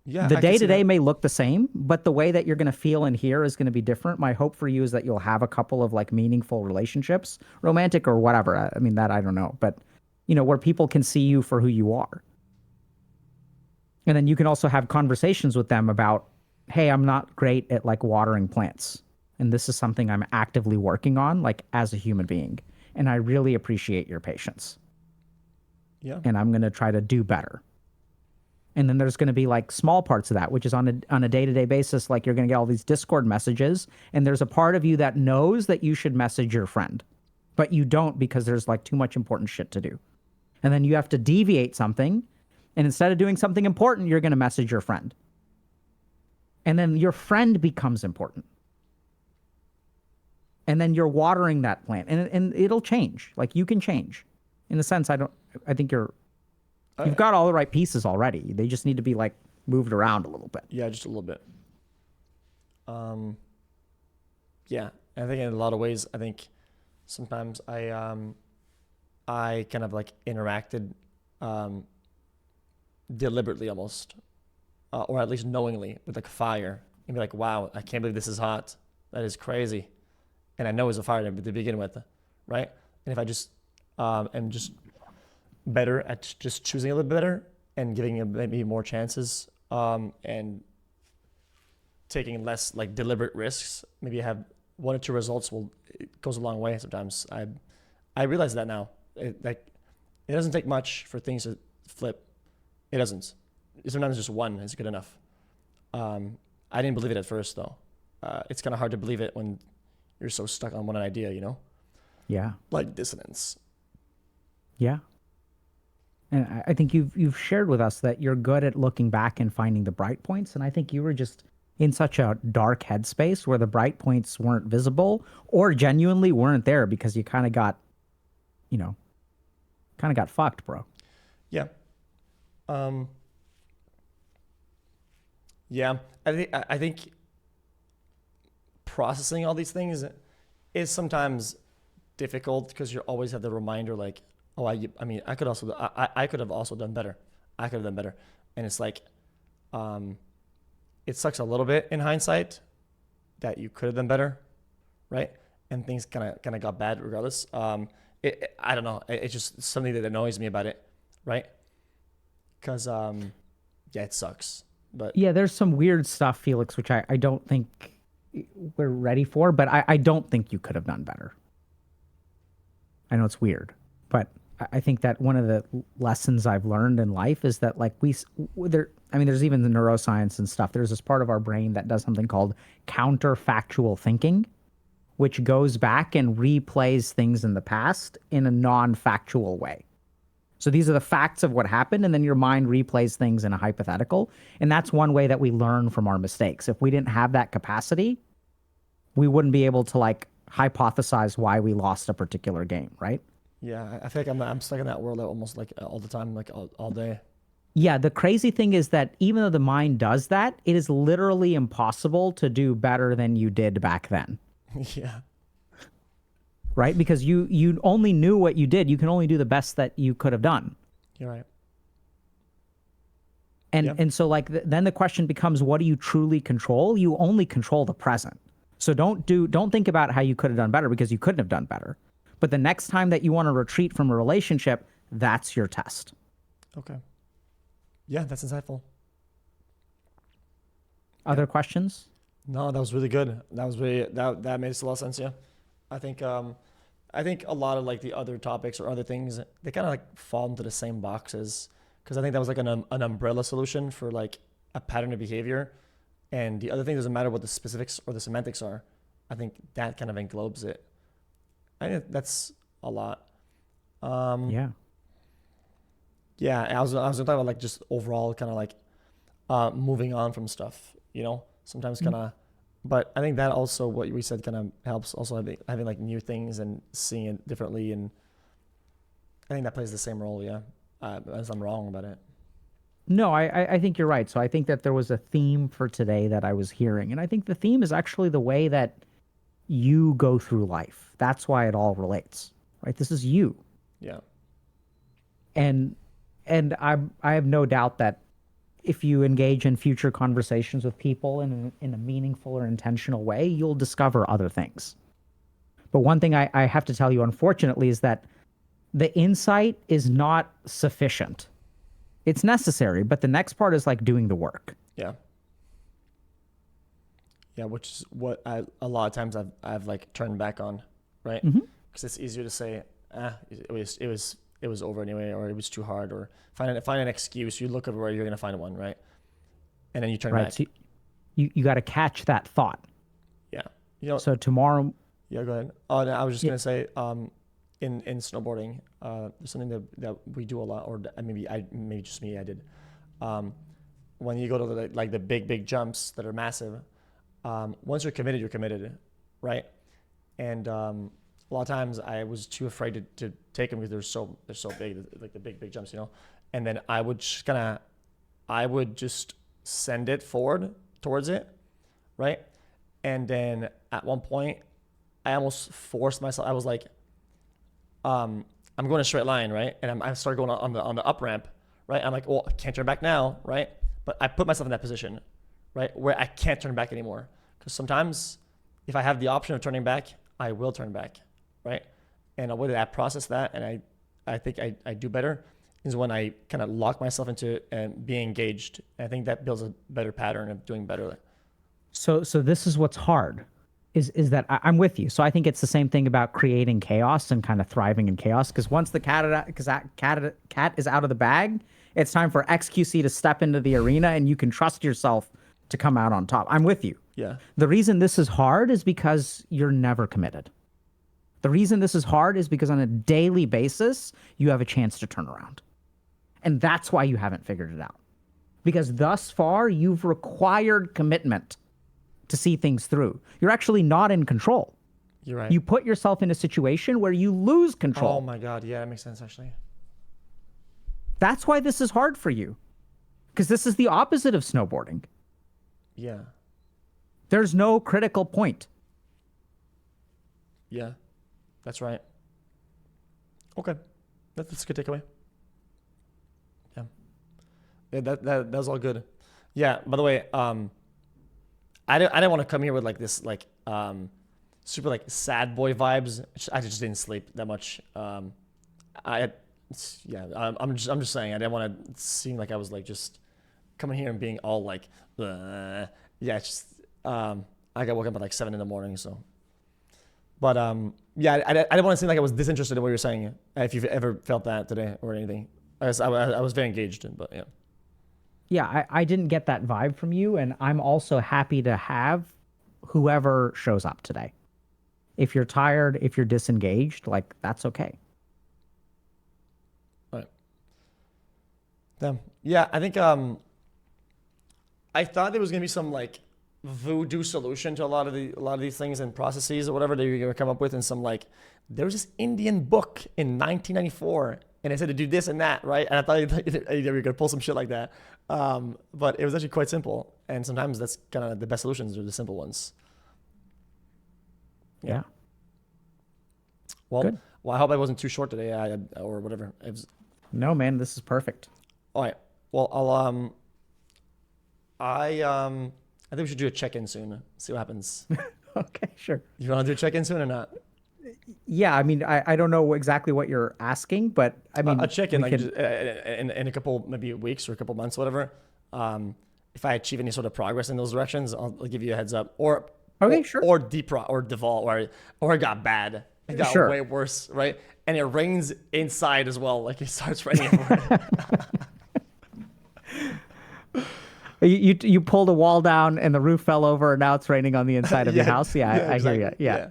Yeah. The I can day see to day that. may look the same, but the way that you're going to feel and hear is going to be different. My hope for you is that you'll have a couple of like meaningful relationships, romantic or whatever. I mean, that I don't know, but where people can see you for who you are. And then you can also have conversations with them about, hey, I'm not great at like watering plants. And this is something I'm actively working on, like as a human being. And I really appreciate your patience. Yeah. And I'm going to try to do better. And then there's going to be like small parts of that, which is on a day-to-day basis. Like you're going to get all these Discord messages. And there's a part of you that knows that you should message your friend, but you don't because there's like too much important shit to do. And then you have to deviate something. And instead of doing something important, you're going to message your friend. And then your friend becomes important. And then you're watering that plant. And it'll change. Like you can change. In a sense, I think you've got all the right pieces already. They just need to be like moved around a little bit. Yeah, just a little bit. Yeah, I think in a lot of ways, I think sometimes I kind of like interacted deliberately almost, or at least knowingly with like fire, and be like, "Wow, I can't believe this is hot. That is crazy," and I know it's a fire to begin with, right? And if I just am just better at just choosing a little bit better and giving it maybe more chances, and taking less like deliberate risks, maybe have one or two results it goes a long way sometimes. I realize that now. It doesn't take much for things to flip. It doesn't. Sometimes just one is good enough. I didn't believe it at first though. It's kind of hard to believe it when you're so stuck on one idea, Yeah. like dissonance. Yeah. And I think you've shared with us that you're good at looking back and finding the bright points. And I think you were just in such a dark headspace where the bright points weren't visible or genuinely weren't there because you kind of got fucked, bro. Yeah. Yeah. I think processing all these things is sometimes difficult because you always have the reminder like, oh, I mean, I could have also done better. I could have done better. And it's like, it sucks a little bit in hindsight that you could have done better, right? And things kind of got bad regardless. I don't know. It's just something that annoys me about it, right? Because yeah, it sucks. But Yeah, there's some weird stuff, Felix, which I don't think we're ready for, but I don't think you could have done better. I know it's weird, but I think that one of the lessons I've learned in life is that like there's even the neuroscience and stuff. There's this part of our brain that does something called counterfactual thinking, which goes back and replays things in the past in a non-factual way. So these are the facts of what happened, and then your mind replays things in a hypothetical. And that's one way that we learn from our mistakes. If we didn't have that capacity, we wouldn't be able to like hypothesize why we lost a particular game, right? Yeah, I feel like I'm stuck in that world almost like all the time, like all day. Yeah, the crazy thing is that even though the mind does that, it is literally impossible to do better than you did back then. Yeah. Right? Because you only knew what you did. You can only do the best that you could have done. You're right. And Yeah. and so like then the question becomes, what do you truly control? You only control the present. So don't think about how you could have done better, because you couldn't have done better. But the next time that you want to retreat from a relationship, that's your test. Okay. Yeah, that's insightful. Other questions? No, that was really good. That was really that made a lot of sense. Yeah, I think a lot of like the other topics or other things, they kind of like fall into the same boxes, because I think that was like an umbrella solution for like a pattern of behavior, and the other thing doesn't matter what the specifics or the semantics are. I think that kind of englobes it. I think that's a lot. Yeah. Yeah, I was gonna talk about like just overall kind of like moving on from stuff, sometimes kind of, but I think that also what we said kind of helps also having like new things and seeing it differently, and I think that plays the same role. Yeah, unless I'm wrong about it. No, I think you're right. So I think that there was a theme for today that I was hearing. And I think the theme is actually the way that you go through life. That's why it all relates, right? This is you. Yeah, And I have no doubt that if you engage in future conversations with people in a meaningful or intentional way, you'll discover other things. But one thing I have to tell you, unfortunately, is that the insight is not sufficient. It's necessary, but the next part is like doing the work. yeah, yeah. Which is what a lot of times I've like turned back on, right? Because it's easier to say, it was over anyway, or it was too hard, or find an excuse. You look everywhere, you're gonna find one, right? And then you turn Right. back. So you got to catch that thought. Yeah. So tomorrow, Yeah, go ahead. Oh, no, I was just gonna say, in snowboarding, there's something that we do a lot, or maybe just me, I did. When you go to the big jumps that are massive, once you're committed, right? And a lot of times I was too afraid to take them because they're so big, like the big jumps, And then I would just send it forward towards it, right? And then at one point, I almost forced myself. I was like, I'm going a straight line, right? And I started going on the up ramp, right? I'm like, well, I can't turn back now, right? But I put myself in that position, right, where I can't turn back anymore. Because sometimes, if I have the option of turning back, I will turn back, right? And the way that I process that, and I think I do better, is when I kind of lock myself into it and be engaged. And I think that builds a better pattern of doing better. so this is what's hard, is that I'm with you. So I think it's the same thing about creating chaos and kind of thriving in chaos. Because once the cat is out of the bag, it's time for XQC to step into the arena, and you can trust yourself to come out on top. I'm with you. Yeah. The reason this is hard is because you're never committed. The reason this is hard is because on a daily basis, you have a chance to turn around. And that's why you haven't figured it out. Because thus far, you've required commitment to see things through. You're actually not in control. You're right. You put yourself in a situation where you lose control. Oh my God. Yeah, that makes sense, actually. That's why this is hard for you. Because this is the opposite of snowboarding. Yeah. There's no critical point. Yeah. That's right. Okay. That's a good takeaway. Yeah. Yeah, that was all good. Yeah, by the way, I didn't want to come here with like this super like sad boy vibes. I just didn't sleep that much. I'm just saying I didn't want to seem like I was like just coming here and being all like yeah, it's just I got woken up at like 7 a.m, so But yeah, I didn't want to seem like I was disinterested in what you were saying. If you've ever felt that today or anything, I was very engaged. But yeah, Yeah, I didn't get that vibe from you, and I'm also happy to have whoever shows up today. If you're tired, if you're disengaged, like that's okay. right. Damn. Yeah, I think I thought there was gonna be some like voodoo solution to a lot of these things and processes or whatever that you're gonna come up with, and some like there was this Indian book in 1994, and it said to do this and that, right? And I thought you were gonna pull some shit like that, but it was actually quite simple. And sometimes that's kind of the best solutions are the simple ones. Yeah. Well, Good. well, I hope I wasn't too short today, or whatever. It was, No, man, this is perfect. all right. Well, I think we should do a check-in soon. See what happens. Okay, sure. You want to do a check-in soon or not? Yeah, I mean, I don't know exactly what you're asking, but I mean, A check-in, we like could- just, in a couple maybe weeks or a couple months, whatever. If I achieve any sort of progress in those directions, I'll give you a heads up. Okay, sure. Or default, or it got bad. It got Sure. way worse, right? And it rains inside as well. Like it starts raining everywhere. you pulled a wall down and the roof fell over, and now it's raining on the inside of your house. Yeah, I exactly. hear you. Yeah.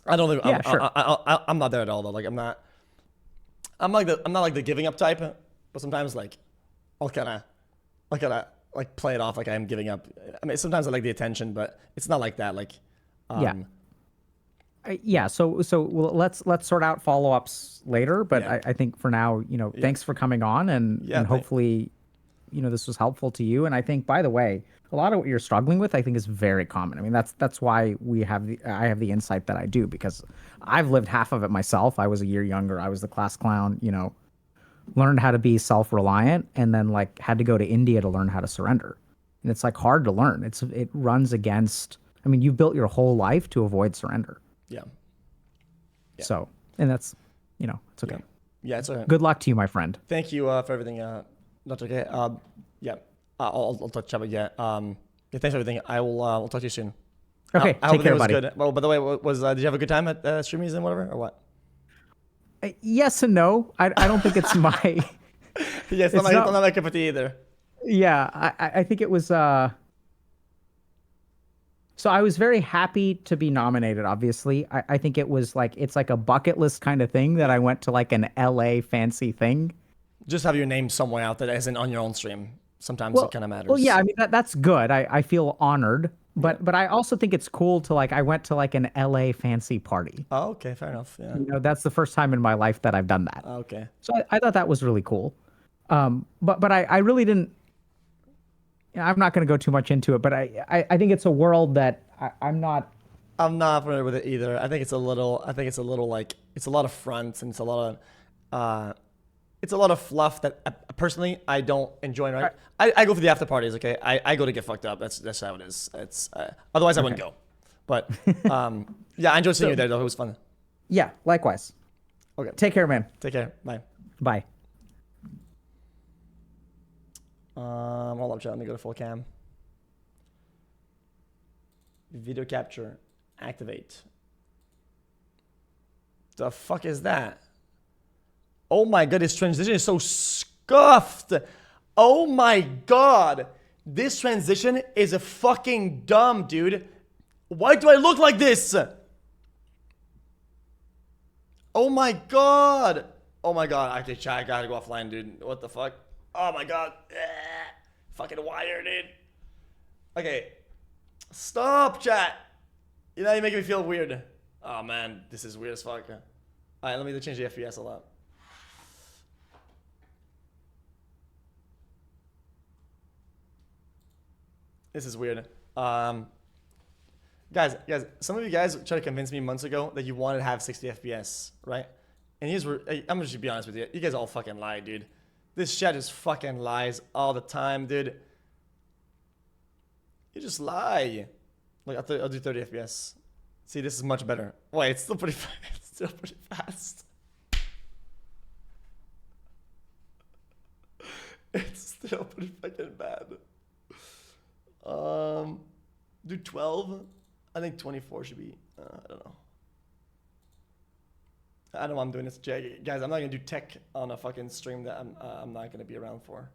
I don't think. Yeah, sure. I'm not there at all though. Like I'm not like the giving up type. But sometimes like I'll kind of like play it off like I'm giving up. I mean, sometimes I like the attention, but it's not like that. Like Yeah. Yeah, so well, let's sort out follow-ups later, but Yeah. I think for now, thanks for coming on, and Yeah, hopefully, this was helpful to you. And I think, by the way, a lot of what you're struggling with, I think, is very common. I mean, that's why I have the insight that I do, because I've lived half of it myself. I was a year younger. I was the class clown. Learned how to be self-reliant, and then like had to go to India to learn how to surrender. And it's like hard to learn. It runs against. I mean, you've built your whole life to avoid surrender. yeah. So, and that's, it's okay. Yeah, it's okay. Good luck to you, my friend. Thank you for everything. That's okay. Yeah. I'll touch up again. Yeah, thanks for everything. I'll talk to you soon. Okay, I hope take care, it was buddy. good. Well, by the way, did you have a good time at Streamies and whatever, or what? Yes and no. I don't think it's my. Yeah, it's not my cup of tea either. Yeah, I think it was. So I was very happy to be nominated. Obviously, I think it was like it's like a bucket list kind of thing that I went to like an LA fancy thing. Just have your name somewhere out there, as in on your own stream. Sometimes it kind of matters. Well, yeah, I mean that's good. I feel honored, but I also think it's cool to like I went to like an LA fancy party. Oh, okay, fair enough. Yeah. That's the first time in my life that I've done that. Okay. So I thought that was really cool. But I really didn't. I'm not going to go too much into it, but I think it's a world that I'm not. I'm not familiar with it either. I think it's a little like it's a lot of fronts and it's a lot of fluff that personally I don't enjoy. Right? I go for the after parties. Okay, I go to get fucked up. That's how it is. It's otherwise I wouldn't go. But yeah, I enjoyed seeing you there though. It was fun. Yeah, likewise. Okay, Take care, man. take care. Bye. Bye. Hold up, chat. Let me go to full cam. Video capture. Activate. The fuck is that? Oh my god, this transition is so scuffed. Oh my god. This transition is a fucking dumb, dude. Why do I look like this? Oh my god. Oh my god. Okay, chat, I gotta go offline, dude. What the fuck? Oh my god. Fucking wire, dude. Okay. Stop, chat. You're making me feel weird. Oh man, this is weird as fuck. Alright, let me change the FPS a lot. This is weird. Guys, some of you guys tried to convince me months ago that you wanted to have 60 FPS, right? And I'm just be honest with you. You guys all fucking lie, dude. This chat just fucking lies all the time, dude. You just lie. Like, I'll do 30 FPS. See, this is much better. Wait, it's still pretty it's still pretty fast. It's still pretty fucking bad. Do 12. I think 24 should be. I don't know. I don't know why I'm doing this, Jay. Guys, I'm not gonna do tech on a fucking stream that I'm not gonna be around for.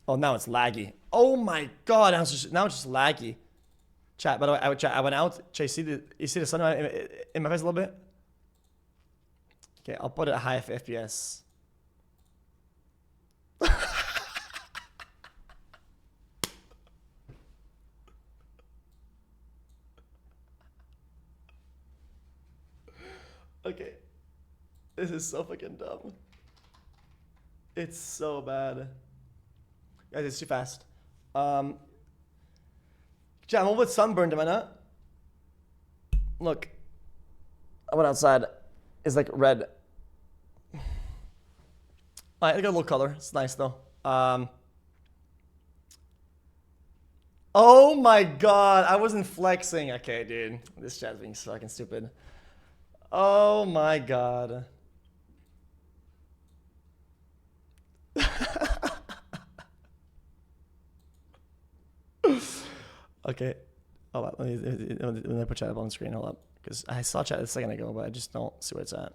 Oh, now it's laggy. Oh my god, now it's just laggy. Chat. By the way, I went out. Jay, you see the sun in my face a little bit? Okay, I'll put it at high FPS. Okay. This is so fucking dumb. It's so bad. Guys, it's too fast. Chat, I'm a little bit sunburned, am I not? Look. I went outside. It's like red. Alright, I got a little color. It's nice though. Oh my god, I wasn't flexing. Okay, dude. This chat's being fucking stupid. Oh my god. Okay. Hold up. Let me put chat up on the screen. Hold up. Because I saw chat a second ago, but I just don't see where it's at.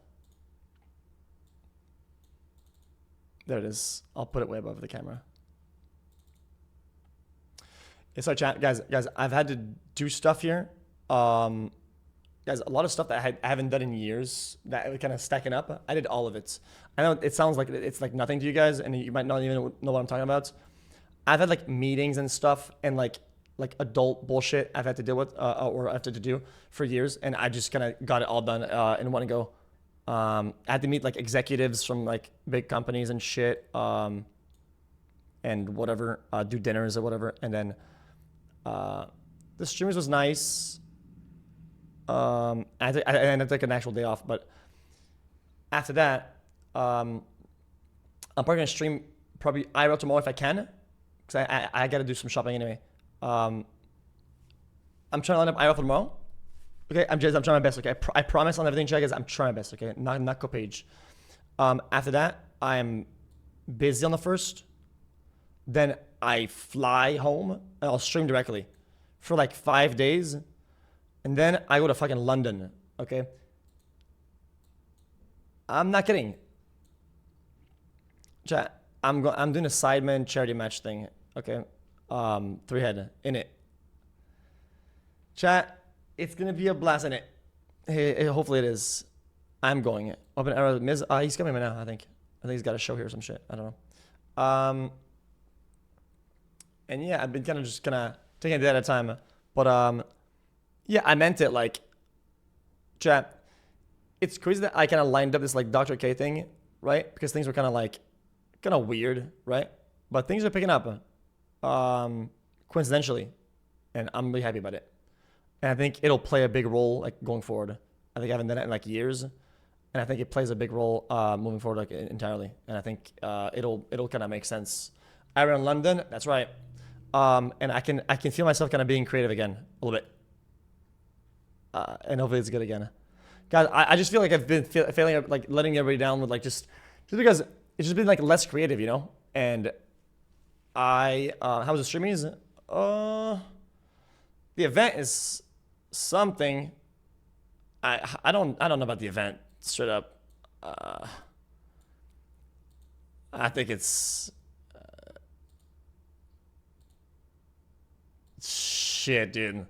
There it is. I'll put it way above the camera. Yeah, sorry, chat. Guys, I've had to do stuff here. Guys, a lot of stuff that I haven't done in years that kind of stacking up. I did all of it. I know it sounds like it's like nothing to you guys, and you might not even know what I'm talking about. I've had like meetings and stuff, and like adult bullshit I've had to deal with or I've had to do for years, and I just kind of got it all done in one go. I had to meet like executives from like big companies and shit, and whatever, do dinners or whatever, and then the streamers was nice. I took an actual day off, but after that, I'm probably gonna stream probably IRL tomorrow if I can, because I gotta do some shopping anyway. I'm trying to line up IRL for tomorrow. Okay, I'm trying my best. Okay, I promise on everything, guys. I'm trying my best. Okay, not go page. After that, I'm busy on the 1st. Then I fly home and I'll stream directly for like 5 days. And then I go to fucking London, okay? I'm not kidding. Chat, I'm doing a Sidemen charity match thing, okay? 3-head in it. Chat, it's gonna be a blast in it. Hey, hopefully it is. I'm going. Open arrow, Miz. He's coming right now. I think he's got a show here or some shit. I don't know. And yeah, I've been kind of just taking it at a time, but yeah, I meant it like, chat, it's crazy that I kind of lined up this like Dr. K thing, right? Because things were kind of weird, right? But things are picking up, coincidentally, and I'm really happy about it. And I think it'll play a big role like going forward. I think I haven't done it in like years, and I think it plays a big role moving forward like entirely. And I think it'll kind of make sense. Iron London, that's right. And I can feel myself kind of being creative again a little bit. And hopefully it's good again. Guys, I just feel like I've been failing, like letting everybody down with like just because it's just been like less creative, you know? And how was the streaming? The event is something. I don't know about the event straight up. I think it's shit, dude.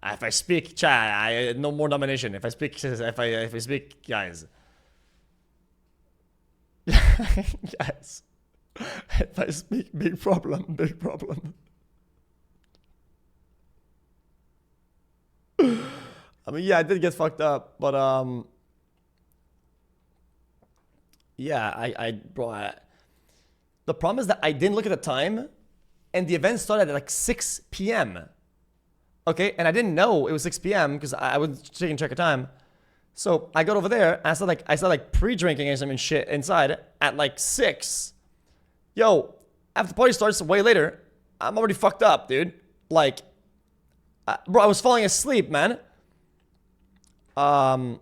If I speak, chat, no more nomination. If I speak, guys. Guys. If I speak, big problem. I mean, yeah, I did get fucked up, but yeah, bro, the problem is that I didn't look at the time, and the event started at like 6 p.m. Okay, and I didn't know it was 6 p.m. because I was taking check of time. So I got over there, and I started like pre-drinking and some shit inside at like 6. Yo, after the party starts way later, I'm already fucked up, dude. Like, bro, I was falling asleep, man. Yeah,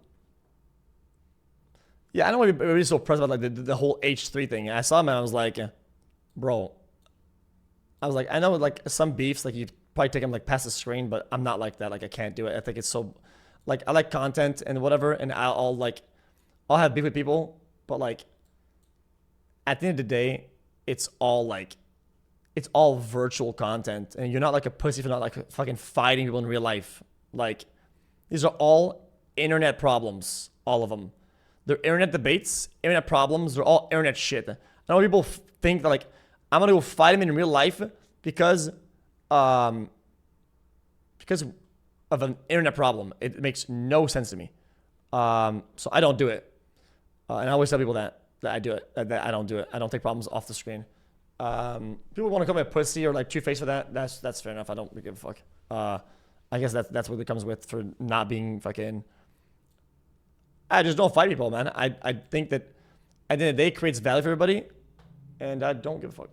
I don't want to be really so pressed about like the whole H3 thing. I saw him and I was like, bro. I was like, I know like some beefs, like you probably take them like past the screen, but I'm not like that. Like I can't do it. I think it's so, like I like content and whatever, and I'll like, I'll have beef with people, but like at the end of the day, it's all virtual content, and you're not like a pussy for not like fucking fighting people in real life. Like these are all internet problems, all of them. They're internet debates, internet problems. They're all internet shit. I know people think that like I'm gonna go fight him in real life because of an internet problem. It makes no sense to me. So I don't do it. And I always tell people that I do it. That I don't do it. I don't take problems off the screen. People want to call me a pussy or like two-faced for that. That's fair enough. I don't give a fuck. I guess that's what it comes with for not being fucking. I just don't fight people, man. I think that at the end of the day, it creates value for everybody, and I don't give a fuck.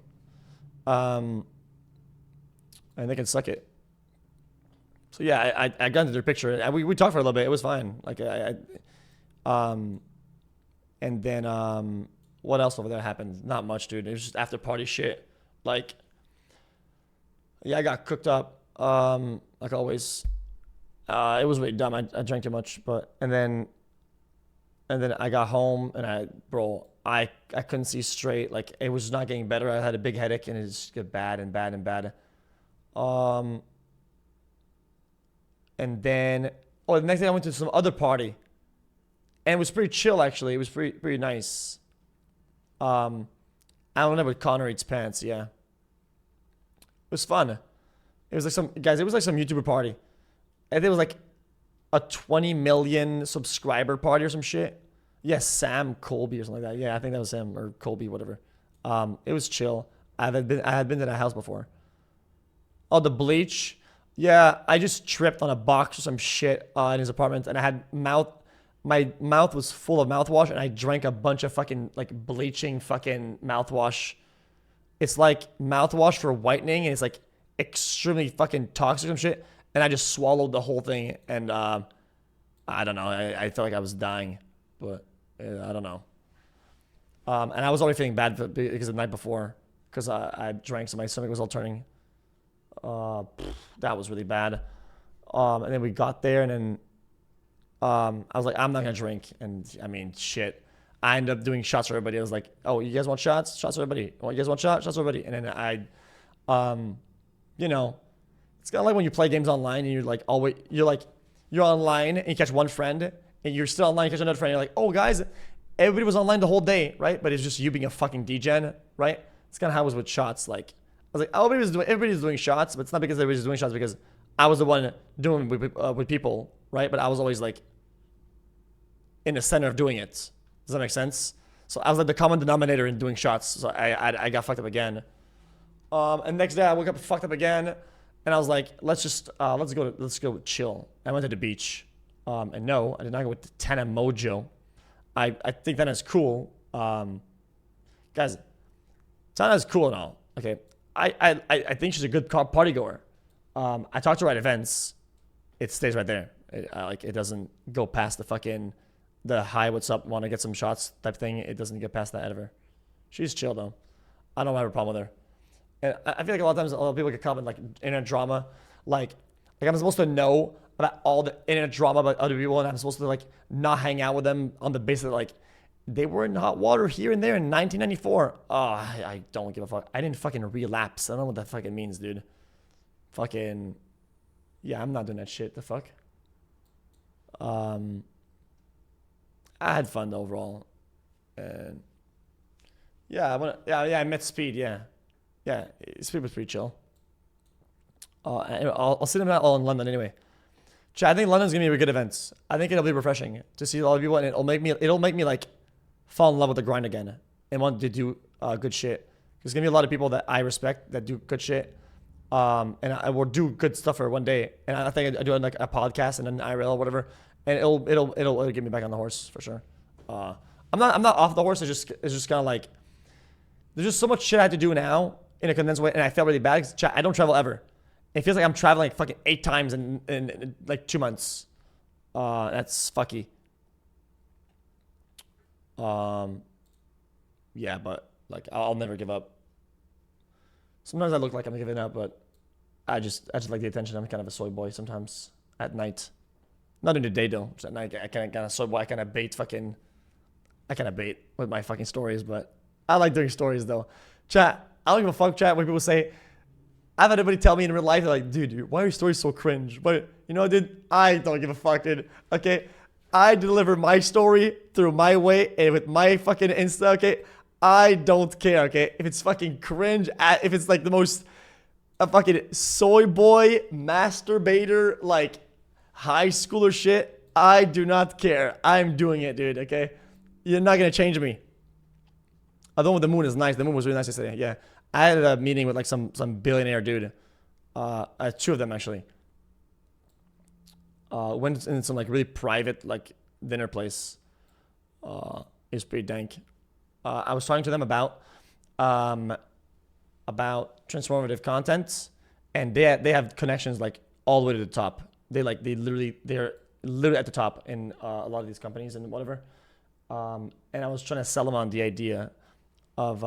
And they can suck it. So yeah, I got into their picture. We talked for a little bit. It was fine. Like and then what else over there happened? Not much, dude. It was just after party shit. Like, yeah, I got cooked up. Like always. It was really dumb. I drank too much, and then I got home and I couldn't see straight. Like it was not getting better. I had a big headache and it just got bad and bad and bad. And then the next day I went to some other party. And it was pretty chill actually. It was pretty nice. I don't know, but Connor eats pants, yeah. It was fun. It was like some YouTuber party. And it was like a 20 million subscriber party or some shit. Yes, Sam Colby or something like that. Yeah, I think that was him or Colby, whatever. It was chill. I had been to that house before. Oh, the bleach. Yeah, I just tripped on a box or some shit in his apartment, and I had my mouth was full of mouthwash, and I drank a bunch of fucking like bleaching fucking mouthwash. It's like mouthwash for whitening, and it's like extremely fucking toxic and shit. And I just swallowed the whole thing, and I don't know. I felt like I was dying, but I don't know. And I was already feeling bad because the night before, because I drank, so my stomach was all turning. That was really bad. And then we got there, and then I was like, I'm not gonna drink. And I mean, shit. I ended up doing shots for everybody. I was like, oh, you guys want shots? Shots for everybody. Oh, you guys want shots? Shots for everybody. And then you know, it's kind of like when you play games online and you're online and you catch one friend and you're still online, you catch another friend. And you're like, oh, guys, everybody was online the whole day, right? But it's just you being a fucking degen, right? It's kind of how it was with shots. Like, I was like, oh, everybody's doing shots, but it's not because everybody's doing shots, because I was the one doing with people, right? But I was always like in the center of doing it. Does that make sense? So I was like the common denominator in doing shots. So I got fucked up again. And next day I woke up fucked up again, and I was like, let's go chill. I went to the beach, and no, I did not go with the Tana Mojo. I think Tana's cool, guys. Tana's cool and all. Okay, I think she's a good party goer. I talked to her at events. It stays right there. It doesn't go past the hi, what's up, want to get some shots type thing. It doesn't get past that ever. She's chill though. I don't have a problem with her. And I feel like a lot of times a lot of people get caught in like internet drama. Like I'm supposed to know about all the internet drama about other people, and I'm supposed to like not hang out with them on the basis that like they were in hot water here and there in 1994. Oh, I don't give a fuck. I didn't fucking relapse. I don't know what that fucking means, dude. Fucking yeah, I'm not doing that shit. The fuck. I had fun overall, and yeah, I met Speed. Yeah, Speed was pretty chill. Anyway, I'll see them all in London anyway. I think London's gonna be a good event. I think it'll be refreshing to see a lot of people, and it'll make me like fall in love with the grind again and want to do good shit. There's gonna be a lot of people that I respect that do good shit, and I will do good stuff for one day. And I think I do like a podcast and an IRL or whatever, and it'll get me back on the horse for sure. I'm not off the horse. It's just kind of like there's just so much shit I have to do now in a condensed way, and I felt really bad because I don't travel ever. It feels like I'm traveling like fucking 8 times in like 2 months. That's fucky. Yeah, but like I'll never give up. Sometimes I look like I'm giving up, but I just like the attention. I'm kind of a soy boy sometimes at night. Not in the day though. Just at night, I kind of soy boy. I kind of bait fucking I kind of bait with my fucking stories, but I like doing stories though. Chat, I don't give a fuck, chat, when people say, I've had anybody tell me in real life, they're like, dude, why are your stories so cringe? But you know, dude, I don't give a fuck, dude. Okay, I deliver my story through my way and with my fucking Insta. Okay, I don't care. Okay, if it's fucking cringe, if it's like the most a fucking soy boy masturbator like high schooler shit, I do not care. I'm doing it, dude. Okay, you're not gonna change me. Although the moon is nice. The moon was really nice yesterday. Yeah, I had a meeting with like some billionaire dude. Two of them actually. Went in some like really private like dinner place. It was pretty dank. I was talking to them about transformative content, and they have connections like all the way to the top. They're literally at the top in a lot of these companies and whatever. And I was trying to sell them on the idea of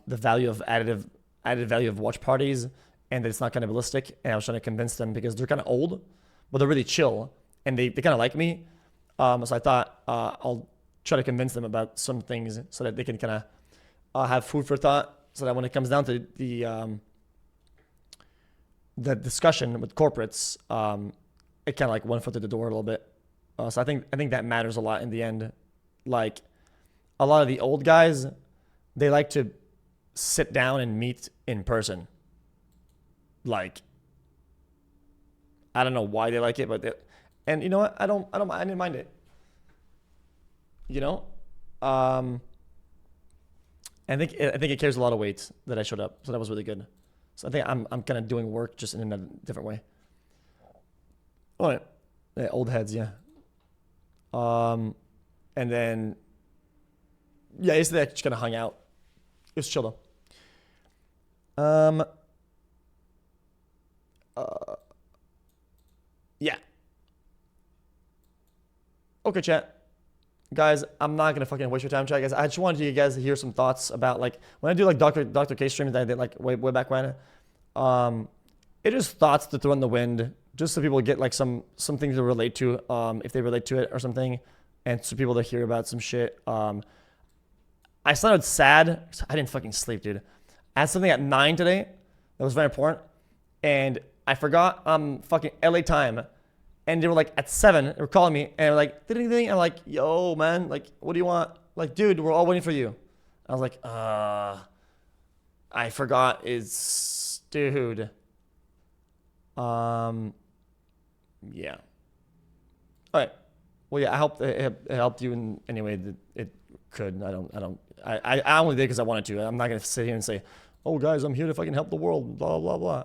the value of added value of watch parties, and that it's not cannibalistic. And I was trying to convince them because they're kind of old, but they're really chill, and they kind of like me. So I thought I'll try to convince them about some things so that they can kind of have food for thought. So that when it comes down to the discussion with corporates, it kind of like one foot to the door a little bit. So I think that matters a lot in the end. Like a lot of the old guys, they like to sit down and meet in person. Like I don't know why they like it, but and you know what? I didn't mind it. You know, I think it carries a lot of weight that I showed up, so that was really good. So I think I'm kind of doing work just in a different way. All right, yeah, old heads, yeah. And then yeah, yesterday I just kind of hung out. It was chill though. Yeah. Okay, chat. Guys, I'm not gonna fucking waste your time, chat. Guys, I just wanted you guys to hear some thoughts about like when I do like Dr. K streams that I did like way back when. It is thoughts to throw in the wind, just so people get like some things to relate to, if they relate to it or something, and so people to hear about some shit. I sounded sad. I didn't fucking sleep, dude. I had something at 9 today that was very important, and I forgot fucking LA time. And they were like at 7, they were calling me, and they were like, ding, ding. I'm like, yo, man, like, what do you want? Like, dude, we're all waiting for you. I was like, I forgot it's, dude. Yeah. All right. Well, yeah, I hope it helped you in any way that it could. I only did because I wanted to. I'm not going to sit here and say, oh, guys, I'm here to fucking help the world, blah, blah, blah.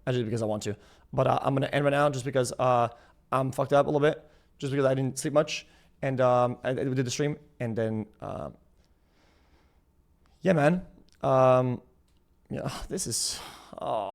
I did it because I want to. But I'm going to end right now just because I'm fucked up a little bit, just because I didn't sleep much. And I did the stream. And then, yeah, man. Yeah, this is... Oh.